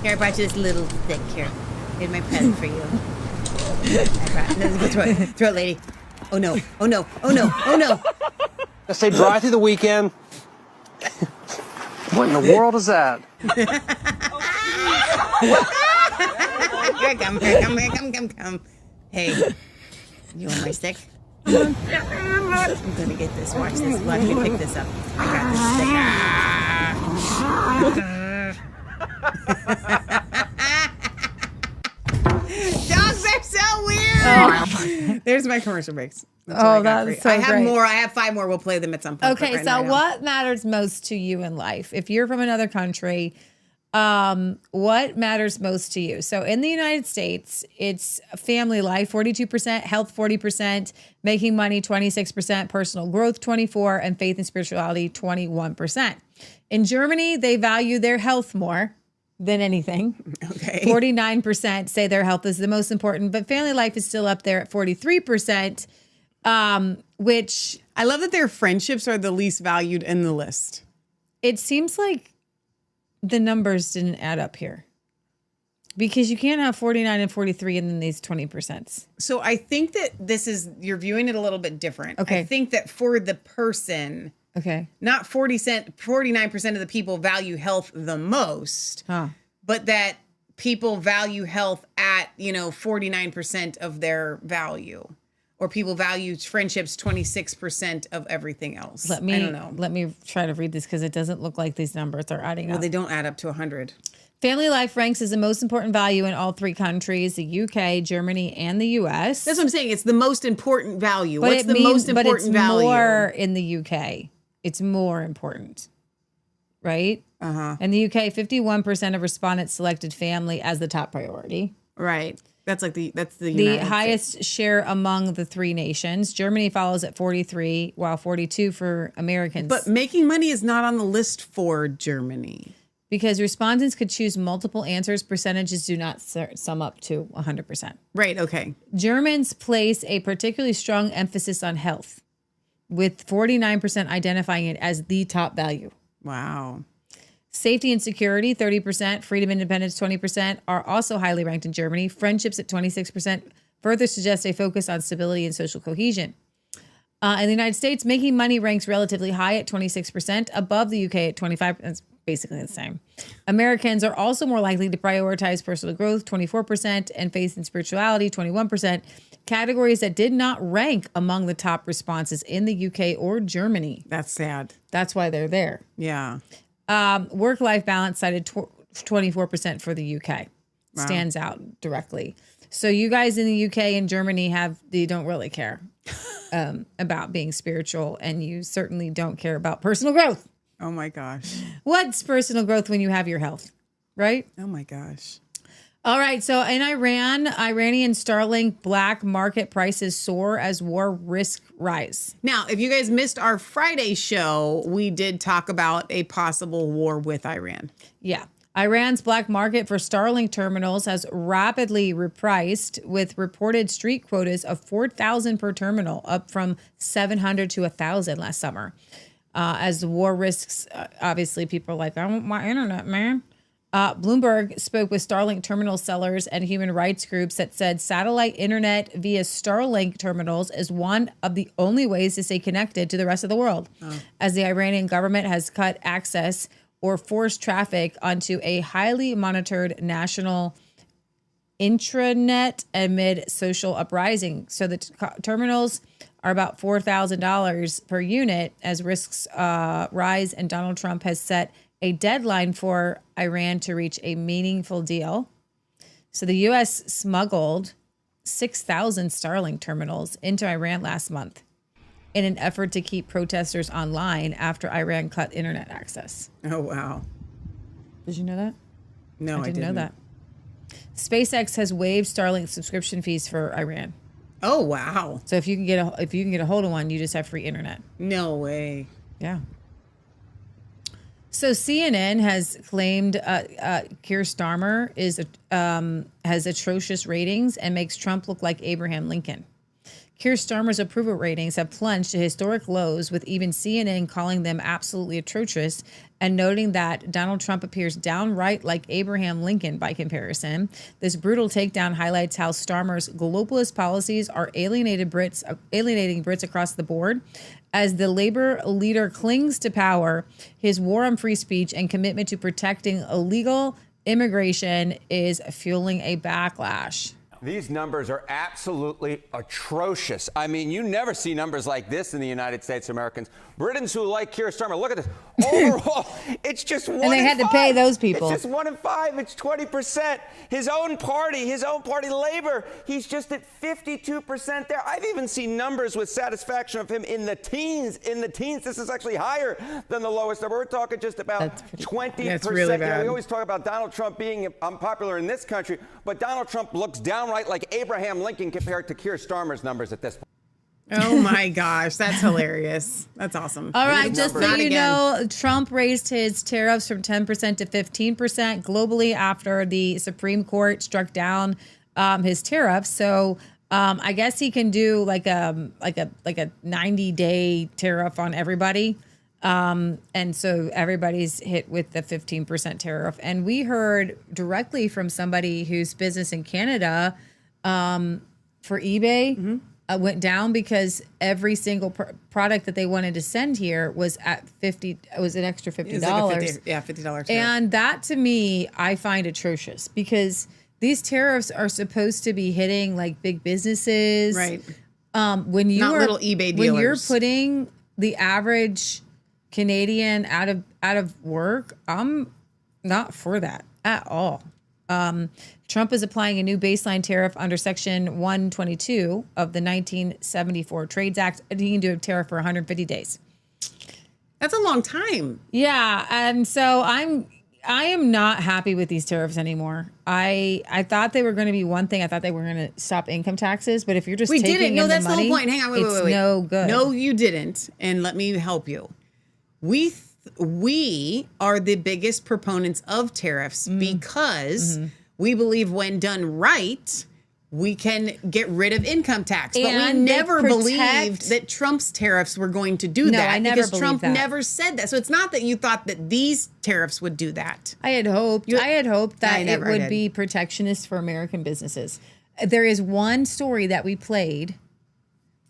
Here, I brought you this little stick here. Here's my present for you. Throw it, lady. Oh no. I stay dry through the weekend. What in the world is that? Come. Hey, you want my stick? I'm gonna get this. Watch this. Let me pick this up. I got this stick. Dogs are so weird. Oh. There's my commercial breaks. That's so I have great. more. I have 5 more. We'll play them at some point. Okay, so what matters most to you in life? If you're from another country, what matters most to you? So in the United States, it's family life, 42%, health, 40%, making money, 26%, personal growth, 24%, and faith and spirituality, 21%. In Germany, they value their health more than anything. Okay. 49% say their health is the most important, but family life is still up there at 43%, which I love that their friendships are the least valued in the list. It seems like the numbers didn't add up here because you can't have 49 and 43 and then these 20%. So I think that you're viewing it a little bit different. Okay. I think that for the person, okay, not 49% of the people value health the most, but that people value health at, 49% of their value. Or people value friendships 26% of everything else. I don't know. Let me try to read this because it doesn't look like these numbers are adding up. Well, they don't add up to 100. Family life ranks as the most important value in all 3 countries, the UK, Germany, and the US. That's what I'm saying. It's the most important value. But What's the most important value? More in the UK. It's more important, right? Uh-huh. In the UK, 51% of respondents selected family as the top priority. Right. That's the highest share among the 3 nations. Germany follows at 43, while 42 for Americans. But making money is not on the list for Germany. because respondents could choose multiple answers. Percentages do not sum up to 100%. Right. Okay. Germans place a particularly strong emphasis on health, with 49% identifying it as the top value. Wow. Safety and security, 30%, freedom and independence, 20%, are also highly ranked in Germany. Friendships at 26% further suggest a focus on stability and social cohesion. In the United States, making money ranks relatively high at 26%, above the UK at 25%. That's basically the same. Americans are also more likely to prioritize personal growth, 24%, and faith and spirituality, 21%, categories that did not rank among the top responses in the UK or Germany. That's sad. That's why they're there. Yeah. Work-life balance cited 24% for the UK. Wow. Stands out directly. So you guys in the UK and Germany they don't really care about being spiritual, and you certainly don't care about personal growth. Oh my gosh. What's personal growth when you have your health, right? Oh my gosh. All right. So in Iran, Iranian Starlink black market prices soar as war risk rise. Now, if you guys missed our Friday show, we did talk about a possible war with Iran. Yeah. Iran's black market for Starlink terminals has rapidly repriced, with reported street quotas of 4,000 per terminal, up from 700 to 1,000 last summer. As the war risks, obviously people are like, I want my internet, man. Bloomberg spoke with Starlink terminal sellers and human rights groups that said satellite internet via Starlink terminals is one of the only ways to stay connected to the rest of the world, as the Iranian government has cut access or forced traffic onto a highly monitored national intranet amid social uprising. So the terminals are about $4,000 per unit as risks rise, and Donald Trump has set a deadline for Iran to reach a meaningful deal. So the U.S. smuggled 6,000 Starlink terminals into Iran last month in an effort to keep protesters online after Iran cut internet access. Oh, wow. Did you know that? No, I didn't know that. SpaceX has waived Starlink subscription fees for Iran. Oh, wow. So if you can get a hold of one, you just have free internet. No way. Yeah. So CNN has claimed Keir Starmer has atrocious ratings and makes Trump look like Abraham Lincoln. Keir Starmer's approval ratings have plunged to historic lows, with even CNN calling them absolutely atrocious and noting that Donald Trump appears downright like Abraham Lincoln by comparison. This brutal takedown highlights how Starmer's globalist policies are alienating Brits across the board. As the Labour leader clings to power, his war on free speech and commitment to protecting illegal immigration is fueling a backlash. These numbers are absolutely atrocious. I mean, you never see numbers like this in the United States, Americans. Britons who like Keir Starmer, look at this. Overall, it's just 1 in 5. And they had to pay those people. It's just 1 in 5. It's 20%. His own party, Labor, he's just at 52% there. I've even seen numbers with satisfaction of him in the teens. This is actually higher than the lowest number. We're talking just about 20%. That's really bad. We always talk about Donald Trump being unpopular in this country, but Donald Trump looks downright like Abraham Lincoln compared to Keir Starmer's numbers at this point. Oh my gosh, that's hilarious. That's awesome. All right, just so you know, Trump raised his tariffs from 10% to 15% globally after the Supreme Court struck down his tariffs. So I guess he can do like a 90-day tariff on everybody. And so everybody's hit with the 15% tariff. And we heard directly from somebody whose business in Canada for eBay went down because every single product that they wanted to send here was at $50. It was an extra $50. $50 tariff. And that, to me, I find atrocious, because these tariffs are supposed to be hitting like big businesses, right? When you Not are little eBay when you're dealers. putting the average Canadian out of work, I'm not for that at all. Trump is applying a new baseline tariff under Section 122 of the 1974 Trades Act. He can do a tariff for 150 days. That's a long time. Yeah, and so I am not happy with these tariffs anymore. I thought they were going to be one thing. I thought they were going to stop income taxes, but if you're just We taking didn't. No, in that's the money, the whole point. Hang on, wait. no good. No, you didn't. And let me help you. We we are the biggest proponents of tariffs because we believe when done right, we can get rid of income tax. But we And they never protect- believed that Trump's tariffs were going to do No, that. I never because believed Trump that. never said that. So it's not that you thought that these tariffs would do that. I had hoped that it would did. be protectionist for American businesses. There is one story that we played.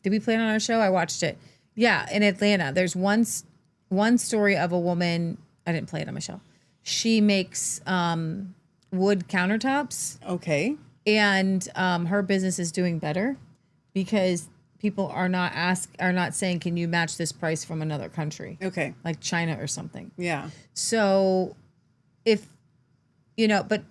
Did we play it on our show? I watched it. Yeah, in Atlanta. There's one story of a woman. I didn't play it on my show. She makes wood countertops. Okay. And her business is doing better because people are not saying, can you match this price from another country? Okay. Like China or something. Yeah. So if, but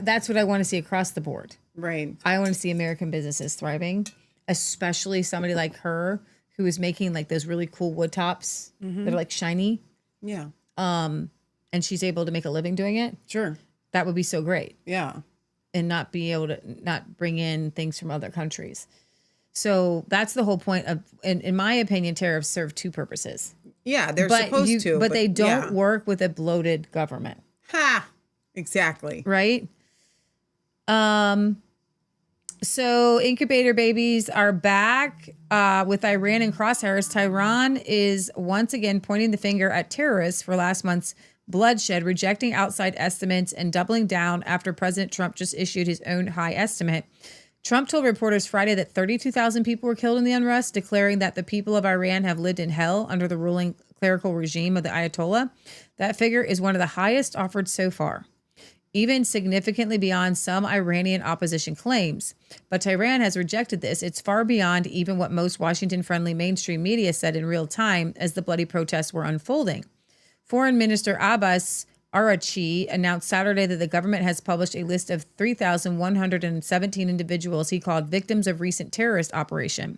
that's what I want to see across the board. Right. I want to see American businesses thriving, especially somebody like her who is making like those really cool wood tops that are like shiny. Yeah. And she's able to make a living doing it. Sure. That would be so great. Yeah. And not be able to not bring in things from other countries. So that's the whole point of, in my opinion, tariffs serve two purposes. Yeah, they're supposed to. But they don't work with a bloated government. Ha! Exactly. Right? So incubator babies are back with Iran in crosshairs. Tehran is once again pointing the finger at terrorists for last month's bloodshed, rejecting outside estimates and doubling down after President Trump just issued his own high estimate. Trump told reporters Friday that 32,000 people were killed in the unrest, declaring that the people of Iran have lived in hell under the ruling clerical regime of the Ayatollah. That figure is one of the highest offered so far, even significantly beyond some Iranian opposition claims. But Tehran has rejected this. It's far beyond even what most Washington-friendly mainstream media said in real time as the bloody protests were unfolding. Foreign Minister Abbas Araghchi announced Saturday that the government has published a list of 3,117 individuals he called victims of recent terrorist operation.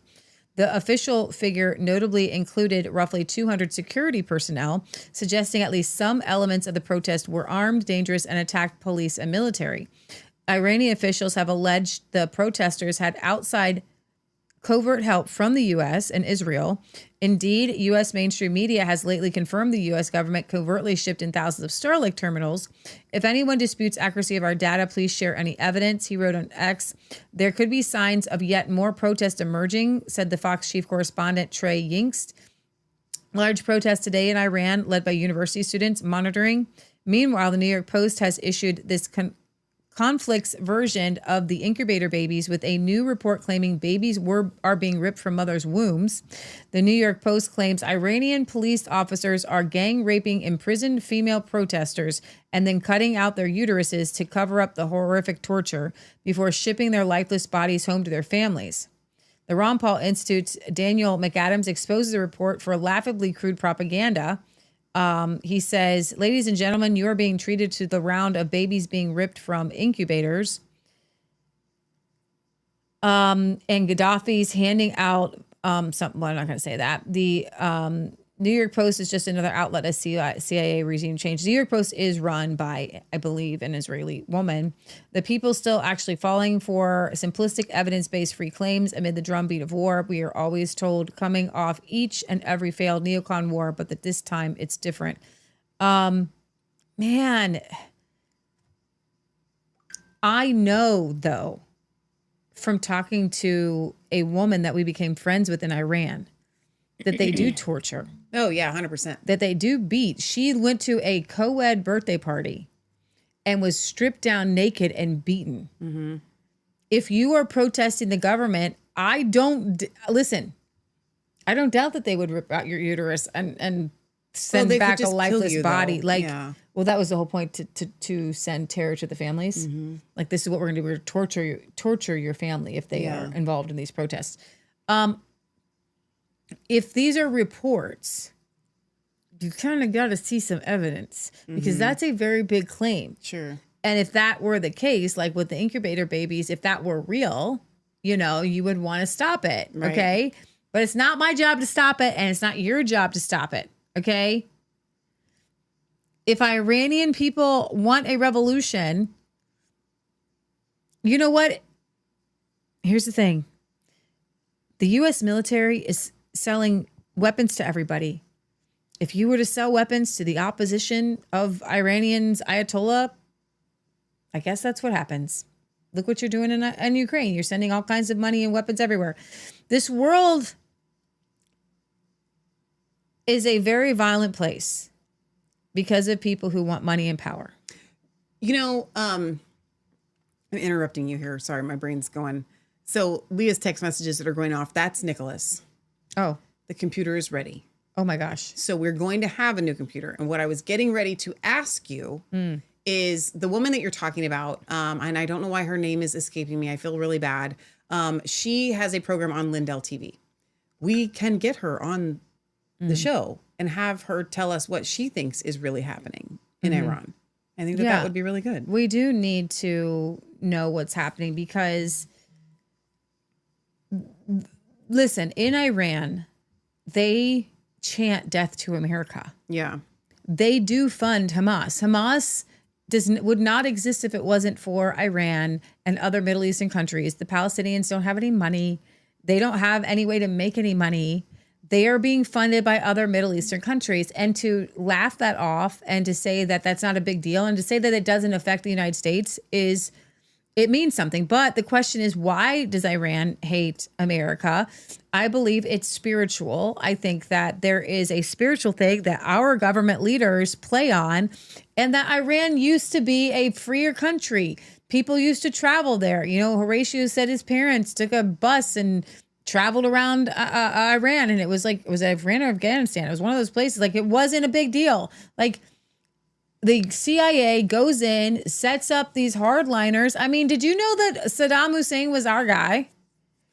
The official figure notably included roughly 200 security personnel, suggesting at least some elements of the protest were armed, dangerous, and attacked police and military. Iranian officials have alleged the protesters had outside covert help from the U.S. and Israel. Indeed, U.S. mainstream media has lately confirmed the U.S. government covertly shipped in thousands of Starlink terminals. If anyone disputes accuracy of our data, please share any evidence, he wrote on X. There could be signs of yet more protest emerging, said the Fox chief correspondent Trey Yingst. Large protests today in Iran, led by university students, monitoring. Meanwhile, the New York Post has issued this conflicts version of the incubator babies with a new report claiming babies are being ripped from mothers' wombs. The New York Post claims Iranian police officers are gang raping imprisoned female protesters and then cutting out their uteruses to cover up the horrific torture before shipping their lifeless bodies home to their families. The Ron Paul Institute's Daniel McAdams exposes the report for laughably crude propaganda. He says, ladies and gentlemen, you are being treated to the round of babies being ripped from incubators. And Gaddafi's handing out something. Well, I'm not going to say that. The New York Post is just another outlet of CIA regime change. The New York Post is run by, I believe, an Israeli woman. The people still actually falling for simplistic evidence-based free claims amid the drumbeat of war. We are always told coming off each and every failed neocon war, but that this time it's different. Man, I know, though, from talking to a woman that we became friends with in Iran, that they do torture. Oh, yeah, 100%. That they do beat. She went to a co-ed birthday party and was stripped down naked and beaten. Mm-hmm. If you are protesting the government, I don't doubt that they would rip out your uterus and send back a lifeless body. Well, that was the whole point, to send terror to the families. Mm-hmm. Like, this is what we're going to do. We're going to torture your family if they are involved in these protests. If these are reports, you kind of got to see some evidence, because that's a very big claim. Sure. And if that were the case, like with the incubator babies, if that were real, you would want to stop it. Right. Okay. But it's not my job to stop it, and it's not your job to stop it. Okay. If Iranian people want a revolution, you know what? Here's the thing. The U.S. military is selling weapons to everybody. if you were to sell weapons to the opposition of Iranians, Ayatollah, I guess that's what happens. Look what you're doing in Ukraine. You're sending all kinds of money and weapons everywhere. This world is a very violent place because of people who want money and power. You know, I'm interrupting you here. Sorry, my brain's going. So Leah's text messages that are going off, that's Nicholas. Oh. The computer is ready. Oh my gosh. So we're going to have a new computer. And what I was getting ready to ask you is the woman that you're talking about, and I don't know why her name is escaping me. I feel really bad. She has a program on Lindell TV. We can get her on the show and have her tell us what she thinks is really happening in Iran. I think that would be really good. We do need to know what's happening because, listen, in Iran, they chant death to America. Yeah. They do fund Hamas. Hamas would not exist if it wasn't for Iran and other Middle Eastern countries. The Palestinians don't have any money. They don't have any way to make any money. They are being funded by other Middle Eastern countries. And to laugh that off and to say that that's not a big deal and to say that it doesn't affect the United States it means something. But the question is, why does Iran hate America? I believe it's spiritual. I think that there is a spiritual thing that our government leaders play on, and that Iran used to be a freer country. People used to travel there. You know, Horatio said his parents took a bus and traveled around Iran, and it was Iran or Afghanistan. It was one of those places. Like, it wasn't a big deal. Like, the CIA goes in, sets up these hardliners. I mean, did you know that Saddam Hussein was our guy?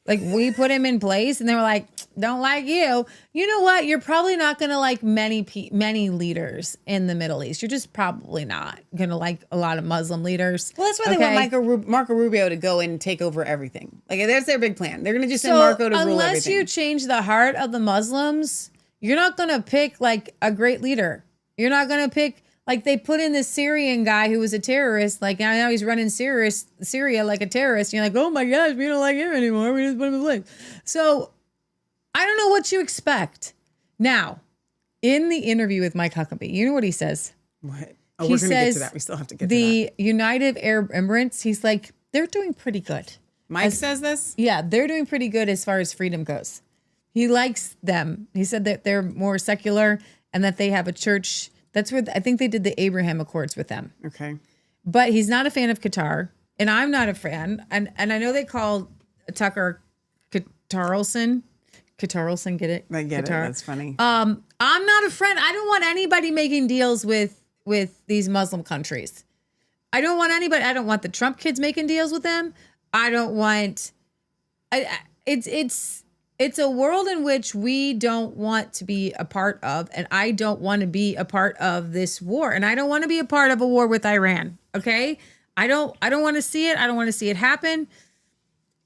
Like, we put him in place and they were like, don't like you. You know what? You're probably not going to like many leaders in the Middle East. You're just probably not going to like a lot of Muslim leaders. Well, that's why they want Marco Rubio to go and take over everything. Like, that's their big plan. They're going to just send Marco to rule everything. Unless you change the heart of the Muslims, you're not going to pick like a great leader. You're not going to pick, like, they put in this Syrian guy who was a terrorist. Like, now he's running Syria like a terrorist. And you're like, oh my gosh, we don't like him anymore. We just put him in place. So I don't know what you expect. Now, in the interview with Mike Huckabee, you know what he says? What? Oh, we're going to get to that. We still have to get to that. The United Arab Emirates, he's like, they're doing pretty good. Mike says this? Yeah, they're doing pretty good as far as freedom goes. He likes them. He said that they're more secular and that they have a church. That's where I think they did the Abraham Accords with them. Okay. But he's not a fan of Qatar, and I'm not a fan. And I know they call Tucker Qatarlson. Qatarlson, get it? I get Qatar. it. That's funny. I'm not a friend. I don't want anybody making deals with these Muslim countries. I don't want anybody. I don't want the Trump kids making deals with them. I don't want. It's a world in which we don't want to be a part of, and I don't want to be a part of this war, and I don't want to be a part of a war with Iran. Okay, I don't want to see it. I don't want to see it happen.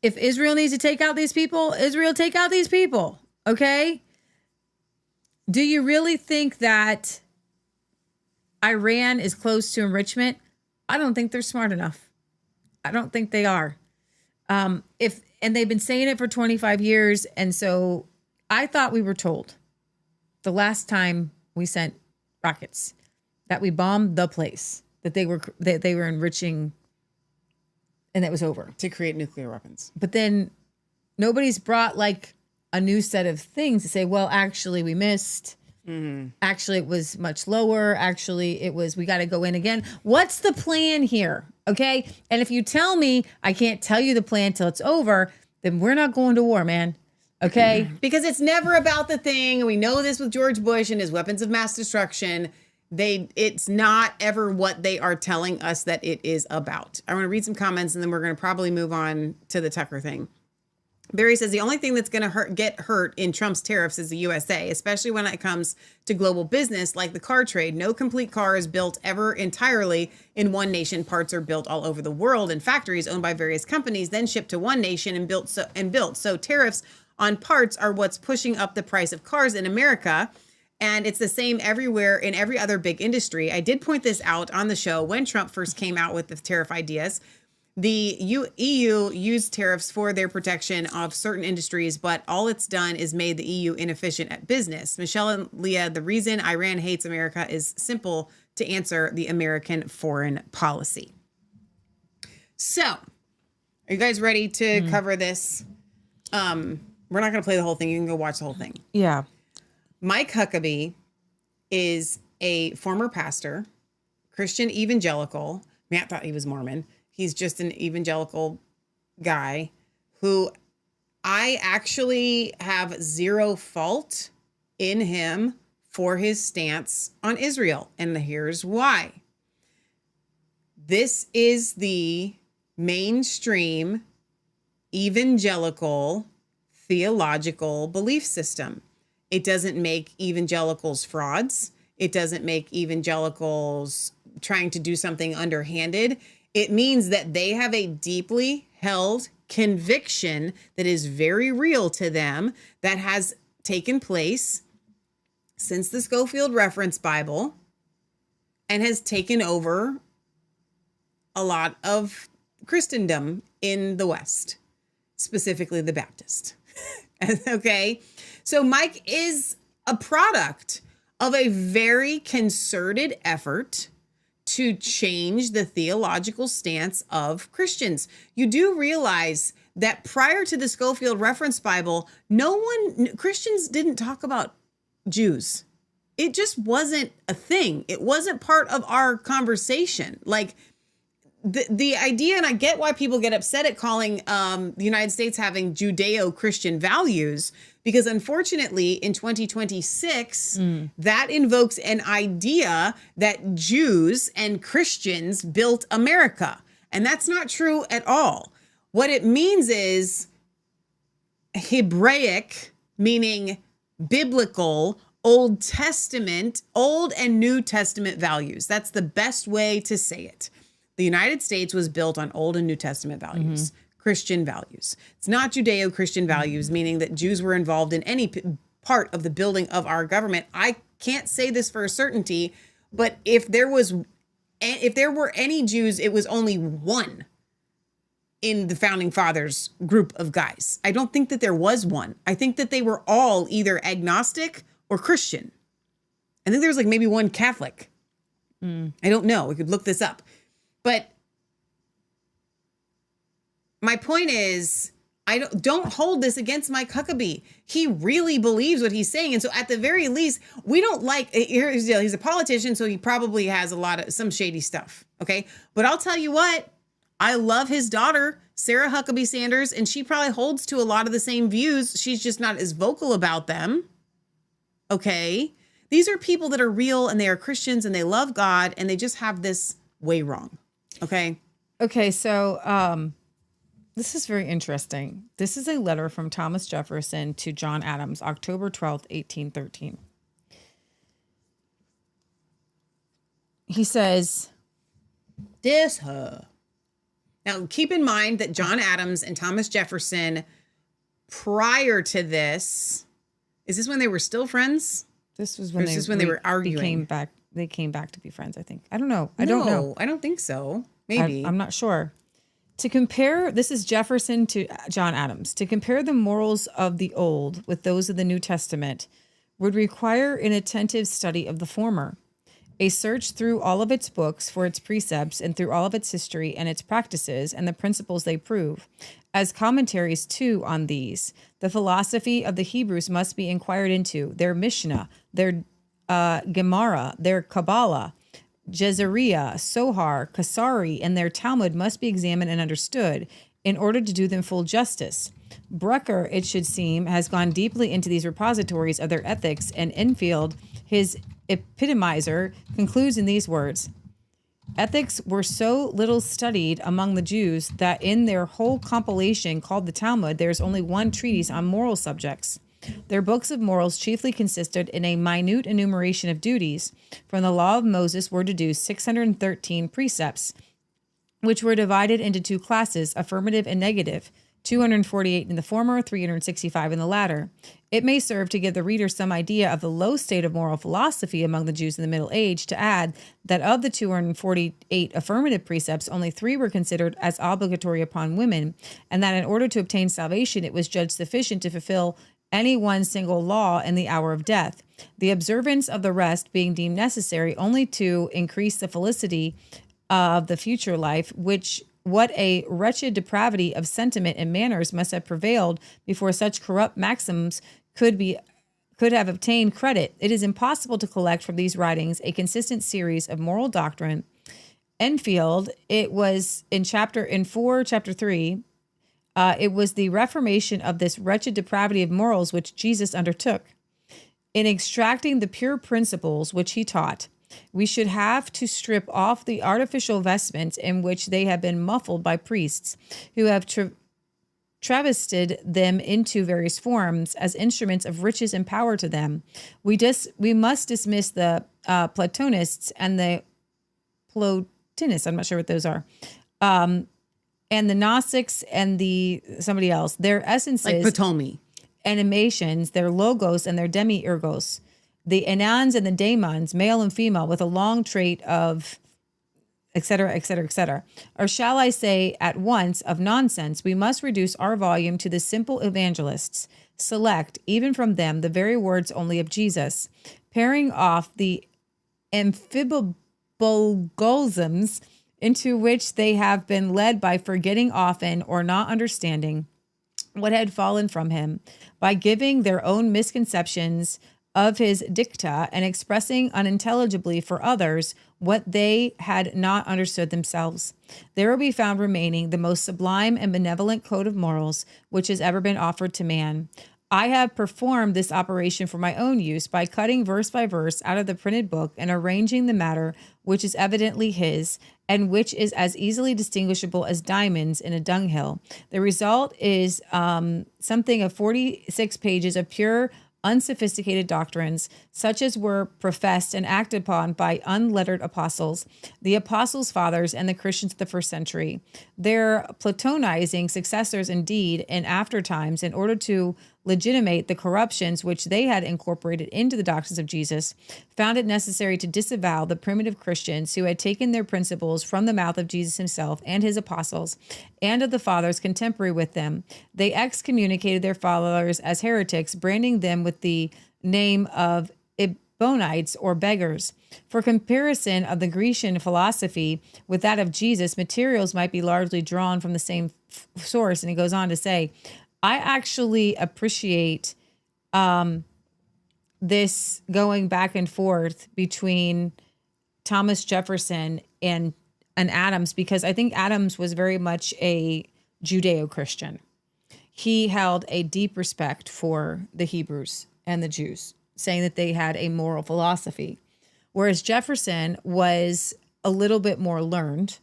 If Israel needs to take out these people, Israel take out these people. Okay. Do you really think that Iran is close to enrichment? I don't think they're smart enough. I don't think they are. And they've been saying it for 25 years. And so I thought we were told the last time we sent rockets that we bombed the place, that they were enriching, and that was over. To create nuclear weapons. But then nobody's brought like a new set of things to say, well, actually we missed. Mm-hmm. Actually, it was much lower. Actually, we got to go in again. What's the plan here? Okay. And if you tell me I can't tell you the plan till it's over, then we're not going to war, man. Okay. Because it's never about the thing. We know this with George Bush and his weapons of mass destruction. It's not ever what they are telling us that it is about. I want to read some comments and then we're going to probably move on to the Tucker thing. Barry says the only thing that's going to get hurt in Trump's tariffs is the USA, especially when it comes to global business like the car trade. No complete car is built ever entirely in one nation. Parts are built all over the world in factories owned by various companies, then shipped to one nation and built. So tariffs on parts are what's pushing up the price of cars in America. And it's the same everywhere in every other big industry. I did point this out on the show when Trump first came out with the tariff ideas. The EU used tariffs for their protection of certain industries, but all it's done is made the EU inefficient at business. Michelle and Leah, the reason Iran hates America is simple to answer: the American foreign policy. So, are you guys ready to cover this? We're not going to play the whole thing. You can go watch the whole thing. Yeah. Mike Huckabee is a former pastor, Christian evangelical. Matt thought he was Mormon. He's just an evangelical guy who I actually have zero fault in him for his stance on Israel. And here's why. This is the mainstream evangelical theological belief system. It doesn't make evangelicals frauds. It doesn't make evangelicals trying to do something underhanded. It means that they have a deeply held conviction that is very real to them, that has taken place since the Schofield Reference Bible and has taken over a lot of Christendom in the West, specifically the Baptist. Okay. So Mike is a product of a very concerted effort to change the theological stance of Christians. You do realize that prior to the Schofield Reference Bible, Christians didn't talk about Jews. It just wasn't a thing. It wasn't part of our conversation. Like the idea, and I get why people get upset at calling the United States having Judeo-Christian values, because unfortunately in 2026, that invokes an idea that Jews and Christians built America. And that's not true at all. What it means is Hebraic, meaning biblical, Old Testament, Old and New Testament values. That's the best way to say it. The United States was built on Old and New Testament values, Christian values. It's not Judeo-Christian values, meaning that Jews were involved in any part of the building of our government. I can't say this for a certainty, but if there were any Jews, it was only one in the Founding Fathers group of guys. I don't think that there was one. I think that they were all either agnostic or Christian. I think there was like maybe one Catholic. I don't know. We could look this up. But my point is, I don't hold this against Mike Huckabee. He really believes what he's saying. And so at the very least, we don't like, he's a politician, so he probably has some shady stuff. Okay. But I'll tell you what, I love his daughter, Sarah Huckabee Sanders, and she probably holds to a lot of the same views. She's just not as vocal about them. Okay. These are people that are real and they are Christians and they love God and they just have this way wrong. Okay. Okay. So, this is very interesting. This is a letter from Thomas Jefferson to John Adams, October 12th, 1813. He says, Now, keep in mind that John Adams and Thomas Jefferson, prior to this, is this when they were still friends? This was when they were arguing. They came back to be friends, I think. I don't know. I don't know. I don't think so. Maybe. I'm not sure. To compare, this is Jefferson to John Adams. To compare the morals of the Old with those of the New Testament would require an attentive study of the former, a search through all of its books for its precepts and through all of its history and its practices and the principles they prove. As commentaries, too, on these, the philosophy of the Hebrews must be inquired into, their Mishnah, their Gemara, their Kabbalah, Jezariah, Sohar, Kasari, and their Talmud must be examined and understood in order to do them full justice. Brucker, it should seem, has gone deeply into these repositories of their ethics, and Enfield, his epitomizer, concludes in these words: ethics were so little studied among the Jews that in their whole compilation called the Talmud, there is only one treatise on moral subjects. Their books of morals chiefly consisted in a minute enumeration of duties. From the law of Moses were deduced 613 precepts, which were divided into two classes, affirmative and negative. 248 in the former, 365 in the latter. It may serve to give the reader some idea of the low state of moral philosophy among the Jews in the Middle Age to add that of the 248 affirmative precepts, only 3 were considered as obligatory upon women, and that in order to obtain salvation, it was judged sufficient to fulfill any one single law in the hour of death, the observance of the rest being deemed necessary only to increase the felicity of the future life, what a wretched depravity of sentiment and manners must have prevailed before such corrupt maxims could have obtained credit. It is impossible to collect from these writings a consistent series of moral doctrine. Enfield, it was in chapter 3, it was the reformation of this wretched depravity of morals which Jesus undertook. In extracting the pure principles which he taught, we should have to strip off the artificial vestments in which they have been muffled by priests, who have travested them into various forms as instruments of riches and power to them. We must dismiss the Platonists and the Plotinists. I'm not sure what those are. And the Gnostics and somebody else. Their essences, like Ptolemy, animations, their logos and their demiurgos. The enans and the daemons, male and female, with a long trait of et cetera, et cetera, et cetera. Or shall I say at once of nonsense, we must reduce our volume to the simple evangelists, select, even from them, the very words only of Jesus, paring off the amphibologisms into which they have been led by forgetting often or not understanding what had fallen from him, by giving their own misconceptions of his dicta and expressing unintelligibly for others what they had not understood themselves. There will be found remaining the most sublime and benevolent code of morals which has ever been offered to man. I have performed this operation for my own use by cutting verse by verse out of the printed book and arranging the matter which is evidently his, and which is as easily distinguishable as diamonds in a dunghill. The result is something of 46 pages of pure, unsophisticated doctrines, such as were professed and acted upon by unlettered apostles, the apostles' fathers, and the Christians of the first century. Their Platonizing successors, indeed, in after times, in order to legitimate the corruptions which they had incorporated into the doctrines of Jesus, found it necessary to disavow the primitive Christians who had taken their principles from the mouth of Jesus himself and his apostles, and of the fathers contemporary with them. They excommunicated their followers as heretics, branding them with the name of Ebonites or beggars. For comparison of the Grecian philosophy with that of Jesus, materials might be largely drawn from the same source. And he goes on to say, I actually appreciate this going back and forth between Thomas Jefferson and Adams, because I think Adams was very much a Judeo-Christian. He held a deep respect for the Hebrews and the Jews, saying that they had a moral philosophy, whereas Jefferson was a little bit more learned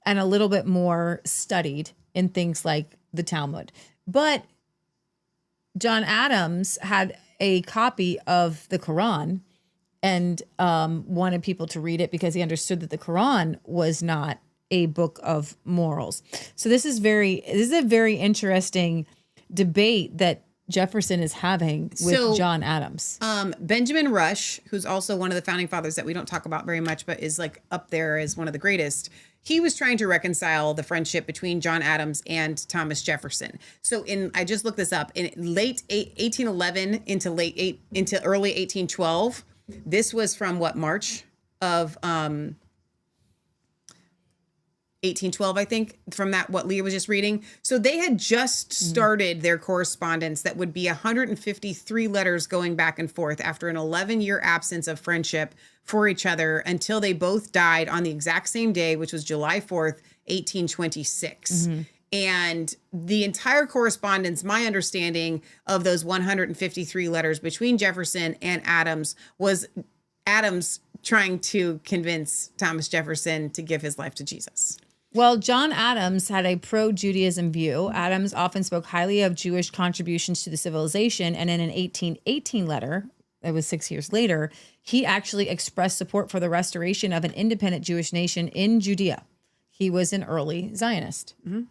and a little bit more studied in things like the Talmud. But John Adams had a copy of the Quran and wanted people to read it because he understood that the Quran was not a book of morals. So this is a very interesting debate that Jefferson is having with John Adams. Benjamin Rush, who's also one of the founding fathers that we don't talk about very much, but is like up there as one of the greatest. He was trying to reconcile the friendship between John Adams and Thomas Jefferson. So I just looked this up, in late 1811 into early 1812, this was from March of 1812, I think, from what Leah was just reading. So they had just started their correspondence that would be 153 letters going back and forth after an 11-year absence of friendship for each other until they both died on the exact same day, which was July 4th, 1826. Mm-hmm. And the entire correspondence, my understanding of those 153 letters between Jefferson and Adams was Adams trying to convince Thomas Jefferson to give his life to Jesus. Well, John Adams had a pro-Judaism view. Adams often spoke highly of Jewish contributions to the civilization, and in an 1818 letter, it was 6 years later, he actually expressed support for the restoration of an independent Jewish nation in Judea. He was an early Zionist. Mm-hmm.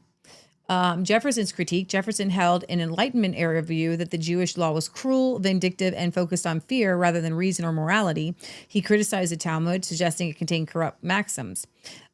Jefferson's critique. Jefferson held an Enlightenment era view that the Jewish law was cruel, vindictive, and focused on fear rather than reason or morality. He criticized the Talmud, suggesting it contained corrupt maxims.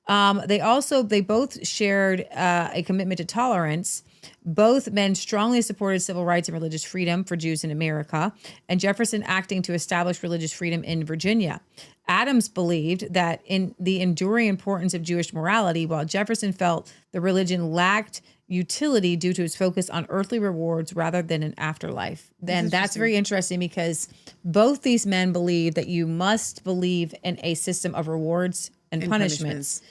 They both shared a commitment to tolerance. Both men strongly supported civil rights and religious freedom for Jews in America, and Jefferson acting to establish religious freedom in Virginia. Adams believed that in the enduring importance of Jewish morality, while Jefferson felt the religion lacked utility due to its focus on earthly rewards rather than an afterlife. Then that's very interesting because both these men believe that you must believe in a system of rewards and punishments.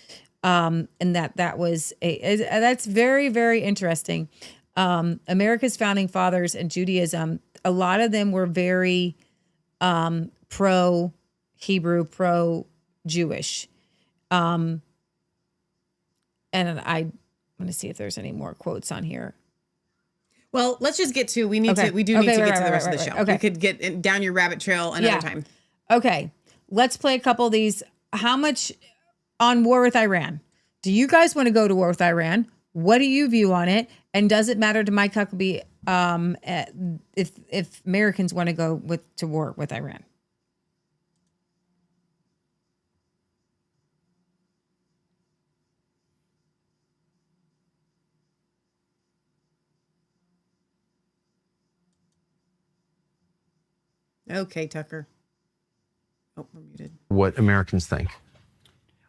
And that's very, very interesting. America's founding fathers and Judaism, a lot of them were very pro-Hebrew, pro-Jewish. And I want to see if there's any more quotes on here. Well, let's just get to, we do need to get to the rest of the show. We could get down your rabbit trail another time. Okay. Let's play a couple of these. How much on war with Iran? Do you guys want to go to war with Iran? What do you view on it? And does it matter to Mike Huckabee if Americans want to go to war with Iran? Okay, Tucker. Oh, we're muted. What Americans think.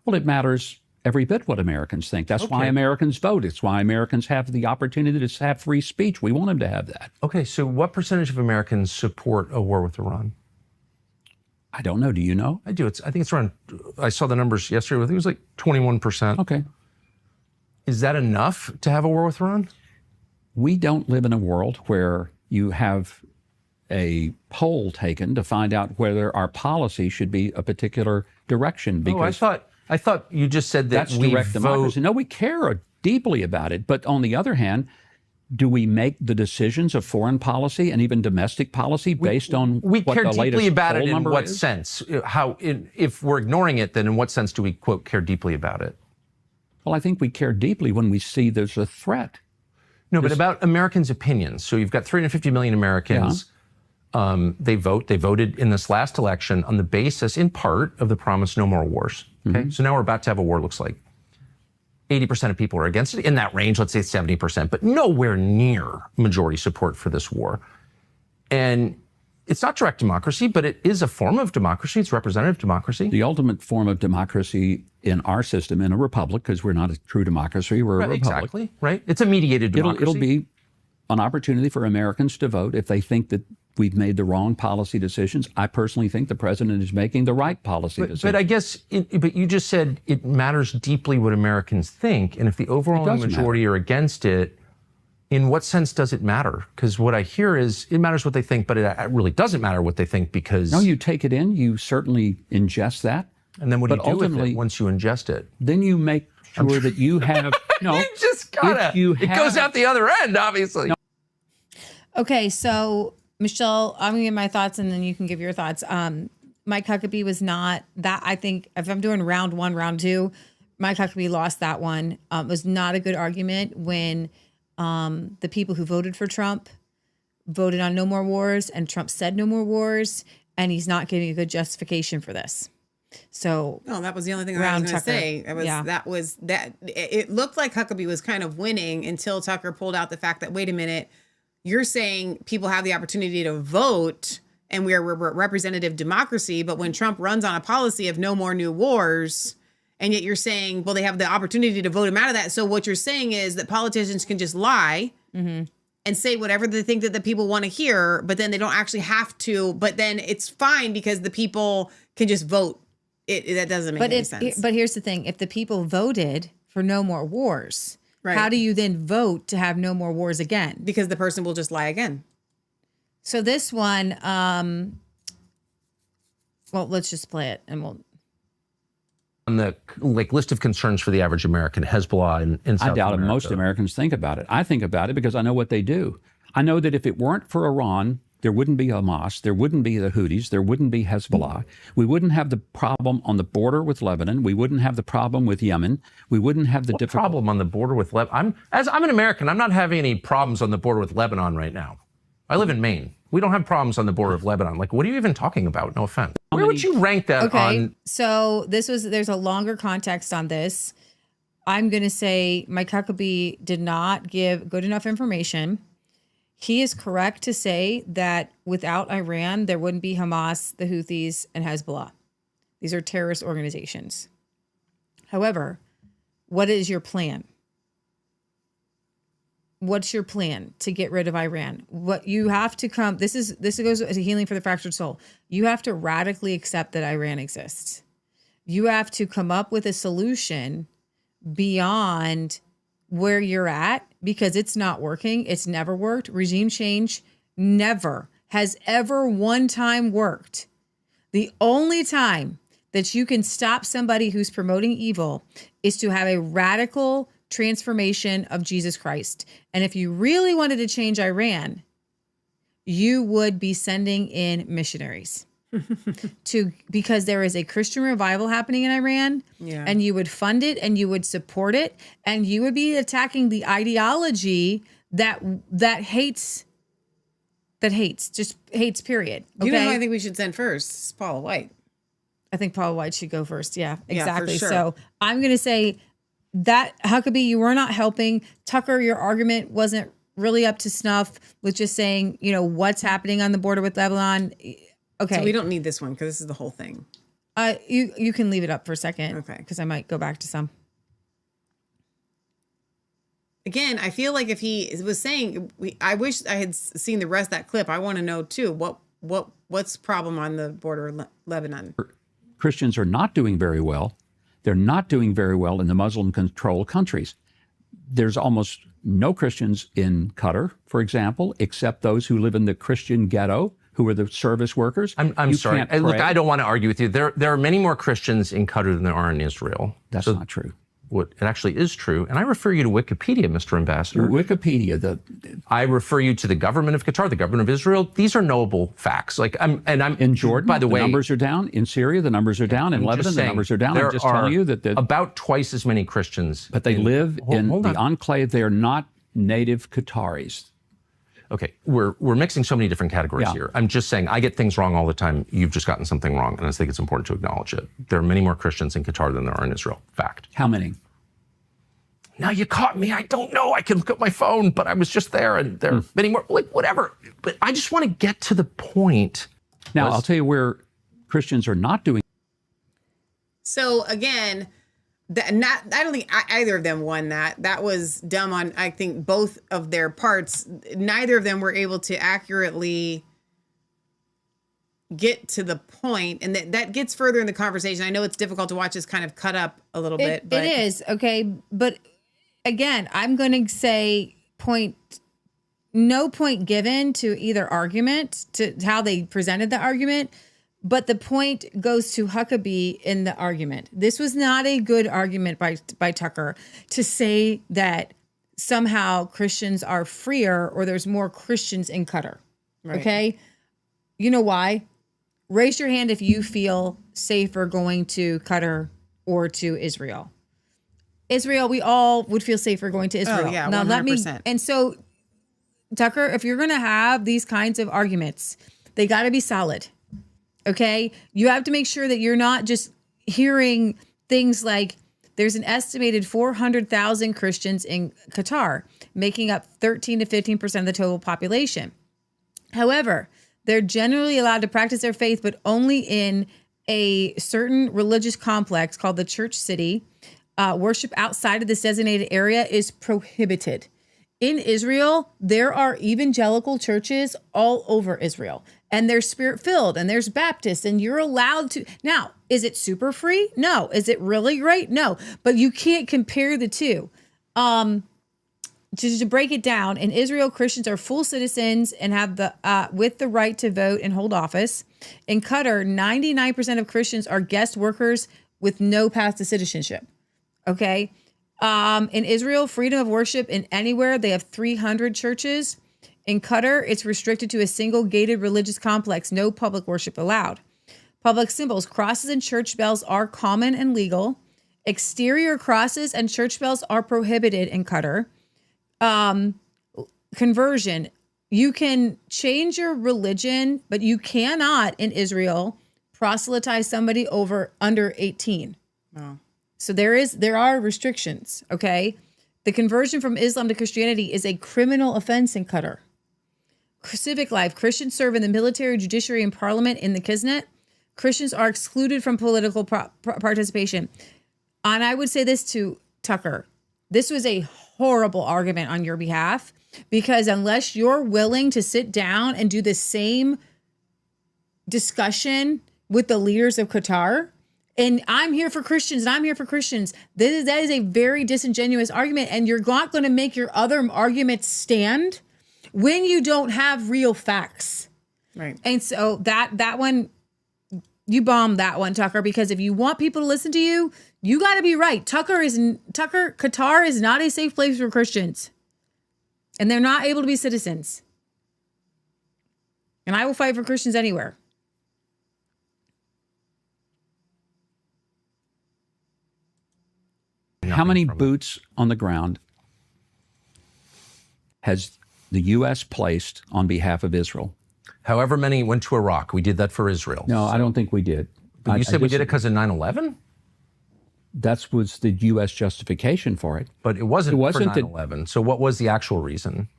Well, it matters every bit what Americans think. That's why Americans vote. It's why Americans have the opportunity to have free speech. We want them to have that. Okay, so what percentage of Americans support a war with Iran? I don't know. Do you know? I do. I think it's around, I saw the numbers yesterday. I think it was like 21%. Okay. Is that enough to have a war with Iran? We don't live in a world where you have a poll taken to find out whether our policy should be a particular direction. Because I thought you just said that that's direct democracy. No, we care deeply about it. But on the other hand, do we make the decisions of foreign policy and even domestic policy based on we what care the deeply latest about poll it in number what is? sense? If we're ignoring it, then in what sense do we, quote, care deeply about it? Well, I think we care deeply when we see there's a threat. No, but about Americans' opinions. So you've got 350 million Americans. Yeah. They voted in this last election on the basis, in part, of the promise no more wars. Okay, so now we're about to have a war, looks like. 80% of people are against it. In that range, let's say 70%, but nowhere near majority support for this war. And it's not direct democracy, but it is a form of democracy. It's representative democracy. The ultimate form of democracy in our system, in a republic, because we're not a true democracy, we're a republic. Exactly, right? It's a mediated democracy. It'll be an opportunity for Americans to vote if they think that we've made the wrong policy decisions. I personally think the president is making the right policy decisions. But I guess, but you just said it matters deeply what Americans think. And if the overwhelming majority are against it, in what sense does it matter? Because what I hear is it matters what they think, but it really doesn't matter what they think because... No, you take it in, you certainly ingest that. And then what do you do with it once you ingest it? Then you make sure that you have... No, you just gotta... It goes out the other end, obviously. No. Okay, so... Michelle, I'm going to give my thoughts and then you can give your thoughts. Mike Huckabee was not that. I think if I'm doing round one, round two, Mike Huckabee lost that one. It was not a good argument when the people who voted for Trump voted on no more wars and Trump said no more wars, and he's not giving a good justification for this. So no, that was the only thing I was going to say. It looked like Huckabee was kind of winning until Tucker pulled out the fact that, wait a minute, you're saying people have the opportunity to vote and we're a representative democracy. But when Trump runs on a policy of no more new wars, and yet you're saying, well, they have the opportunity to vote him out of that. So what you're saying is that politicians can just lie and say whatever they think that the people want to hear, but then they don't actually have to. But then it's fine because the people can just vote. That doesn't make any sense. But here's the thing. If the people voted for no more wars... Right. How do you then vote to have no more wars again? Because the person will just lie again. So this one, well, let's just play it and we'll. On the list of concerns for the average American, Hezbollah in South I doubt America. Most Americans think about it. I think about it because I know what they do. I know that if it weren't for Iran, there wouldn't be Hamas, there wouldn't be the Houthis, there wouldn't be Hezbollah. We wouldn't have the problem on the border with Lebanon. We wouldn't have the problem with Yemen. We wouldn't have the problem on the border with Lebanon. I'm an American. I'm not having any problems on the border with Lebanon right now. I live in Maine. We don't have problems on the border of Lebanon. Like, what are you even talking about? No offense. Where would you rank that on? So there's a longer context on this. I'm going to say Mike Huckabee did not give good enough information. He is correct to say that without Iran, there wouldn't be Hamas, the Houthis, and Hezbollah. These are terrorist organizations. However, what is your plan? What's your plan to get rid of Iran? What you have to come, this goes as a healing for the fractured soul. You have to radically accept that Iran exists. You have to come up with a solution beyond where you're at, because it's not working. It's never worked. Regime change never has ever one time worked. The only time that you can stop somebody who's promoting evil is to have a radical transformation of Jesus Christ. And if you really wanted to change Iran, you would be sending in missionaries because there is a Christian revival happening in Iran, and you would fund it and you would support it, and you would be attacking the ideology that hates, period. Okay? You know who I think we should send first? It's Paula White. I think Paula White should go first. Yeah, exactly. Yeah, for sure. So I'm going to say that, Huckabee, you were not helping. Tucker, your argument wasn't really up to snuff with just saying, what's happening on the border with Lebanon. Okay. So we don't need this one because this is the whole thing. You can leave it up for a second. Okay. Because I might go back to some. Again, I feel like if he was saying, I wish I had seen the rest of that clip. I want to know too, what's the problem on the border of Lebanon? Christians are not doing very well. They're not doing very well in the Muslim-controlled countries. There's almost no Christians in Qatar, for example, except those who live in the Christian ghetto, who are the service workers. I'm sorry. Look, I don't want to argue with you. There are many more Christians in Qatar than there are in Israel. That's not true. It actually is true. And I refer you to Wikipedia, Mr. Ambassador. Wikipedia. I refer you to the government of Qatar, the government of Israel. These are knowable facts. I'm in Jordan, by the way, numbers are down. In Syria, the numbers are down. In Lebanon, the numbers are down. I'm just telling you that about twice as many Christians. But they live in the enclave. They are not native Qataris. Okay, we're mixing so many different categories here. I'm just saying I get things wrong all the time. You've just gotten something wrong, and I think it's important to acknowledge it. There are many more Christians in Qatar than there are in Israel. Fact. How many? Now you caught me. I don't know. I can look at my phone, but I was just there, and there are many more. Like, whatever. But I just want to get to the point. Now, I'll tell you where Christians are not doing. So again, I don't think either of them won that. That was dumb on, I think, both of their parts. Neither of them were able to accurately get to the point, and that gets further in the conversation. I know it's difficult to watch this kind of cut up a little bit. But it is, okay. But again, I'm going to say no point given to either argument, to how they presented the argument. But the point goes to Huckabee in the argument. This was not a good argument by Tucker to say that somehow Christians are freer or there's more Christians in Qatar. Right. Okay? You know why? Raise your hand if you feel safer going to Qatar or to Israel. Israel, we all would feel safer going to Israel. Oh, yeah, now 100%. And so, Tucker, if you're going to have these kinds of arguments, they got to be solid. Okay, you have to make sure that you're not just hearing things like there's an estimated 400,000 Christians in Qatar, making up 13 to 15% of the total population. However, they're generally allowed to practice their faith, but only in a certain religious complex called the Church City. Worship outside of this designated area is prohibited. In Israel, there are evangelical churches all over Israel, and they're spirit-filled, and there's Baptists, and you're allowed to. Now, is it super free? No. Is it really great? No. But you can't compare the two. To break it down, in Israel, Christians are full citizens and have with the right to vote and hold office. In Qatar, 99% of Christians are guest workers with no path to citizenship. Okay. In Israel, freedom of worship in anywhere, they have 300 churches. In Qatar, it's restricted to a single gated religious complex, no public worship allowed. Public symbols, crosses and church bells are common and legal. Exterior crosses and church bells are prohibited in Qatar. Conversion, you can change your religion, but you cannot in Israel proselytize somebody under 18. Oh. So there are restrictions, okay? The conversion from Islam to Christianity is a criminal offense in Qatar. Civic life, Christians serve in the military, judiciary, and parliament in the Kisnet. Christians are excluded from political participation. And I would say this to Tucker. This was a horrible argument on your behalf, because unless you're willing to sit down and do the same discussion with the leaders of Qatar, and I'm here for Christians and I'm here for Christians, that is a very disingenuous argument, and you're not going to make your other arguments stand when you don't have real facts. Right. And so that one, you bombed that one, Tucker, because if you want people to listen to you, you got to be right. Qatar is not a safe place for Christians, and they're not able to be citizens. And I will fight for Christians anywhere. How many boots on the ground has the U.S. placed on behalf of Israel? However many went to Iraq. We did that for Israel. No, I don't think we did. But you said we did it because of 9/11? That was the U.S. justification for it. But it wasn't for 9/11. So what was the actual reason?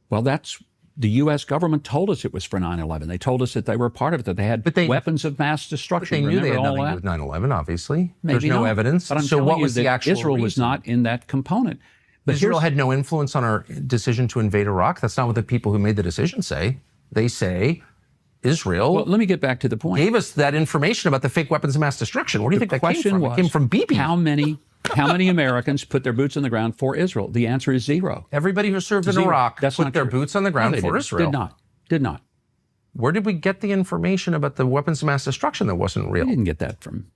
Well, the U.S. government told us it was for 9/11. They told us that they were part of it, that they had weapons of mass destruction. But they knew they had Remember nothing to do with 9/11, obviously. Maybe There's no not. evidence. But I'm so telling what you was the that actual Israel was reason? not in that component. But Israel had no influence on our decision to invade Iraq? That's not what the people who made the decision say. They say Israel Well, let me get back to the point. gave us that information about the fake weapons of mass destruction. Where do you think that came from? It came from Bibi. How many Americans put their boots on the ground for Israel? The answer is zero. Everybody who served in Zero. Iraq That's put not their true. boots on the ground No, they for didn't. Israel. Did not. Where did we get the information about the weapons of mass destruction that wasn't real? We didn't get that from...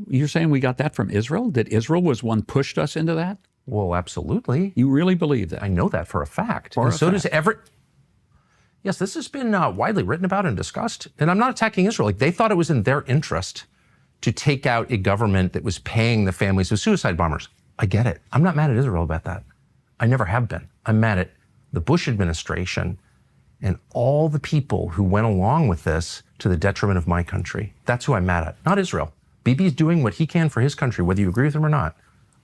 You're saying we got that from Israel? That Israel was one pushed us into that? Well, absolutely. You really believe that? I know that for a fact. For and a so fact. does every... Yes, this has been widely written about and discussed. And I'm not attacking Israel. Like, they thought it was in their interest to take out a government that was paying the families of suicide bombers. I get it. I'm not mad at Israel about that. I never have been. I'm mad at the Bush administration and all the people who went along with this to the detriment of my country. That's who I'm mad at, not Israel. Bibi's doing what he can for his country, whether you agree with him or not.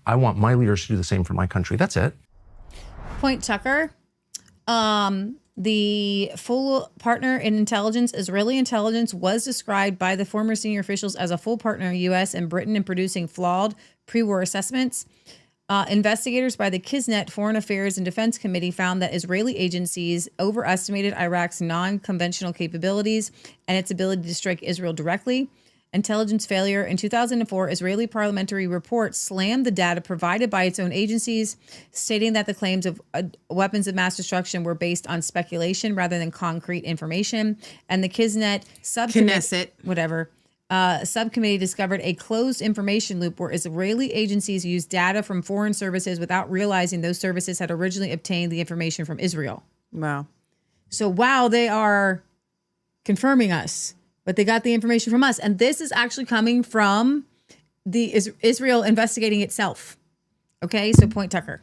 I want my leaders to do the same for my country. That's it. Point Tucker. The full partner in intelligence, Israeli intelligence, was described by the former senior officials as a full partner in U.S. and Britain in producing flawed pre-war assessments. Investigators by the Kisnet Foreign Affairs and Defense Committee found that Israeli agencies overestimated Iraq's non-conventional capabilities and its ability to strike Israel directly. Intelligence failure. In 2004, Israeli parliamentary report slammed the data provided by its own agencies, stating that the claims of weapons of mass destruction were based on speculation rather than concrete information. And the Kisnet subcommittee, subcommittee discovered a closed information loop where Israeli agencies used data from foreign services without realizing those services had originally obtained the information from Israel. Wow. So, wow, they are confirming us. But they got the information from us. And this is actually coming from the Israel investigating itself. Okay, so point Tucker.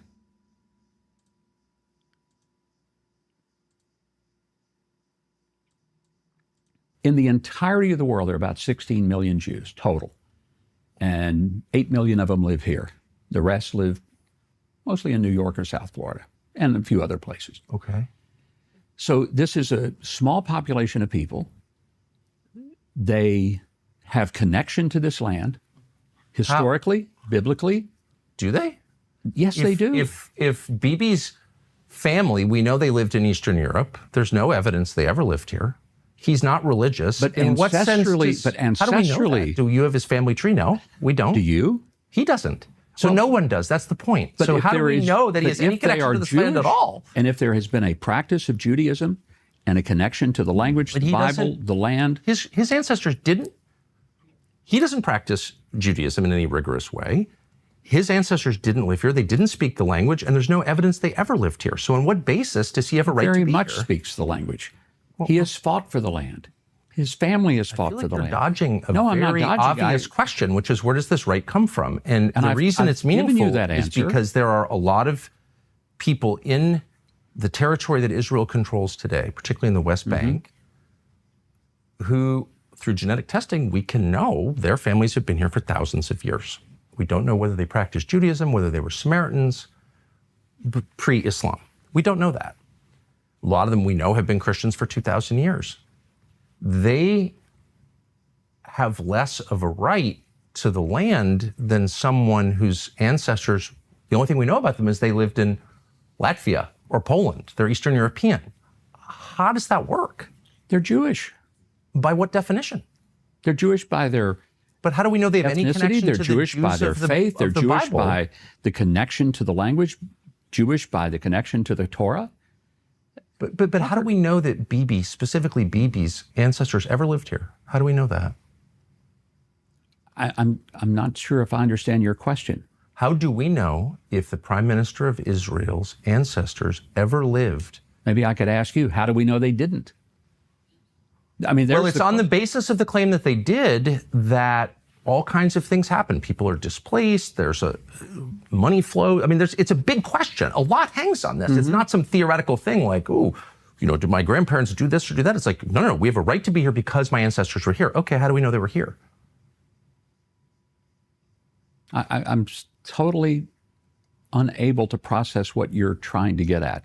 In the entirety of the world, there are about 16 million Jews total. And 8 million of them live here. The rest live mostly in New York or South Florida and a few other places. Okay. So this is a small population of people. They have connection to this land, historically, biblically. Do they? Yes, they do. If Bibi's family, we know they lived in Eastern Europe. There's no evidence they ever lived here. He's not religious. But in what sense? How do we know that? Do you have his family tree? No, we don't. Do you? He doesn't. So no one does. That's the point. So how do we know that he has any connection to this land at all? And if there has been a practice of Judaism and a connection to the language, the Bible, the land. His ancestors didn't. He doesn't practice Judaism in any rigorous way. His ancestors didn't live here. They didn't speak the language, and there's no evidence they ever lived here. So on what basis does he have a right to be here? Very much speaks the language. He has fought for the land. His family has fought for the land. You're dodging a I'm very not dodging. obvious question, which is, where does this right come from? And the reason it's meaningful is because there are a lot of people in the territory that Israel controls today, particularly in the West Bank, who, through genetic testing, we can know their families have been here for thousands of years. We don't know whether they practiced Judaism, whether they were Samaritans, pre-Islam. We don't know that. A lot of them we know have been Christians for 2,000 years. They have less of a right to the land than someone whose ancestors, the only thing we know about them is they lived in Latvia or Poland. They're Eastern European. How does that work? They're Jewish. By what definition? They're Jewish by their But how do we know they have any connection They're to Jewish the Jews by their of the, faith. They're of the Jewish Bible? by the connection to the language. Jewish by the connection to the Torah. But how do we know that Bibi, specifically Bibi's ancestors, ever lived here? How do we know that? I'm not sure if I understand your question. How do we know if the Prime Minister of Israel's ancestors ever lived? Maybe I could ask you, how do we know they didn't? I mean, well, it's on the basis of the claim that they did that all kinds of things happen. People are displaced. There's a money flow. I mean, it's a big question. A lot hangs on this. It's not some theoretical thing like, oh, you know, did my grandparents do this or do that? It's like, no, we have a right to be here because my ancestors were here. Okay, how do we know they were here? I'm totally unable to process what you're trying to get at.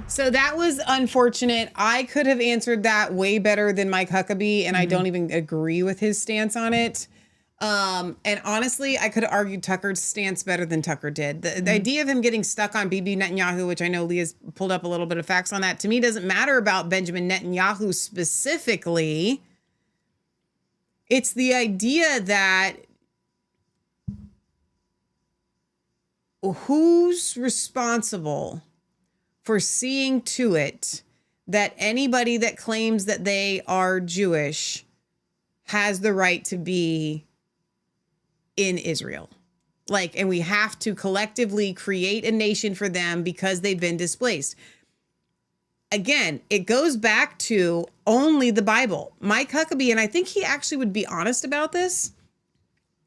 So that was unfortunate. I could have answered that way better than Mike Huckabee, and I don't even agree with his stance on it. And honestly, I could have argued Tucker's stance better than Tucker did. The idea of him getting stuck on Bibi Netanyahu, which I know Leah's pulled up a little bit of facts on that, to me doesn't matter about Benjamin Netanyahu specifically. It's the idea that who's responsible for seeing to it that anybody that claims that they are Jewish has the right to be in Israel. And we have to collectively create a nation for them because they've been displaced. Again, it goes back to only the Bible. Mike Huckabee, and I think he actually would be honest about this,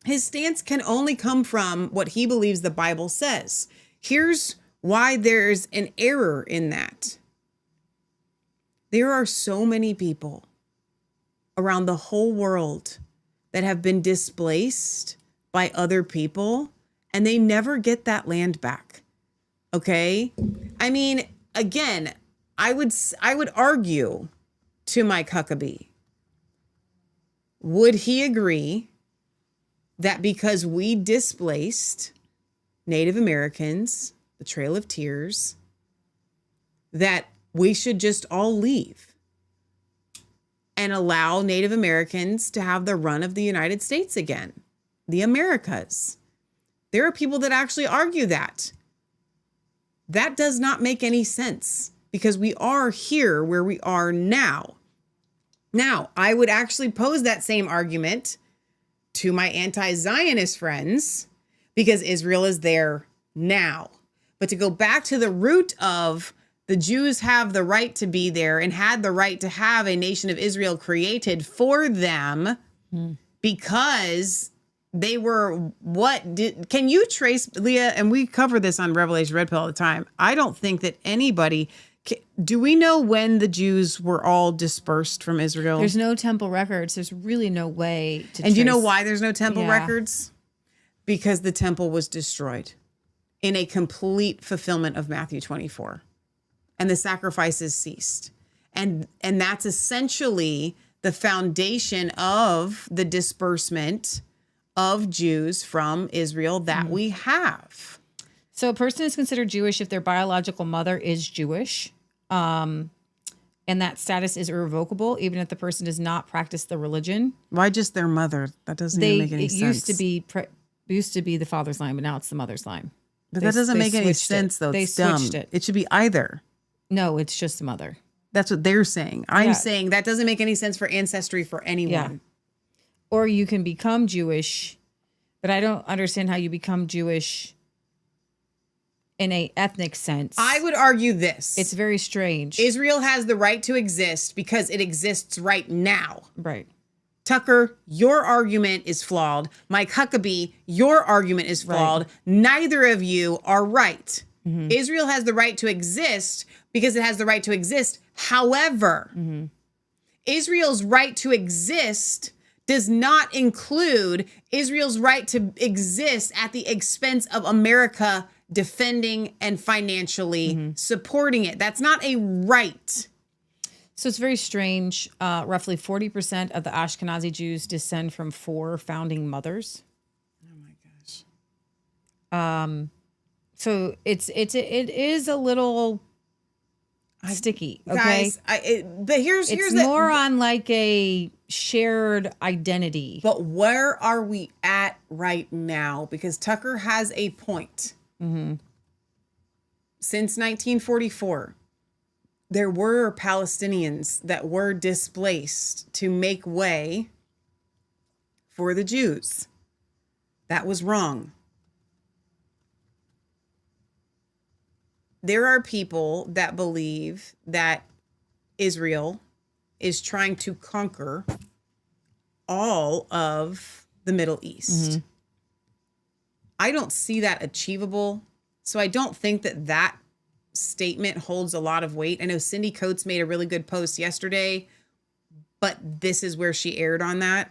his stance can only come from what he believes the Bible says. Here's why there's an error in that. There are so many people around the whole world that have been displaced by other people, and they never get that land back. Okay? I mean, again, I would argue to Mike Huckabee, would he agree that because we displaced Native Americans, the Trail of Tears, that we should just all leave and allow Native Americans to have the run of the United States again, the Americas? There are people that actually argue that. That does not make any sense because we are here where we are now. Now, I would actually pose that same argument to my anti-Zionist friends because Israel is there now. But to go back to the root of the Jews have the right to be there and had the right to have a nation of Israel created for them because they were can you trace, Leah, and we cover this on Revelation Red Pill all the time. I don't think that anybody, do we know when the Jews were all dispersed from Israel? There's no temple records. There's really no way to And trace. you know why there's no temple records? Because the temple was destroyed in a complete fulfillment of Matthew 24. And the sacrifices ceased. And that's essentially the foundation of the disbursement of Jews from Israel that we have. So a person is considered Jewish if their biological mother is Jewish. And that status is irrevocable, even if the person does not practice the religion. Why just their mother? That doesn't even make any sense. It used to be the father's line, but now it's the mother's line. But that doesn't make any sense, though. They switched it. It should be either. No, it's just the mother. That's what they're saying. I'm saying that doesn't make any sense for ancestry for anyone. Yeah. Or you can become Jewish But I don't understand how you become Jewish in a ethnic sense. I would argue this. It's very strange. Israel has the right to exist because it exists right now. Right. Tucker, your argument is flawed. Mike Huckabee, your argument is flawed. Right. Neither of you are right. Mm-hmm. Israel has the right to exist because it has the right to exist. However, Israel's right to exist does not include Israel's right to exist at the expense of America defending and financially supporting it. That's not a right. So it's very strange. Roughly 40% of the Ashkenazi Jews descend from 4 founding mothers. Oh my gosh. So it is a little sticky. Okay, guys. But here's more on like a shared identity. But where are we at right now? Because Tucker has a point. Since 1944, there were Palestinians that were displaced to make way for the Jews. That was wrong. There are people that believe that Israel is trying to conquer all of the Middle East. I don't see that achievable. So I don't think that that statement holds a lot of weight. I know Cindy Coates made a really good post yesterday, but this is where she erred on that.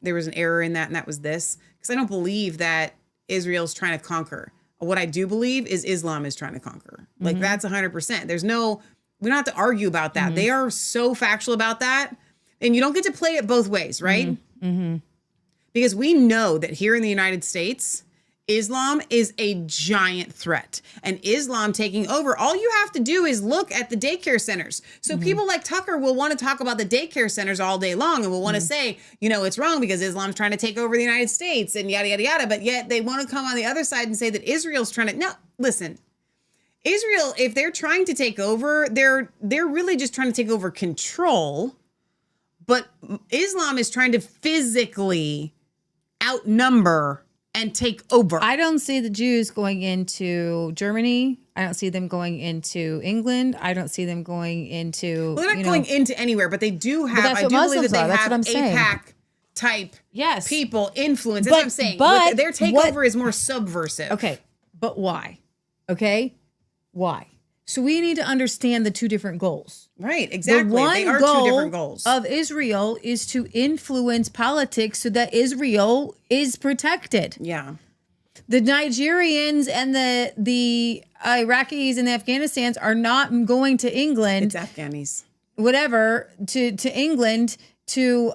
There was an error in that, and that was this. Because I don't believe that Israel's trying to conquer. What I do believe is Islam is trying to conquer. Like, that's 100%. We don't have to argue about that. They are so factual about that. And you don't get to play it both ways, right? Because we know that here in the United States, Islam is a giant threat. And Islam taking over, all you have to do is look at the daycare centers. So people like Tucker will want to talk about the daycare centers all day long and will want to say, it's wrong because Islam's trying to take over the United States and yada, yada, yada. But yet they want to come on the other side and say that Israel's trying to, no, listen. Israel, if they're trying to take over, they're really just trying to take over control. But Islam is trying to physically outnumber and take over. I don't see the Jews going into Germany. I don't see them going into England. I don't see them going into. Well, they're not going into anywhere, but they do have. I do believe that they have AIPAC type people influence. That's what I'm saying. But their takeover is more subversive. Okay, but why? Okay, why? So we need to understand the two different goals. Right, exactly. The one they are goal two different goals of Israel is to influence politics so that Israel is protected. Yeah. The Nigerians and the Iraqis and the Afghanistans are not going to England. It's Afghanis. Whatever, to England to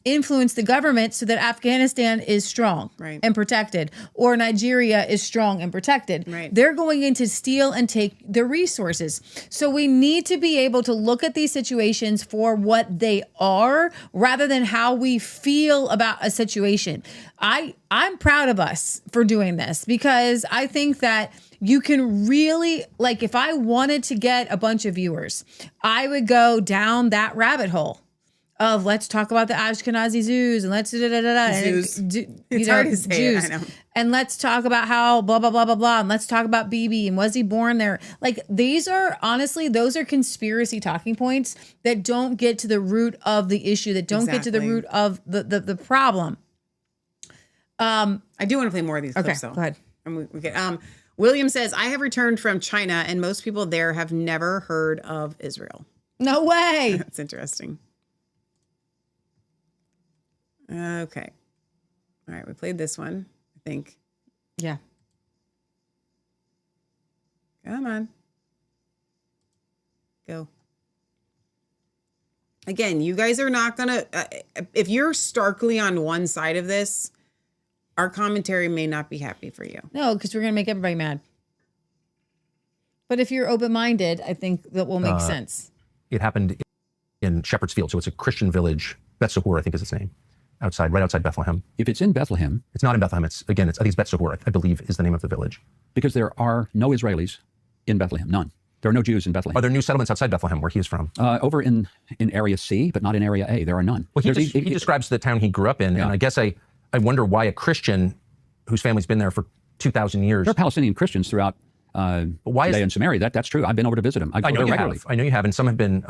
influence the government so that Afghanistan is strong and protected, or Nigeria is strong and protected. Right. They're going in to steal and take the resources. So we need to be able to look at these situations for what they are rather than how we feel about a situation. I'm proud of us for doing this because I think that you can really, like, if I wanted to get a bunch of viewers, I would go down that rabbit hole of let's talk about the Ashkenazi Jews and let's It's hard to say Jews. I know. And let's talk about how blah, blah, blah, blah, blah. And let's talk about Bibi and was he born there? Like, these are, honestly, those are conspiracy talking points that don't get to the root of the issue, that don't get to the root of the problem. I do want to play more of these clips, though. Go ahead. William says, I have returned from China and most people there have never heard of Israel. No way. That's interesting. Okay. All right. We played this one, I think. Yeah. Come on. Go. Again, you guys are not going to, if you're starkly on one side of this, our commentary may not be happy for you. No, because we're going to make everybody mad. But if you're open-minded, I think that will make sense. It happened in Shepherd's Field. So it's a Christian village. Bet-Sahur, I think is its name. Right outside Bethlehem. If it's in Bethlehem. It's not in Bethlehem. I think it's Bet-Sahur, I believe, is the name of the village. Because there are no Israelis in Bethlehem. None. There are no Jews in Bethlehem. Are there new settlements outside Bethlehem where he is from? Over in Area C, but not in Area A. There are none. Well, he describes the town he grew up in, and I guess I I wonder why a Christian whose family's been there for 2,000 years. There are Palestinian Christians throughout Judea and Samaria. That's true. I've been over to visit them. I go there regularly. I know you have, and some have been,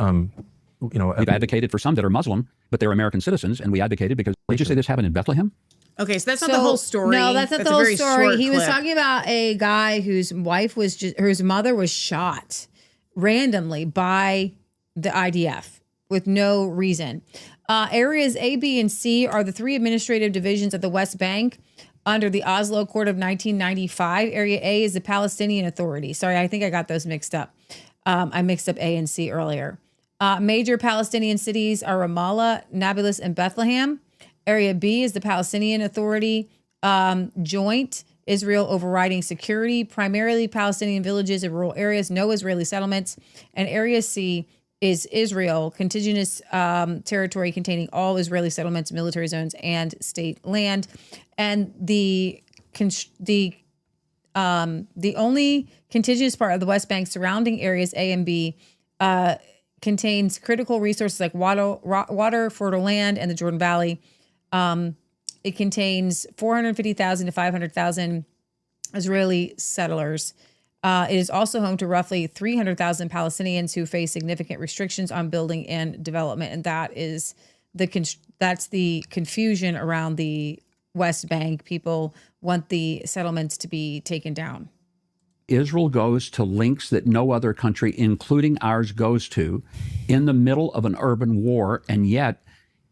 we've advocated for some that are Muslim, but they're American citizens, and we advocated because, did you say this happened in Bethlehem? Okay, so that's not the whole story. No, that's not That's the a whole very story. short He was clip. talking about a guy whose mother was shot randomly by the IDF with no reason. Areas A, B, and C are the 3 administrative divisions of the West Bank under the Oslo Accord of 1995. Area A is the Palestinian Authority. Sorry, I think I got those mixed up. I mixed up A and C earlier. Major Palestinian cities are Ramallah, Nablus, and Bethlehem. Area B is the Palestinian Authority, joint Israel overriding security, primarily Palestinian villages and rural areas, no Israeli settlements. And Area C is Israel, contiguous territory containing all Israeli settlements, military zones, and state land. And the only contiguous part of the West Bank surrounding areas A and B contains critical resources like water, fertile land, and the Jordan Valley. It contains 450,000 to 500,000 Israeli settlers. It is also home to roughly 300,000 Palestinians who face significant restrictions on building and development, and that's the confusion around the West Bank. People want the settlements to be taken down. Israel goes to lengths that no other country, including ours, goes to in the middle of an urban war, and yet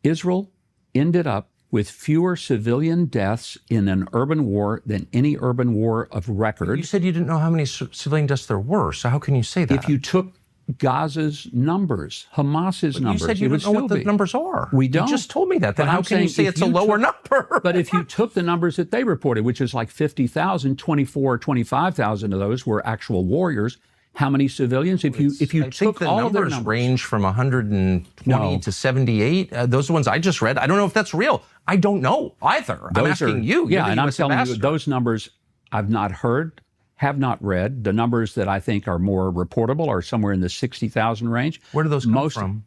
Israel ended up with fewer civilian deaths in an urban war than any urban war of record. You said you didn't know how many civilian deaths there were, so how can you say that? If you took Gaza's numbers, Hamas's numbers, you said you don't know what the numbers are. We don't. You just told me that. Then But how I'm can you saying say if it's a lower number? But if you took the numbers that they reported, which is like 50,000, 25,000 of those were actual warriors. How many civilians? If you took all of their numbers, range from 120 to 78. Those are the ones I just read. I don't know if that's real. I don't know either. I'm asking you. Yeah, You're and the I'm US telling you, ambassador. those numbers I've not heard, have not read. The numbers that I think are more reportable are somewhere in the 60,000 range. Where do those come from?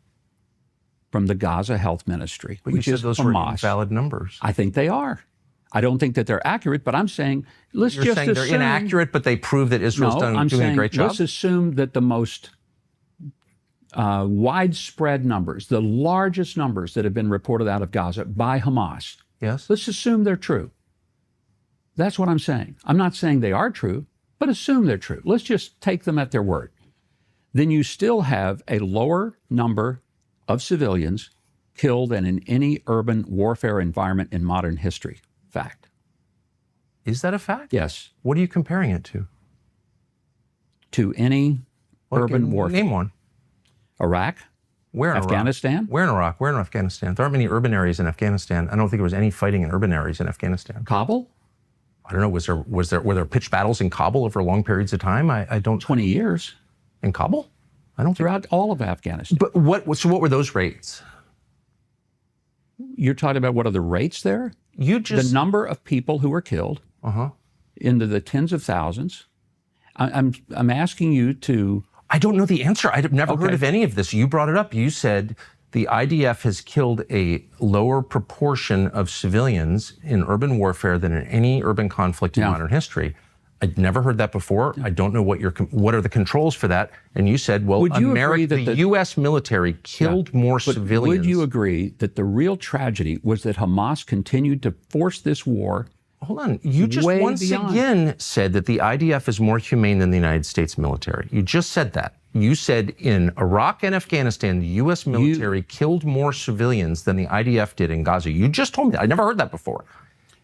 From the Gaza Health Ministry, But you which said is those Hamas. were invalid numbers. I think they are. I don't think that they're accurate, but I'm saying You're just saying assume they're inaccurate, but they prove that Israel's doing a great job? Let's assume that the most widespread numbers, the largest numbers that have been reported out of Gaza by Hamas, yes, let's assume they're true. That's what I'm saying. I'm not saying they are true, but assume they're true. Let's just take them at their word. Then you still have a lower number of civilians killed than in any urban warfare environment in modern history. Fact. Is that a fact? Yes. What are you comparing it to? To any urban warfare. Name one. Iraq. Where in Afghanistan. Iraq? Where in Iraq? Where in Afghanistan? There aren't many urban areas in Afghanistan. I don't think there was any fighting in urban areas in Afghanistan. Kabul? I don't know. Were there pitched battles in Kabul over long periods of time? I don't. 20 years. In Kabul? I don't. Throughout all of Afghanistan. But what were those rates? You're talking about what are the rates there? The number of people who were killed into the tens of thousands. I'm asking you to. I don't know the answer. I've never heard of any of this. You brought it up. You said the IDF has killed a lower proportion of civilians in urban warfare than in any urban conflict in modern history. I'd never heard that before. I don't know what are the controls for that. And you said, well, the U.S. military killed more civilians. Would you agree that the real tragedy was that Hamas continued to force this war? Hold on. You just once again said that the IDF is more humane than the United States military. You just said that. You said in Iraq and Afghanistan, the U.S. military killed more civilians than the IDF did in Gaza. You just told me that. I never heard that before.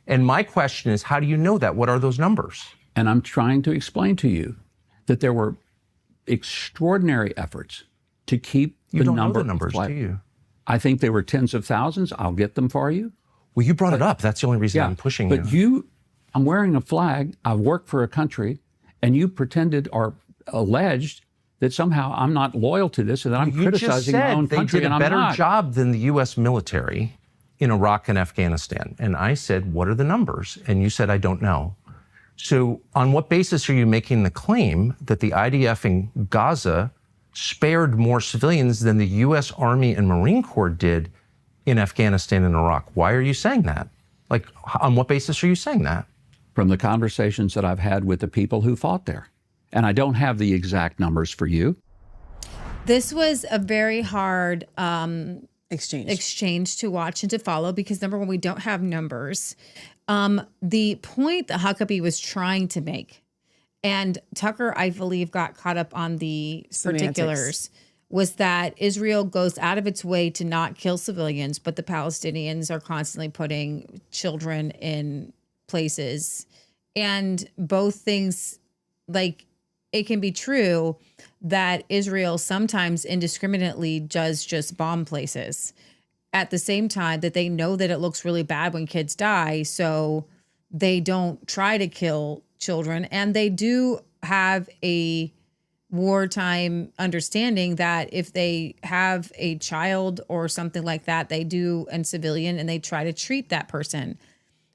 And my question is, how do you know that? What are those numbers? And I'm trying to explain to you that there were extraordinary efforts to keep the number. You don't know the numbers, do you? I think they were tens of thousands. I'll get them for you. Well, you brought it up. That's the only reason I'm pushing you. But I'm wearing a flag. I work for a country, and you pretended or alleged that somehow I'm not loyal to this and that I'm criticizing my own country, and I'm not. They did a better job than the U.S. military in Iraq and Afghanistan. And I said, what are the numbers? And you said, I don't know. So on what basis are you making the claim that the IDF in Gaza spared more civilians than the U.S. Army and Marine Corps did in Afghanistan and Iraq? Why are you saying that? Like, on what basis are you saying that? From the conversations that I've had with the people who fought there. And I don't have the exact numbers for you. This was a very hard exchange to watch and to follow because, number one, we don't have numbers. The point that Huckabee was trying to make, and Tucker, I believe, got caught up on the particulars, was that Israel goes out of its way to not kill civilians, but the Palestinians are constantly putting children in places. And both things, like, it can be true that Israel sometimes indiscriminately does just bomb places at the same time that they know that it looks really bad when kids die. So they don't try to kill children. And they do have a wartime understanding that if they have a child or something like that, they do, and civilian, and they try to treat that person.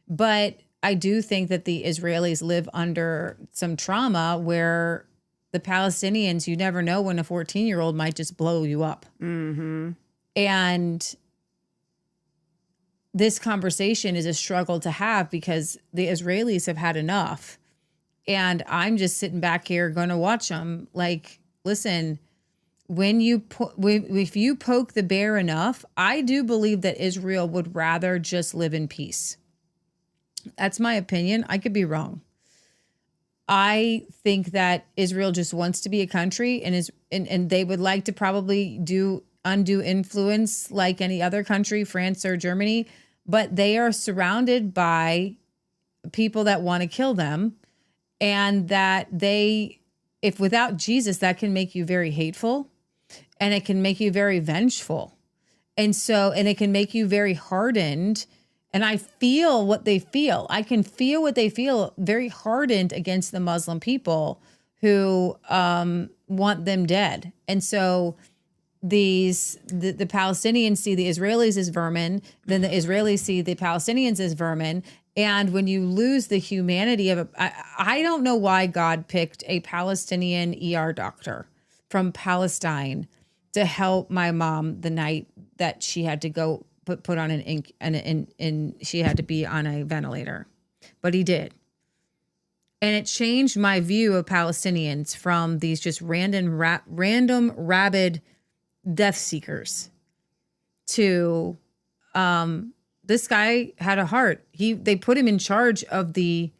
But I do think that the Israelis live under some trauma where the Palestinians, you never know when a 14-year-old might just blow you up. Mm-hmm. And this conversation is a struggle to have because the Israelis have had enough. And I'm just sitting back here going to watch them. Like, listen, if you poke the bear enough, I do believe that Israel would rather just live in peace. That's my opinion. I could be wrong. I think that Israel just wants to be a country and they would like to probably do undue influence like any other country, France or Germany, but they are surrounded by people that want to kill them, and that if without Jesus, that can make you very hateful, and it can make you very vengeful. And it can make you very hardened. And I feel what they feel. I can feel what they feel, very hardened against the Muslim people who want them dead. And so the Palestinians see the Israelis as vermin, then the Israelis see the Palestinians as vermin. And when you lose the humanity of I don't know why God picked a Palestinian ER doctor from Palestine to help my mom the night that she had to go put on an ink and she had to be on a ventilator, but he did. And it changed my view of Palestinians from these just random rabid death seekers to, this guy had a heart. They put him in charge of the,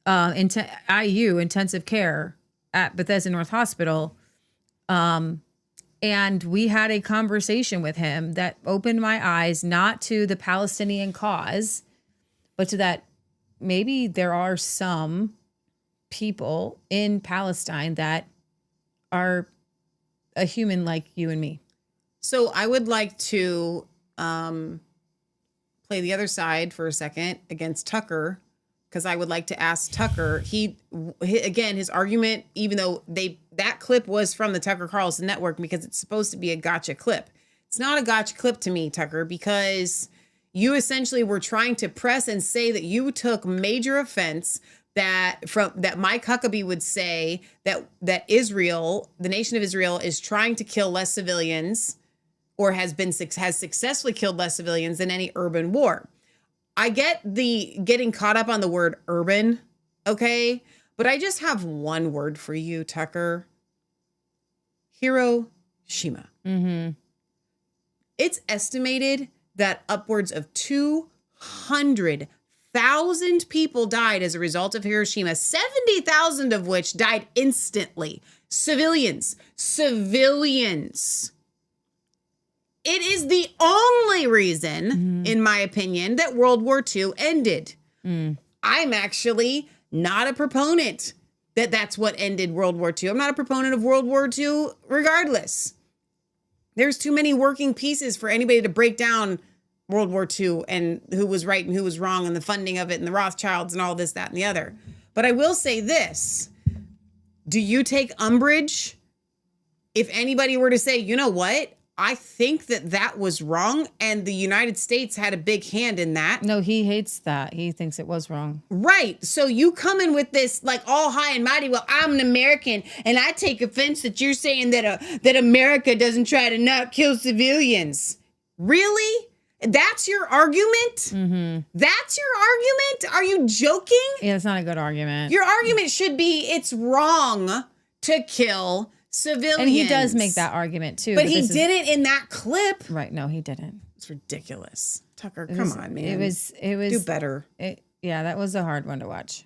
IU, intensive care at Bethesda North Hospital. And we had a conversation with him that opened my eyes, not to the Palestinian cause, but to that maybe there are some people in Palestine that are a human like you and me. So I would like to play the other side for a second against Tucker, because I would like to ask Tucker. Again, his argument, even though that clip was from the Tucker Carlson Network because it's supposed to be a gotcha clip. It's not a gotcha clip to me, Tucker, because you essentially were trying to press and say that you took major offense that Mike Huckabee would say that Israel, the nation of Israel, is trying to kill less civilians or has successfully killed less civilians than any urban war. I get the getting caught up on the word urban, okay? But I just have one word for you, Tucker. Hiroshima. Mm-hmm. It's estimated that upwards of 200,000 people died as a result of Hiroshima, 70,000 of which died instantly. Civilians. It is the only reason, in my opinion, that World War II ended. I'm actually not a proponent that that's what ended World War II. I'm not a proponent of World War II regardless. There's too many working pieces for anybody to break down World War II and who was right and who was wrong and the funding of it and the Rothschilds and all this, that, and the other. But I will say this. Do you take umbrage if anybody were to say, you know what? I think that was wrong, and the United States had a big hand in that. No, he hates that. He thinks it was wrong. Right. So you come in with this like all high and mighty, well, I'm an American, and I take offense that you're saying that America doesn't try to not kill civilians. Really? That's your argument? That's your argument? Are you joking? Yeah, it's not a good argument. Your argument should be it's wrong to kill civilians. And he does make that argument too. But he didn't in that clip. Right, no, he didn't. It's ridiculous. Tucker, It come was- on, man. It was Do better. Yeah, that was a hard one to watch.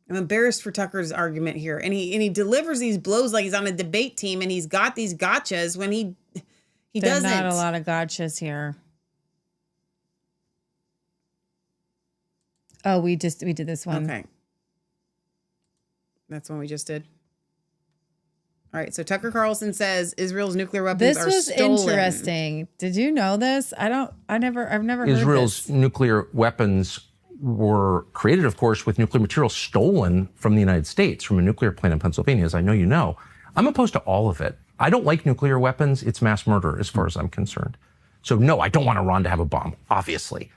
I'm embarrassed for Tucker's argument here. And he delivers these blows like he's on a debate team and he's got these gotchas when he There's doesn't. not a lot of gotchas here. Oh, we did this one. Okay. That's one we just did. All right. So Tucker Carlson says Israel's nuclear weapons This are was stolen. interesting. Did you know this? I've never heard Israel's this. nuclear weapons were created, of course, with nuclear material stolen from the United States, from a nuclear plant in Pennsylvania, as I know you know. I'm opposed to all of it. I don't like nuclear weapons. It's mass murder, as far as I'm concerned. So, no, I don't want Iran to have a bomb, obviously.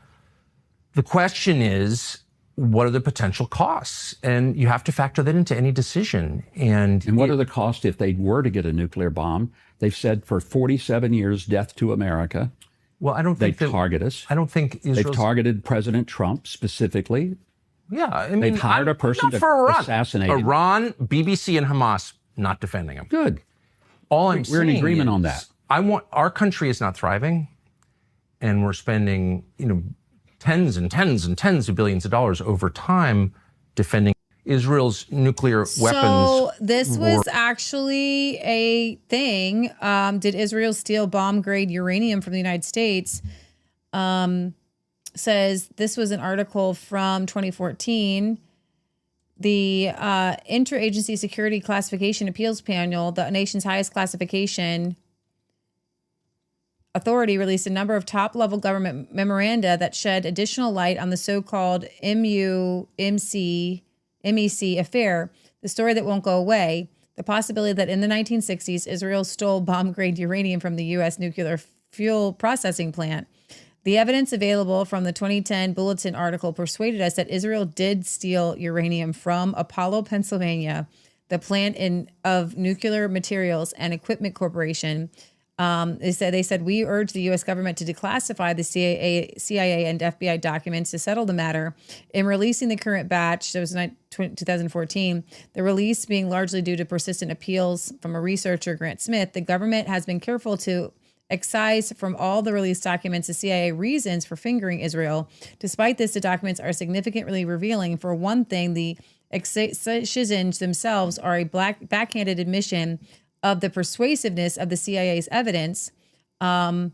The question is, what are the potential costs? And you have to factor that into any decision. And what are the costs if they were to get a nuclear bomb? They've said for 47 years, death to America. Well, I don't think they target us. I don't think they've Israel's... targeted President Trump specifically. Yeah, I mean, they've hired a person to assassinate him. Iran, BBC, and Hamas not defending him. Good. All I'm We're saying in agreement is, on that. Our country is not thriving, and we're spending, tens and tens and tens of billions of dollars over time defending Israel's nuclear weapons. So this was actually a thing. Did Israel steal bomb-grade uranium from the United States? Says this was an article from 2014. The Interagency Security Classification Appeals Panel, the nation's highest classification authority, released a number of top-level government memoranda that shed additional light on the so-called MEC affair, the story that won't go away, the possibility that in the 1960s, Israel stole bomb-grade uranium from the U.S. nuclear fuel processing plant. The evidence available from the 2010 Bulletin article persuaded us that Israel did steal uranium from Apollo, Pennsylvania, the plant of Nuclear Materials and Equipment Corporation. They said we urge the U.S. government to declassify the CIA and FBI documents to settle the matter. In releasing the current batch, that was 2014, the release being largely due to persistent appeals from a researcher, Grant Smith, the government has been careful to excise from all the released documents the CIA reasons for fingering Israel. Despite this, the documents are significantly revealing. For one thing, the excisions themselves are a backhanded admission of the persuasiveness of the CIA's evidence. While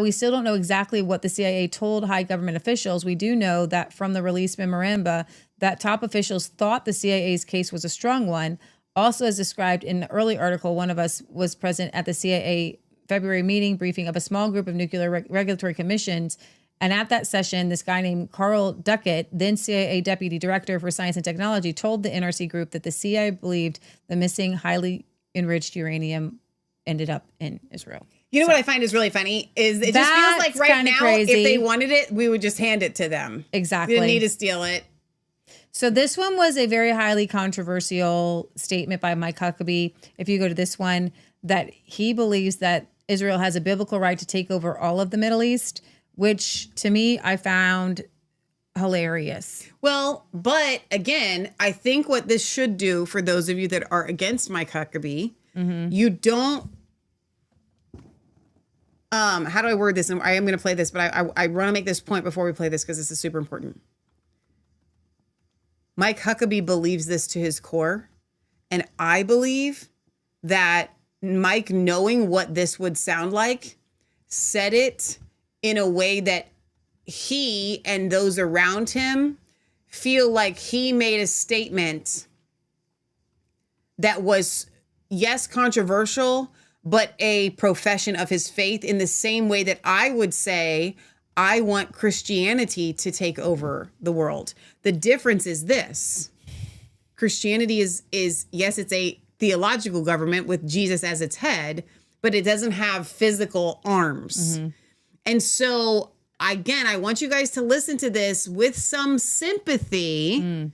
we still don't know exactly what the CIA told high government officials, we do know that from the released memoranda that top officials thought the CIA's case was a strong one. Also, as described in the early article, one of us was present at the CIA February meeting briefing of a small group of nuclear regulatory commissions. And at that session, this guy named Carl Duckett, then CIA Deputy Director for Science and Technology, told the NRC group that the CIA believed the missing highly enriched uranium ended up in Israel. You know what I find is really funny is it just feels like right now, crazy. if they wanted it, we would just hand it to them. Exactly. We didn't need to steal it. So this one was a very highly controversial statement by Mike Huckabee. If you go to this one, that he believes that Israel has a biblical right to take over all of the Middle East, which to me, I found hilarious. Well, but again, I think what this should do for those of you that are against Mike Huckabee, you don't, how do I word this? I am going to play this, but I want to make this point before we play this because this is super important. Mike Huckabee believes this to his core. And I believe that Mike, knowing what this would sound like, said it in a way that he and those around him feel like he made a statement that was, yes, controversial, but a profession of his faith in the same way that I would say, I want Christianity to take over the world. The difference is this. Christianity is yes, it's a theological government with Jesus as its head, but it doesn't have physical arms. And so, again, I want you guys to listen to this with some sympathy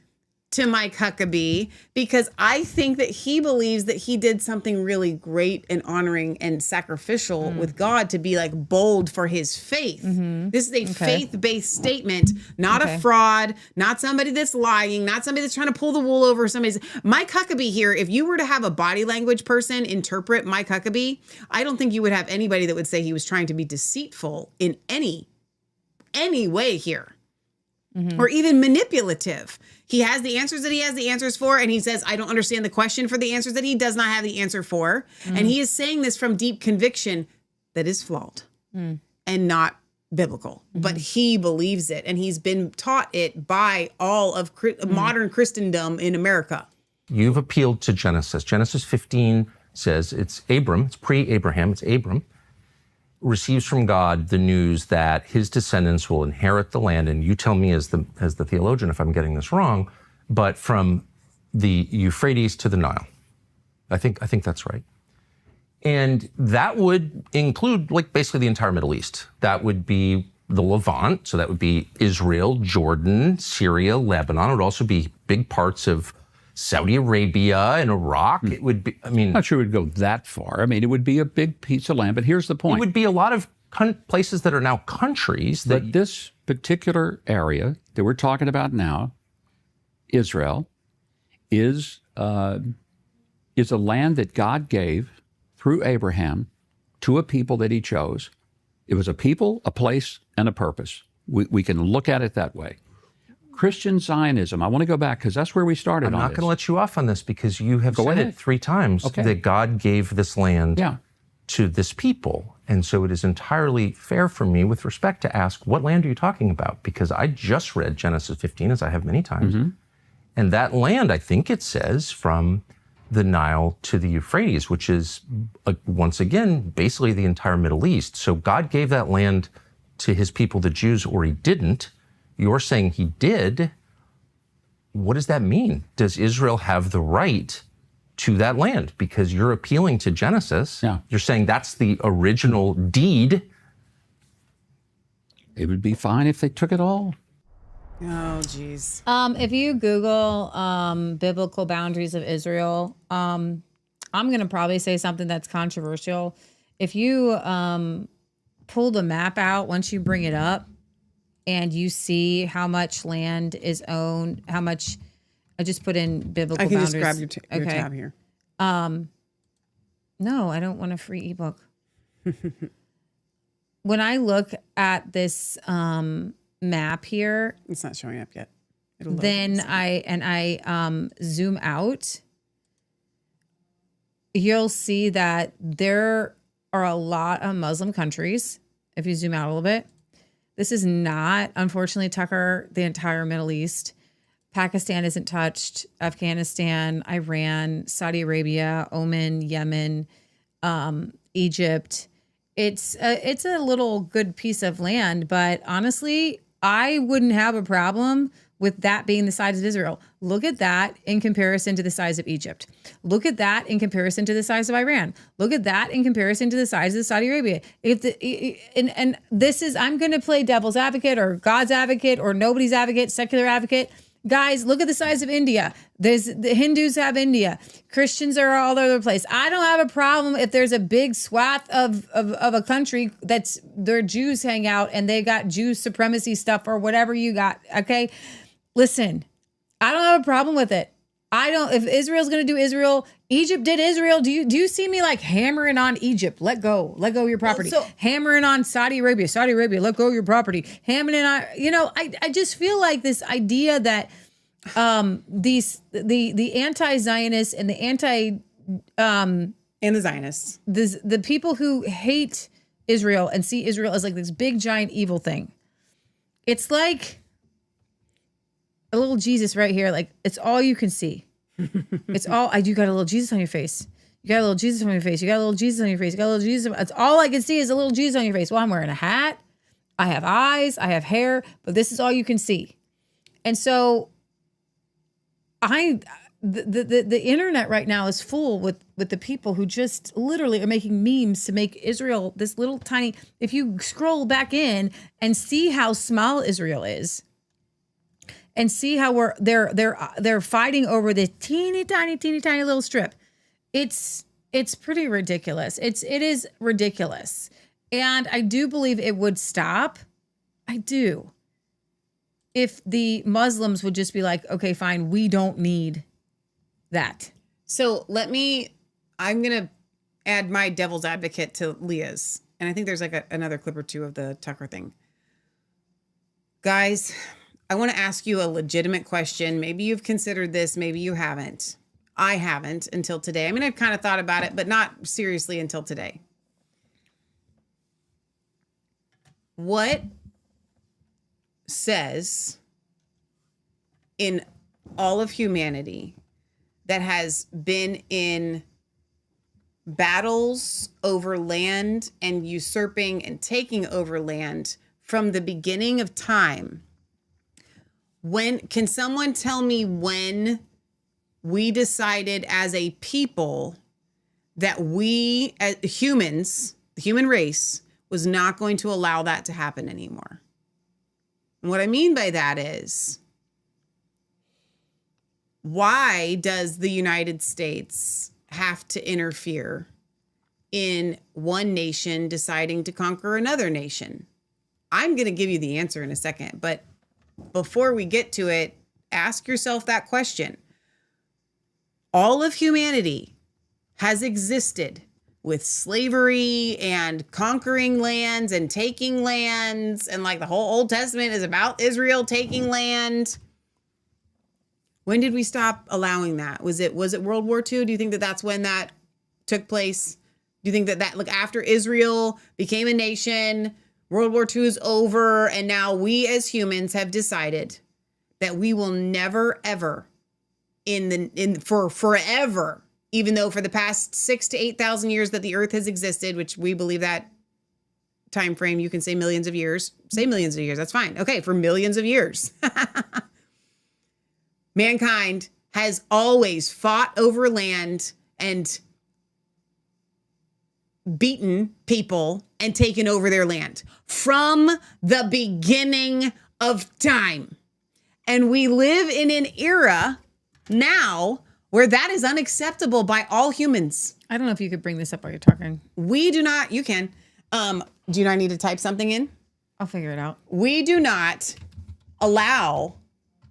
to Mike Huckabee because I think that he believes that he did something really great and honoring and sacrificial with God to be like bold for his faith. This is a faith-based statement, not a fraud, not somebody that's lying, not somebody that's trying to pull the wool over somebody's. Mike Huckabee here, if you were to have a body language person interpret Mike Huckabee, I don't think you would have anybody that would say he was trying to be deceitful in any way here. Or even manipulative. He has the answers that he has the answers for, and he says, I don't understand the question for the answers that he does not have the answer for. And he is saying this from deep conviction that is flawed and not biblical. But he believes it, and he's been taught it by all of modern Christendom in America. You've appealed to Genesis. Genesis 15 says it's Abram, it's pre-Abraham, it's Abram, receives from God the news that his descendants will inherit the land. And you tell me as the theologian if I'm getting this wrong, but from the Euphrates to the Nile. I think that's right. And that would include like basically the entire Middle East. That would be the Levant. So that would be Israel, Jordan, Syria, Lebanon. It would also be big parts of Saudi Arabia and Iraq. It would be, I mean, not sure it would go that far. I mean, it would be a big piece of land, but here's the point. It would be a lot of places that are now countries. But this particular area that we're talking about now, Israel, is a land that God gave through Abraham to a people that he chose. It was a people, a place, and a purpose. We can look at it that way. Christian Zionism, I want to go back because that's where we started. I'm not going to let you off on this because you have said it 3 times that God gave this land to this people. And so it is entirely fair for me with respect to ask, what land are you talking about? Because I just read Genesis 15, as I have many times. And that land, I think it says, from the Nile to the Euphrates, which is, once again, basically the entire Middle East. So God gave that land to his people, the Jews, or he didn't. You're saying he did. What does that mean? Does Israel have the right to that land? Because you're appealing to Genesis. You're saying that's the original deed. It would be fine if they took it all. Oh, geez. If you Google biblical boundaries of Israel, I'm going to probably say something that's controversial. If you pull the map out, once you bring it up, and you see how much land is owned, how much, I just put in biblical boundaries. I can just grab your tab here. No, I don't want a free ebook. When I look at this map here. It's not showing up yet. Then I zoom out. You'll see that there are a lot of Muslim countries. If you zoom out a little bit. This is not, unfortunately, Tucker, the entire Middle East. Pakistan isn't touched. Afghanistan, Iran, Saudi Arabia, Oman, Yemen, Egypt. It's a little good piece of land, but honestly, I wouldn't have a problem with that being the size of Israel. Look at that in comparison to the size of Egypt. Look at that in comparison to the size of Iran. Look at that in comparison to the size of Saudi Arabia. And this is, I'm going to play devil's advocate or God's advocate or nobody's advocate, secular advocate. Guys, look at the size of India. The Hindus have India. Christians are all over the place. I don't have a problem if there's a big swath of a country that's their Jews hang out and they got Jew supremacy stuff or whatever you got. Okay. Listen, I don't have a problem with it. If Israel's going to do Israel, Egypt did Israel. Do you see me like hammering on Egypt? Let go of your property. Hammering on Saudi Arabia, let go of your property. Hammering on, I just feel like this idea that the anti-Zionists and the and the Zionists, the people who hate Israel and see Israel as like this big giant evil thing. It's like a little Jesus right here. Like it's all you can see. It's all, you got a little Jesus on your face. You got a little Jesus on your face. You got a little Jesus on your face. You got a little Jesus. It's all I can see is a little Jesus on your face. Well, I'm wearing a hat. I have eyes. I have hair, but this is all you can see. And so the internet right now is full with the people who just literally are making memes to make Israel this little tiny, if you scroll back in and see how small Israel is, and see how they're fighting over this teeny tiny little strip. It's pretty ridiculous. It is ridiculous. And I do believe it would stop. I do. If the Muslims would just be like, okay, fine, we don't need that. So I'm going to add my devil's advocate to Leah's. And I think there's like another clip or two of the Tucker thing. Guys, I want to ask you a legitimate question. Maybe you've considered this, maybe you haven't. I haven't until today. I mean, I've kind of thought about it, but not seriously until today. What says in all of humanity that has been in battles over land and usurping and taking over land from the beginning of time? Can someone tell me when we decided as a people that we as humans, the human race, was not going to allow that to happen anymore? And what I mean by that is, why does the United States have to interfere in one nation deciding to conquer another nation? I'm going to give you the answer in a second, but before we get to it, ask yourself that question. All of humanity has existed with slavery and conquering lands and taking lands, and like the whole Old Testament is about Israel taking land. When did we stop allowing that? Was it World War II? Do you think that that's when that took place? Do you think that like after Israel became a nation, World War II is over, and now we as humans have decided that we will never ever for forever, even though for the past 6,000 to 8,000 years that the earth has existed, which we believe that time frame, you can say millions of years, that's fine. Okay, for millions of years. Mankind has always fought over land and beaten people and taken over their land from the beginning of time. And we live in an era now where that is unacceptable by all humans. I don't know if you could bring this up while you're talking. We do not, you can. Do you not need to type something in? I'll figure it out. We do not allow,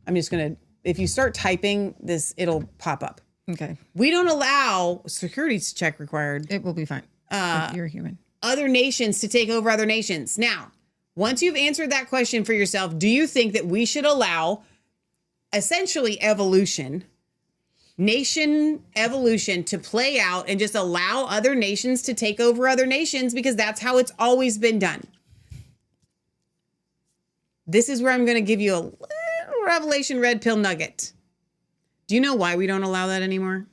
I'm just going to, if you start typing this, it'll pop up. Okay. We don't allow security check required. It will be fine. You're human. Other nations to take over other nations. Now, once you've answered that question for yourself, do you think that we should allow essentially nation evolution to play out and just allow other nations to take over other nations because that's how it's always been done? This is where I'm going to give you a little revelation red pill nugget. Do you know why we don't allow that anymore?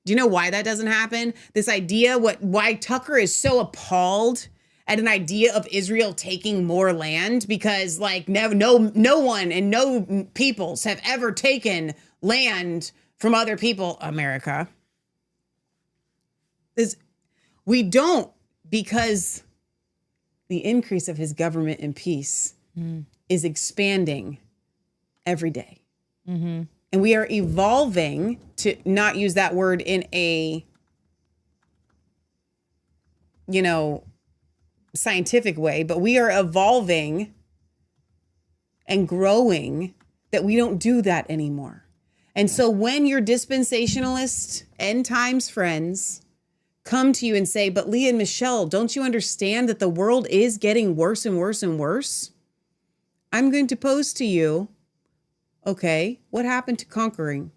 Do you know why that doesn't happen? This idea, why Tucker is so appalled at an idea of Israel taking more land, because like no one and no peoples have ever taken land from other people, America. We don't, because the increase of his government and peace is expanding every day. Mm-hmm. And we are evolving, to not use that word in a, scientific way, but we are evolving and growing that we don't do that anymore. And so when your dispensationalist end times friends come to you and say, but Leah and Michelle, don't you understand that the world is getting worse and worse and worse? I'm going to pose to you, okay, what happened to conquering?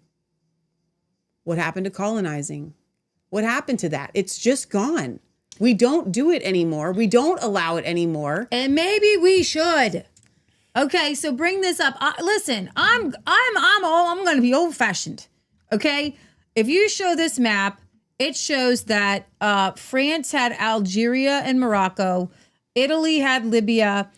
What happened to colonizing? What happened to that? It's just gone. We don't do it anymore. We don't allow it anymore. And maybe we should. Okay, so bring this up. Listen, I'm going to be old fashioned. Okay, if you show this map, it shows that France had Algeria and Morocco, Italy had Libya,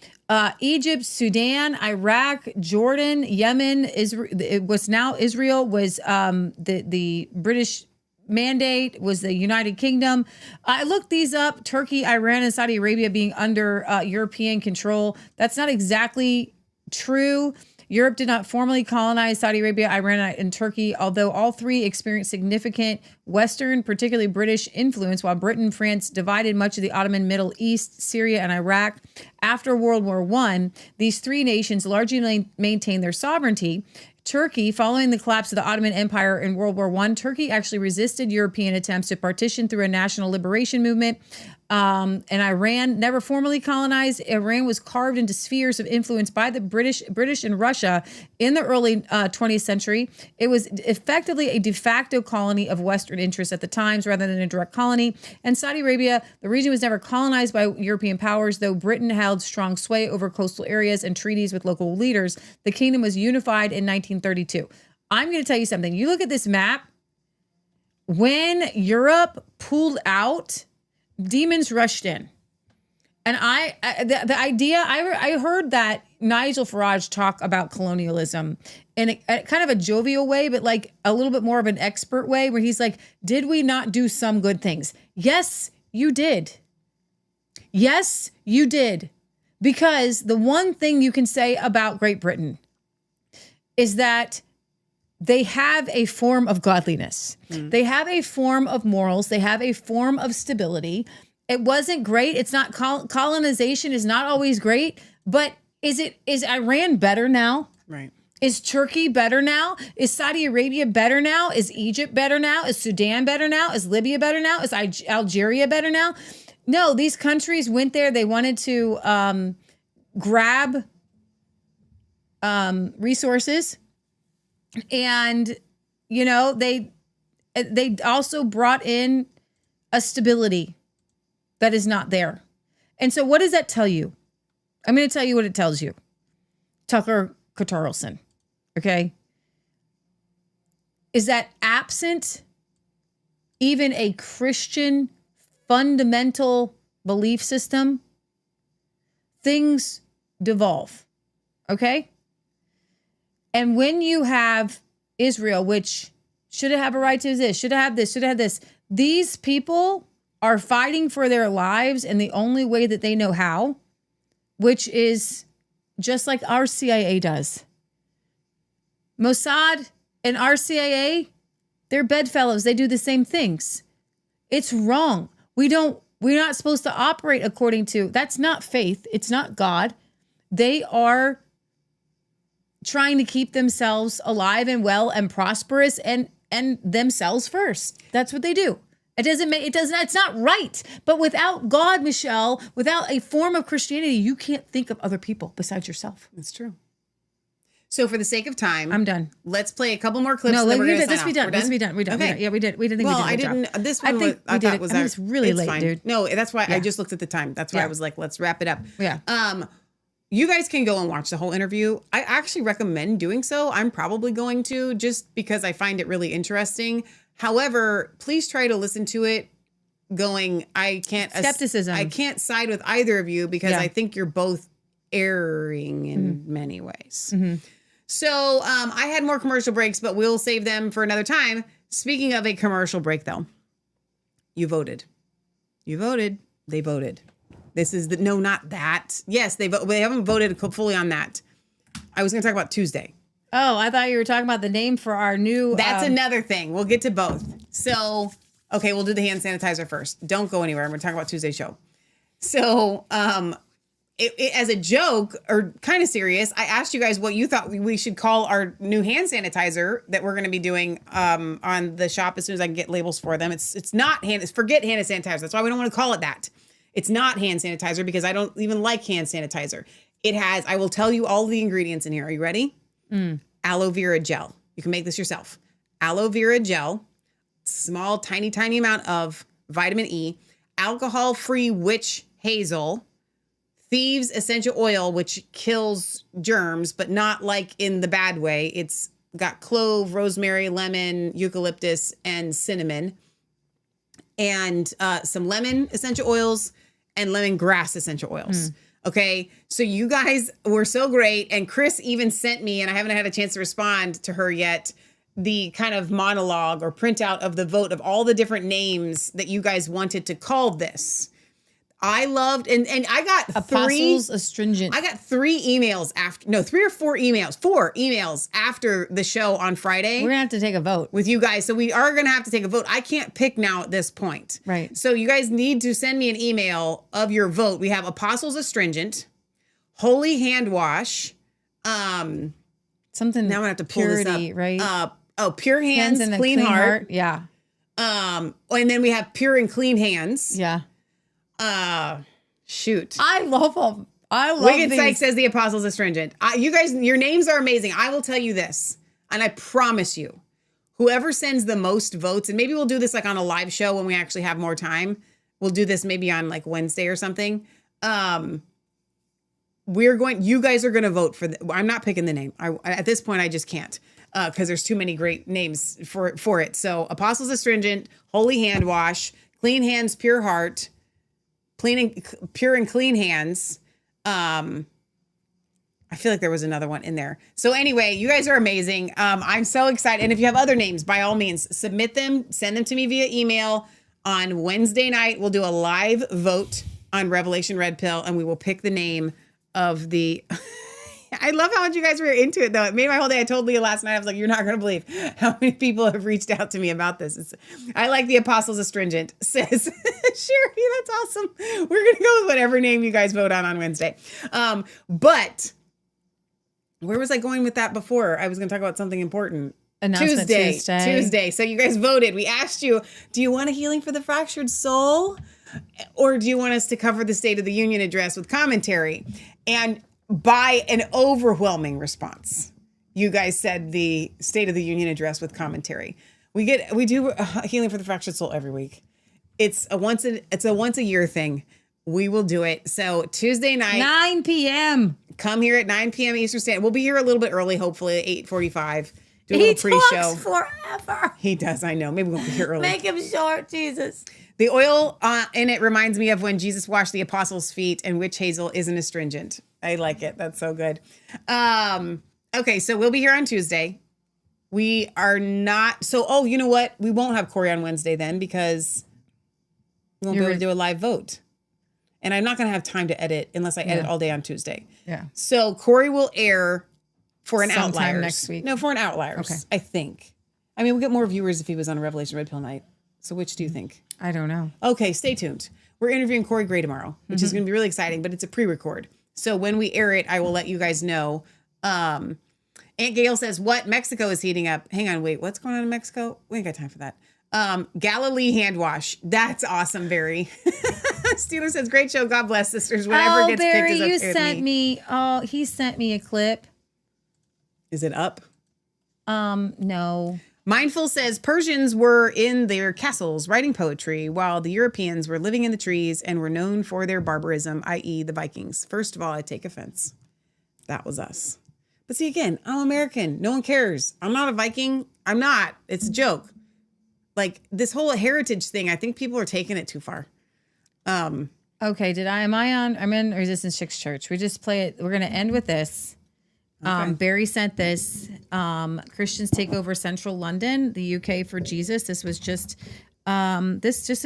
Egypt, Sudan, Iraq, Jordan, Yemen, Israel. It was now Israel was the British mandate, was the United Kingdom. I looked these up. Turkey, Iran, and Saudi Arabia being under European control. That's not exactly true. Europe did not formally colonize Saudi Arabia, Iran, and Turkey, although all three experienced significant Western, particularly British influence, while Britain and France divided much of the Ottoman Middle East, Syria, and Iraq. After World War I, these three nations largely maintained their sovereignty. Turkey, following the collapse of the Ottoman Empire in World War I, Turkey actually resisted European attempts to partition through a national liberation movement. And Iran, never formally colonized, Iran was carved into spheres of influence by the British and Russia in the early 20th century. It was effectively a de facto colony of Western interests at the times rather than a direct colony. And Saudi Arabia, the region was never colonized by European powers, though Britain held strong sway over coastal areas and treaties with local leaders. The kingdom was unified in 1932. I'm going to tell you something. You look at this map. When Europe pulled out, demons rushed in. And the idea, I heard that Nigel Farage talk about colonialism in a kind of a jovial way, but like a little bit more of an expert way, where he's like, did we not do some good things? Yes, you did. Yes, you did. Because the one thing you can say about Great Britain is that they have a form of godliness. They have a form of morals. They have a form of stability. It wasn't great. It's not colonization is not always great, but is Iran better now? Right. Is Turkey better now? Is Saudi Arabia better now? Is Egypt better now? Is Sudan better now? Is Libya better now? Is Algeria better now? No, these countries went there. They wanted to grab resources. And, you know, they also brought in a stability that is not there. And so what does that tell you? I'm going to tell you what it tells you. Tucker Carlson, okay? Is that absent even a Christian fundamental belief system, things devolve, okay? And when you have Israel, which should have a right to this, should have this, should have this, these people are fighting for their lives in the only way that they know how, which is just like our CIA does. Mossad and our CIA, they're bedfellows. They do the same things. It's wrong. We're not supposed to operate according to, that's not faith. It's not God. They are trying to keep themselves alive and well and prosperous and themselves first. That's what they do. It's not right. But without God, Michelle, without a form of Christianity, you can't think of other people besides yourself. That's true. So for the sake of time, I'm done. Let's play a couple more clips. No, let's be done. We're done. Okay. Yeah, we did. We didn't think we did a good job. I didn't. This one I thought was it's really late, fine. dude. No, that's why I just looked at the time. That's why I was like, let's wrap it up. Yeah. You guys can go and watch the whole interview. I actually recommend doing so. I'm probably going to, just because I find it really interesting. However, please try to listen to it going, skepticism. I can't side with either of you because I think you're both erring in many ways. Mm-hmm. So I had more commercial breaks, but we'll save them for another time. Speaking of a commercial break, though, you voted. You voted. They voted. This is not that. Yes, they haven't voted fully on that. I was going to talk about Tuesday. Oh, I thought you were talking about the name for our new. That's another thing. We'll get to both. So, okay, we'll do the hand sanitizer first. Don't go anywhere. I'm going to talk about Tuesday's show. So, as a joke or kind of serious, I asked you guys what you thought we should call our new hand sanitizer that we're going to be doing on the shop as soon as I can get labels for them. It's not forget hand sanitizer. That's why we don't want to call it that. It's not hand sanitizer because I don't even like hand sanitizer. It has, I will tell you all the ingredients in here. Are you ready? Aloe vera gel. You can make this yourself. Aloe vera gel, small, tiny amount of vitamin E, alcohol-free witch hazel, thieves essential oil, which kills germs, but not like in the bad way. It's got clove, rosemary, lemon, eucalyptus, and cinnamon, and some lemon essential oils and lemongrass essential oils. Okay, so you guys were so great. And Chris even sent me, and I haven't had a chance to respond to her yet, the kind of monologue or printout of the vote of all the different names that you guys wanted to call this. I loved, and I got Apostles Astringent. I got 3 emails after, no, 3 or 4 emails, 4 emails after the show on Friday. We're gonna have to take a vote with you guys. So we are gonna have to take a vote. I can't pick now at this point. Right. So you guys need to send me an email of your vote. We have Apostles Astringent, Holy Hand Wash, something. Now I'm gonna have to pull purity, this up. right? Pure hands, and a clean heart. Yeah. And then we have pure and clean hands. Yeah. Shoot. I love them. I love Wicked these. Psych says the Apostles Astringent. You guys, your names are amazing. I will tell you this, and I promise you, whoever sends the most votes, and maybe we'll do this like on a live show when we actually have more time. We'll do this maybe on like Wednesday or something. You guys are going to vote for I'm not picking the name. At this point, I just can't. Because there's too many great names for it. So Apostles Astringent, Holy Hand Wash, Clean Hands, Pure Heart, Pure and Clean Hands. I feel like there was another one in there. So anyway, you guys are amazing. I'm so excited. And if you have other names, by all means, submit them, send them to me via email. On Wednesday night, we'll do a live vote on Revelation Red Pill, and we will pick the name of the... I love how much you guys were into it, though. It made my whole day. I told Leah last night, I was like, you're not going to believe how many people have reached out to me about this. I like the Apostles Astringent, says Sherry. That's awesome. We're going to go with whatever name you guys vote on Wednesday. But where was I going with that before? I was going to talk about something important. Announcement Tuesday. So you guys voted. We asked you, do you want a healing for the fractured soul? Or do you want us to cover the State of the Union address with commentary? And by an overwhelming response, you guys said the State of the Union address with commentary. We do healing for the fractured soul every week. It's a once a year thing. We will do it. So Tuesday night, 9 p.m. Come here at 9 p.m. Eastern Standard. We'll be here a little bit early, hopefully at 8:45. Do a little pre-show. Talks forever. He does. I know. Maybe we'll be here early. Make him short, Jesus. The oil in it reminds me of when Jesus washed the apostles' feet, and witch hazel isn't astringent. I like it. That's so good. Okay, so we'll be here on Tuesday. We are not. So, you know what? We won't have Corey on Wednesday then because we won't be able to do a live vote. And I'm not going to have time to edit unless I edit all day on Tuesday. Yeah. So Corey will air for an Sometime Outliers next week. No, for an Outliers. Okay. I think. I mean, we'll get more viewers if he was on a Revelation Red Pill night. So which do you think? I don't know. Okay, stay tuned. We're interviewing Corey Gray tomorrow, which is going to be really exciting, but it's a pre-record. So when we air it, I will let you guys know. Aunt Gail says, what? Mexico is heating up. Hang on, wait. What's going on in Mexico? We ain't got time for that. Galilee hand wash. That's awesome, Barry. Steeler says, great show. God bless, sisters. Whatever gets Barry, picked is okay you with sent me. Oh, he sent me a clip. Is it up? No. Mindful says Persians were in their castles writing poetry while the Europeans were living in the trees and were known for their barbarism, i.e. the Vikings. First of all, I take offense. That was us. But see, again, I'm American. No one cares. I'm not a Viking. I'm not. It's a joke. Like this whole heritage thing, I think people are taking it too far. Okay, I'm in Resistance Chicks Church. We just play it. We're going to end with this. Okay. Barry sent this. Christians take over central London, the UK for Jesus. This was just a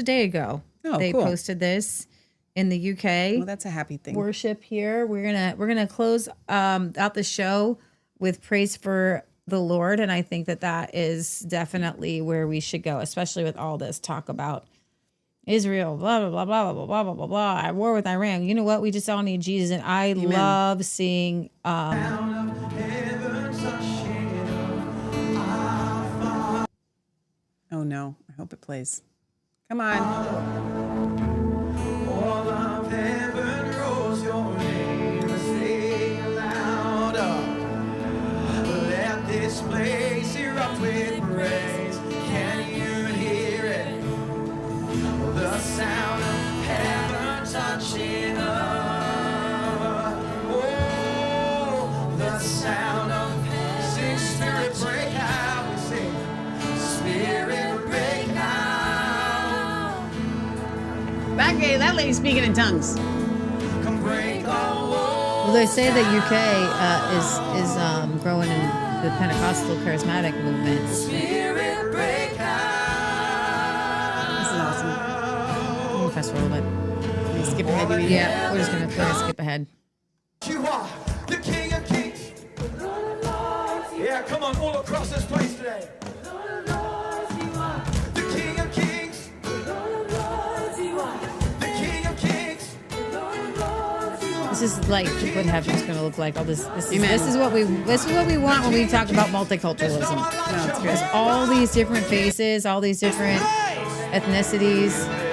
day ago. Oh, they cool. posted this in the UK. Well, that's a happy thing. Worship here. We're gonna close out the show with praise for the Lord, and I think that is definitely where we should go, especially with all this talk about Israel, blah, blah, blah, blah, blah, blah, blah, blah, blah, at war with Iran. You know what? We just all need Jesus. And I love seeing... Oh, no. I hope it plays. Come on. All of heaven rolls your name and sing louder. Let this place erupt with praise. Can you hear it? The sound of heaven touching earth. Oh, the sound of sing, spirit break out. We sing, spirit break out. That lady's speaking in tongues. Come break our walls. Well, they say that UK is growing in the Pentecostal charismatic movement. Spirit break out. This is awesome. Let me fast forward a little bit. we skip ahead? Yeah, we're just gonna skip ahead. You are the King of Kings. Yeah, come on, all across this place today. The King of Kings. The King of Kings. This is like what heaven's gonna look like. All this is what we want when we talk about multiculturalism. No, it's good. All these different faces, all these different ethnicities.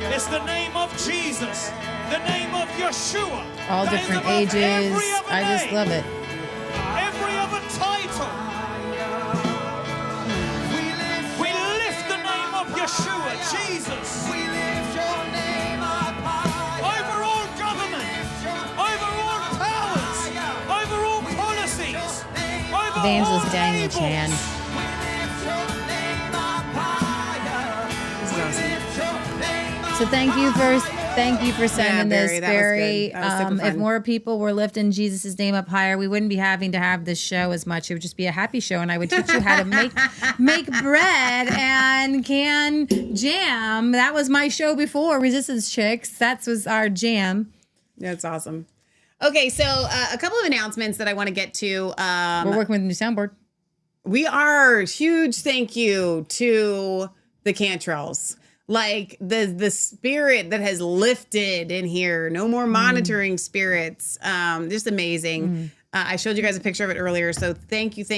It's the name of Jesus, the name of Yeshua. All different ages. I just love it. Every other title. We lift the name of Yeshua, Jesus. We lift your name up high. Over all government, over all powers, over all policies, over Evangelist all Daniel labels. Chan. This is awesome. So thank you for sending Barry, this, that was Barry. good. That was super fun. If more people were lifting Jesus' name up higher, we wouldn't be having to have this show as much. It would just be a happy show, and I would teach you how to make bread and can jam. That was my show before, Resistance Chicks. That was our jam. That's awesome. Okay, so a couple of announcements that I want to get to. We're working with a new soundboard. We are. Huge thank you to the Cantrells. Like the spirit that has lifted in here. No more monitoring spirits. Just amazing. I showed you guys a picture of it earlier. So thank you to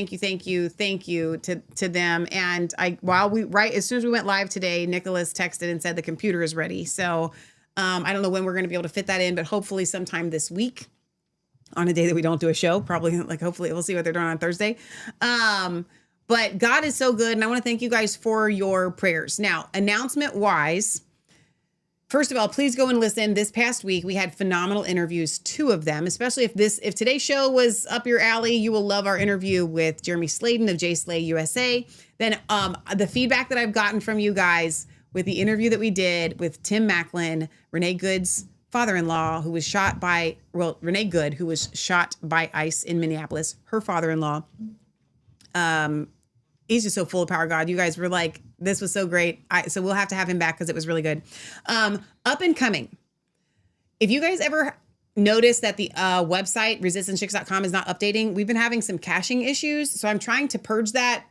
them. And as soon as we went live today, Nicholas texted and said the computer is ready. So I don't know when we're going to be able to fit that in, but hopefully sometime this week on a day that we don't do a show. Probably hopefully we'll see what they're doing on Thursday. But God is so good, and I want to thank you guys for your prayers. Now, announcement-wise, first of all, please go and listen. This past week, we had phenomenal interviews, 2 of them, especially if today's show was up your alley, you will love our interview with Jeremy Sladen of J Slay USA. Then the feedback that I've gotten from you guys with the interview that we did with Tim Macklin, Renee Good's father-in-law, who was shot by, Renee Good, who was shot by ICE in Minneapolis, her father-in-law. He's just so full of power, God. You guys were like, this was so great. So we'll have to have him back because it was really good. Up and coming. If you guys ever notice that the website, resistancechicks.com, is not updating, we've been having some caching issues. So I'm trying to purge that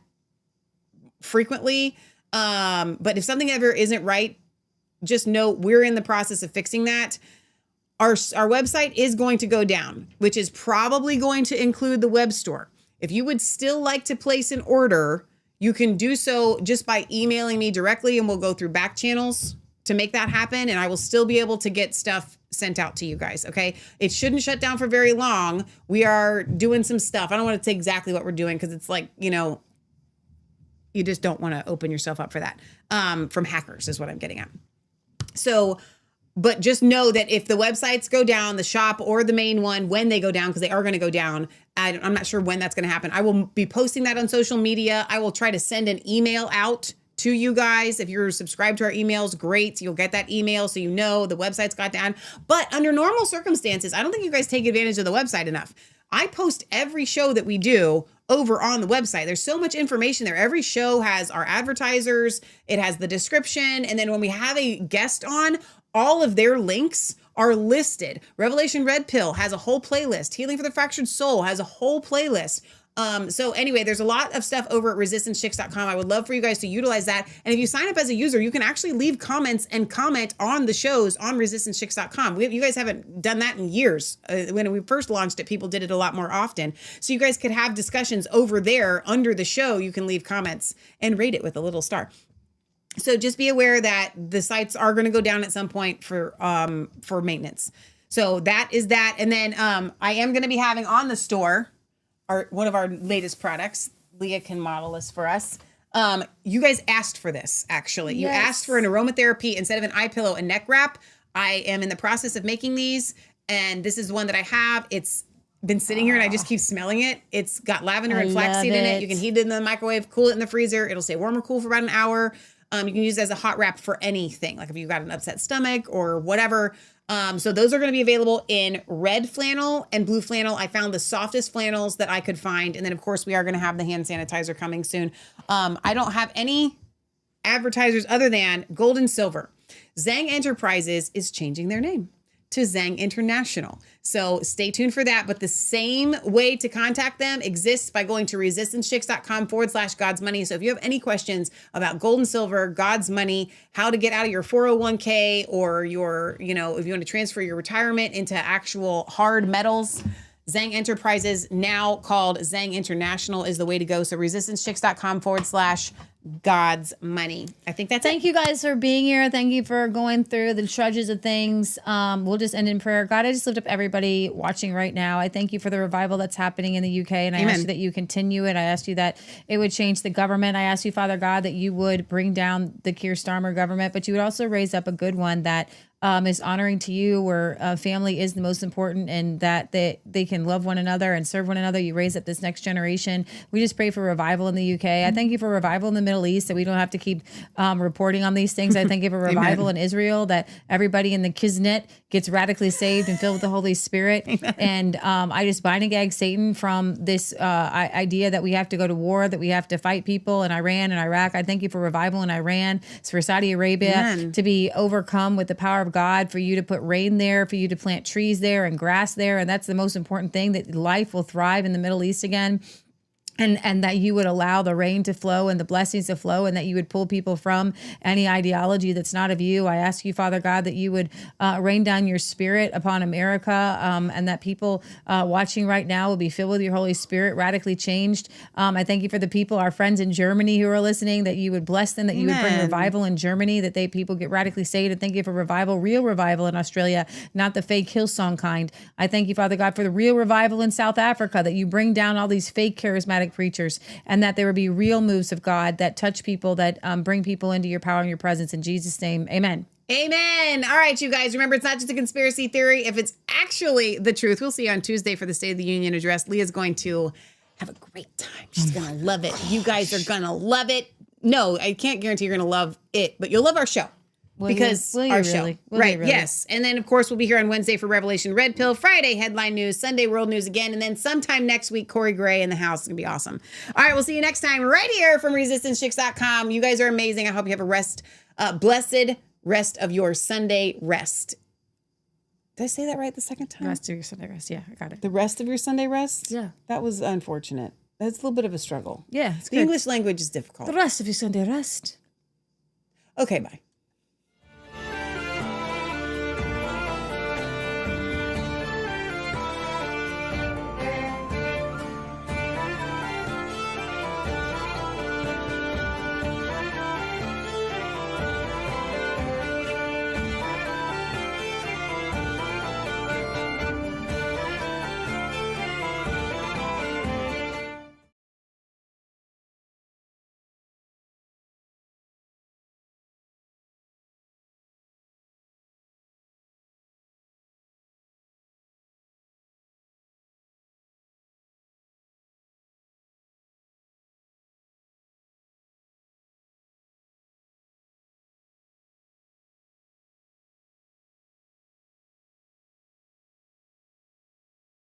frequently. But if something ever isn't right, just know we're in the process of fixing that. Our website is going to go down, which is probably going to include the web store. If you would still like to place an order, you can do so just by emailing me directly, and we'll go through back channels to make that happen. And I will still be able to get stuff sent out to you guys. Okay. It shouldn't shut down for very long. We are doing some stuff. I don't want to say exactly what we're doing, because it's like, you just don't want to open yourself up for that. From hackers is what I'm getting at. So, but just know that if the websites go down, the shop or the main one, when they go down, because they are going to go down, I'm not sure when that's going to happen. I will be posting that on social media. I will try to send an email out to you guys. If you're subscribed to our emails, great. You'll get that email so you know the website's got down. But under normal circumstances, I don't think you guys take advantage of the website enough. I post every show that we do over on the website. There's so much information there. Every show has our advertisers. It has the description. And then when we have a guest on, all of their links are listed. Revelation Red Pill has a whole playlist. Healing for the Fractured Soul has a whole playlist. So anyway, there's a lot of stuff over at resistancechicks.com. I would love for you guys to utilize that. And if you sign up as a user, you can actually leave comments and comment on the shows on resistancechicks.com. You guys haven't done that in years. When we first launched it, people did it a lot more often. So you guys could have discussions over there under the show. You can leave comments and rate it with a little star. So just be aware that the sites are going to go down at some point for maintenance. So that is that. And then I am going to be having on the store one of our latest products. Leah can model this for us. You guys asked for this, actually. You asked for an aromatherapy instead of an eye pillow and neck wrap. I am in the process of making these, and this is one that I have. It's been sitting here and I just keep smelling it. It's got lavender and flaxseed in it. You can heat it in the microwave, cool it in the freezer. It'll stay warm or cool for about an hour. You can use it as a hot wrap for anything. Like if you've got an upset stomach or whatever. So those are going to be available in red flannel and blue flannel. I found the softest flannels that I could find. And then, of course, we are going to have the hand sanitizer coming soon. I don't have any advertisers other than gold and silver. Zhang Enterprises is changing their name to Zhang International. So stay tuned for that. But the same way to contact them exists by going to resistancechicks.com/God's Money. So if you have any questions about gold and silver, God's money, how to get out of your 401k, or your, if you want to transfer your retirement into actual hard metals, Zhang Enterprises, now called Zhang International, is the way to go. So resistancechicks.com/God's Money. I think that's Thank you guys for being here. Thank you for going through the trudges of things. We'll just end in prayer. God, I just lift up everybody watching right now. I thank you for the revival that's happening in the UK, and I ask you that you continue it. I ask you that it would change the government. I ask you, Father God, that you would bring down the Keir Starmer government, but you would also raise up a good one that is honoring to you, where family is the most important, and that they can love one another and serve one another. You raise up this next generation. We just pray for revival in the UK. I thank you for revival in the Middle East, that we don't have to keep reporting on these things. I thank you for revival in Israel, that everybody in the Kisnet gets radically saved and filled with the Holy Spirit. And I just bind and gag Satan from this idea that we have to go to war, that we have to fight people in Iran and Iraq. I thank you for revival in Iran. It's for Saudi Arabia to be overcome with the power of God, for you to put rain there, for you to plant trees there and grass there. And that's the most important thing, that life will thrive in the Middle East again. And that you would allow the rain to flow and the blessings to flow, and that you would pull people from any ideology that's not of you. I ask you, Father God, that you would rain down your Spirit upon America, and that people watching right now will be filled with your Holy Spirit, radically changed. I thank you for the people, our friends in Germany who are listening, that you would bless them, that you would bring revival in Germany, that people get radically saved. And thank you for revival, real revival in Australia, not the fake Hillsong kind. I thank you, Father God, for the real revival in South Africa, that you bring down all these fake charismatic preachers, and that there would be real moves of God that touch people, that bring people into your power and your presence. In Jesus' name, amen. Amen. All right, you guys, remember, it's not just a conspiracy theory. If it's actually the truth, we'll see you on Tuesday for the State of the Union address. Leah's going to have a great time. She's going to love it. You guys are going to love it. No, I can't guarantee you're going to love it, but you'll love our show. Will our really? show. Will right, really? Yes. And then, of course, we'll be here on Wednesday for Revelation Red Pill, Friday Headline News, Sunday World News again, and then sometime next week, Corey Gray in the house. It's going to be awesome. All right, we'll see you next time right here from ResistanceChicks.com. You guys are amazing. I hope you have a blessed rest of your Sunday rest. Did I say that right the second time? The rest of your Sunday rest. Yeah, I got it. The rest of your Sunday rest? Yeah. That was unfortunate. That's a little bit of a struggle. Yeah, the English language is difficult. The rest of your Sunday rest. Okay, bye.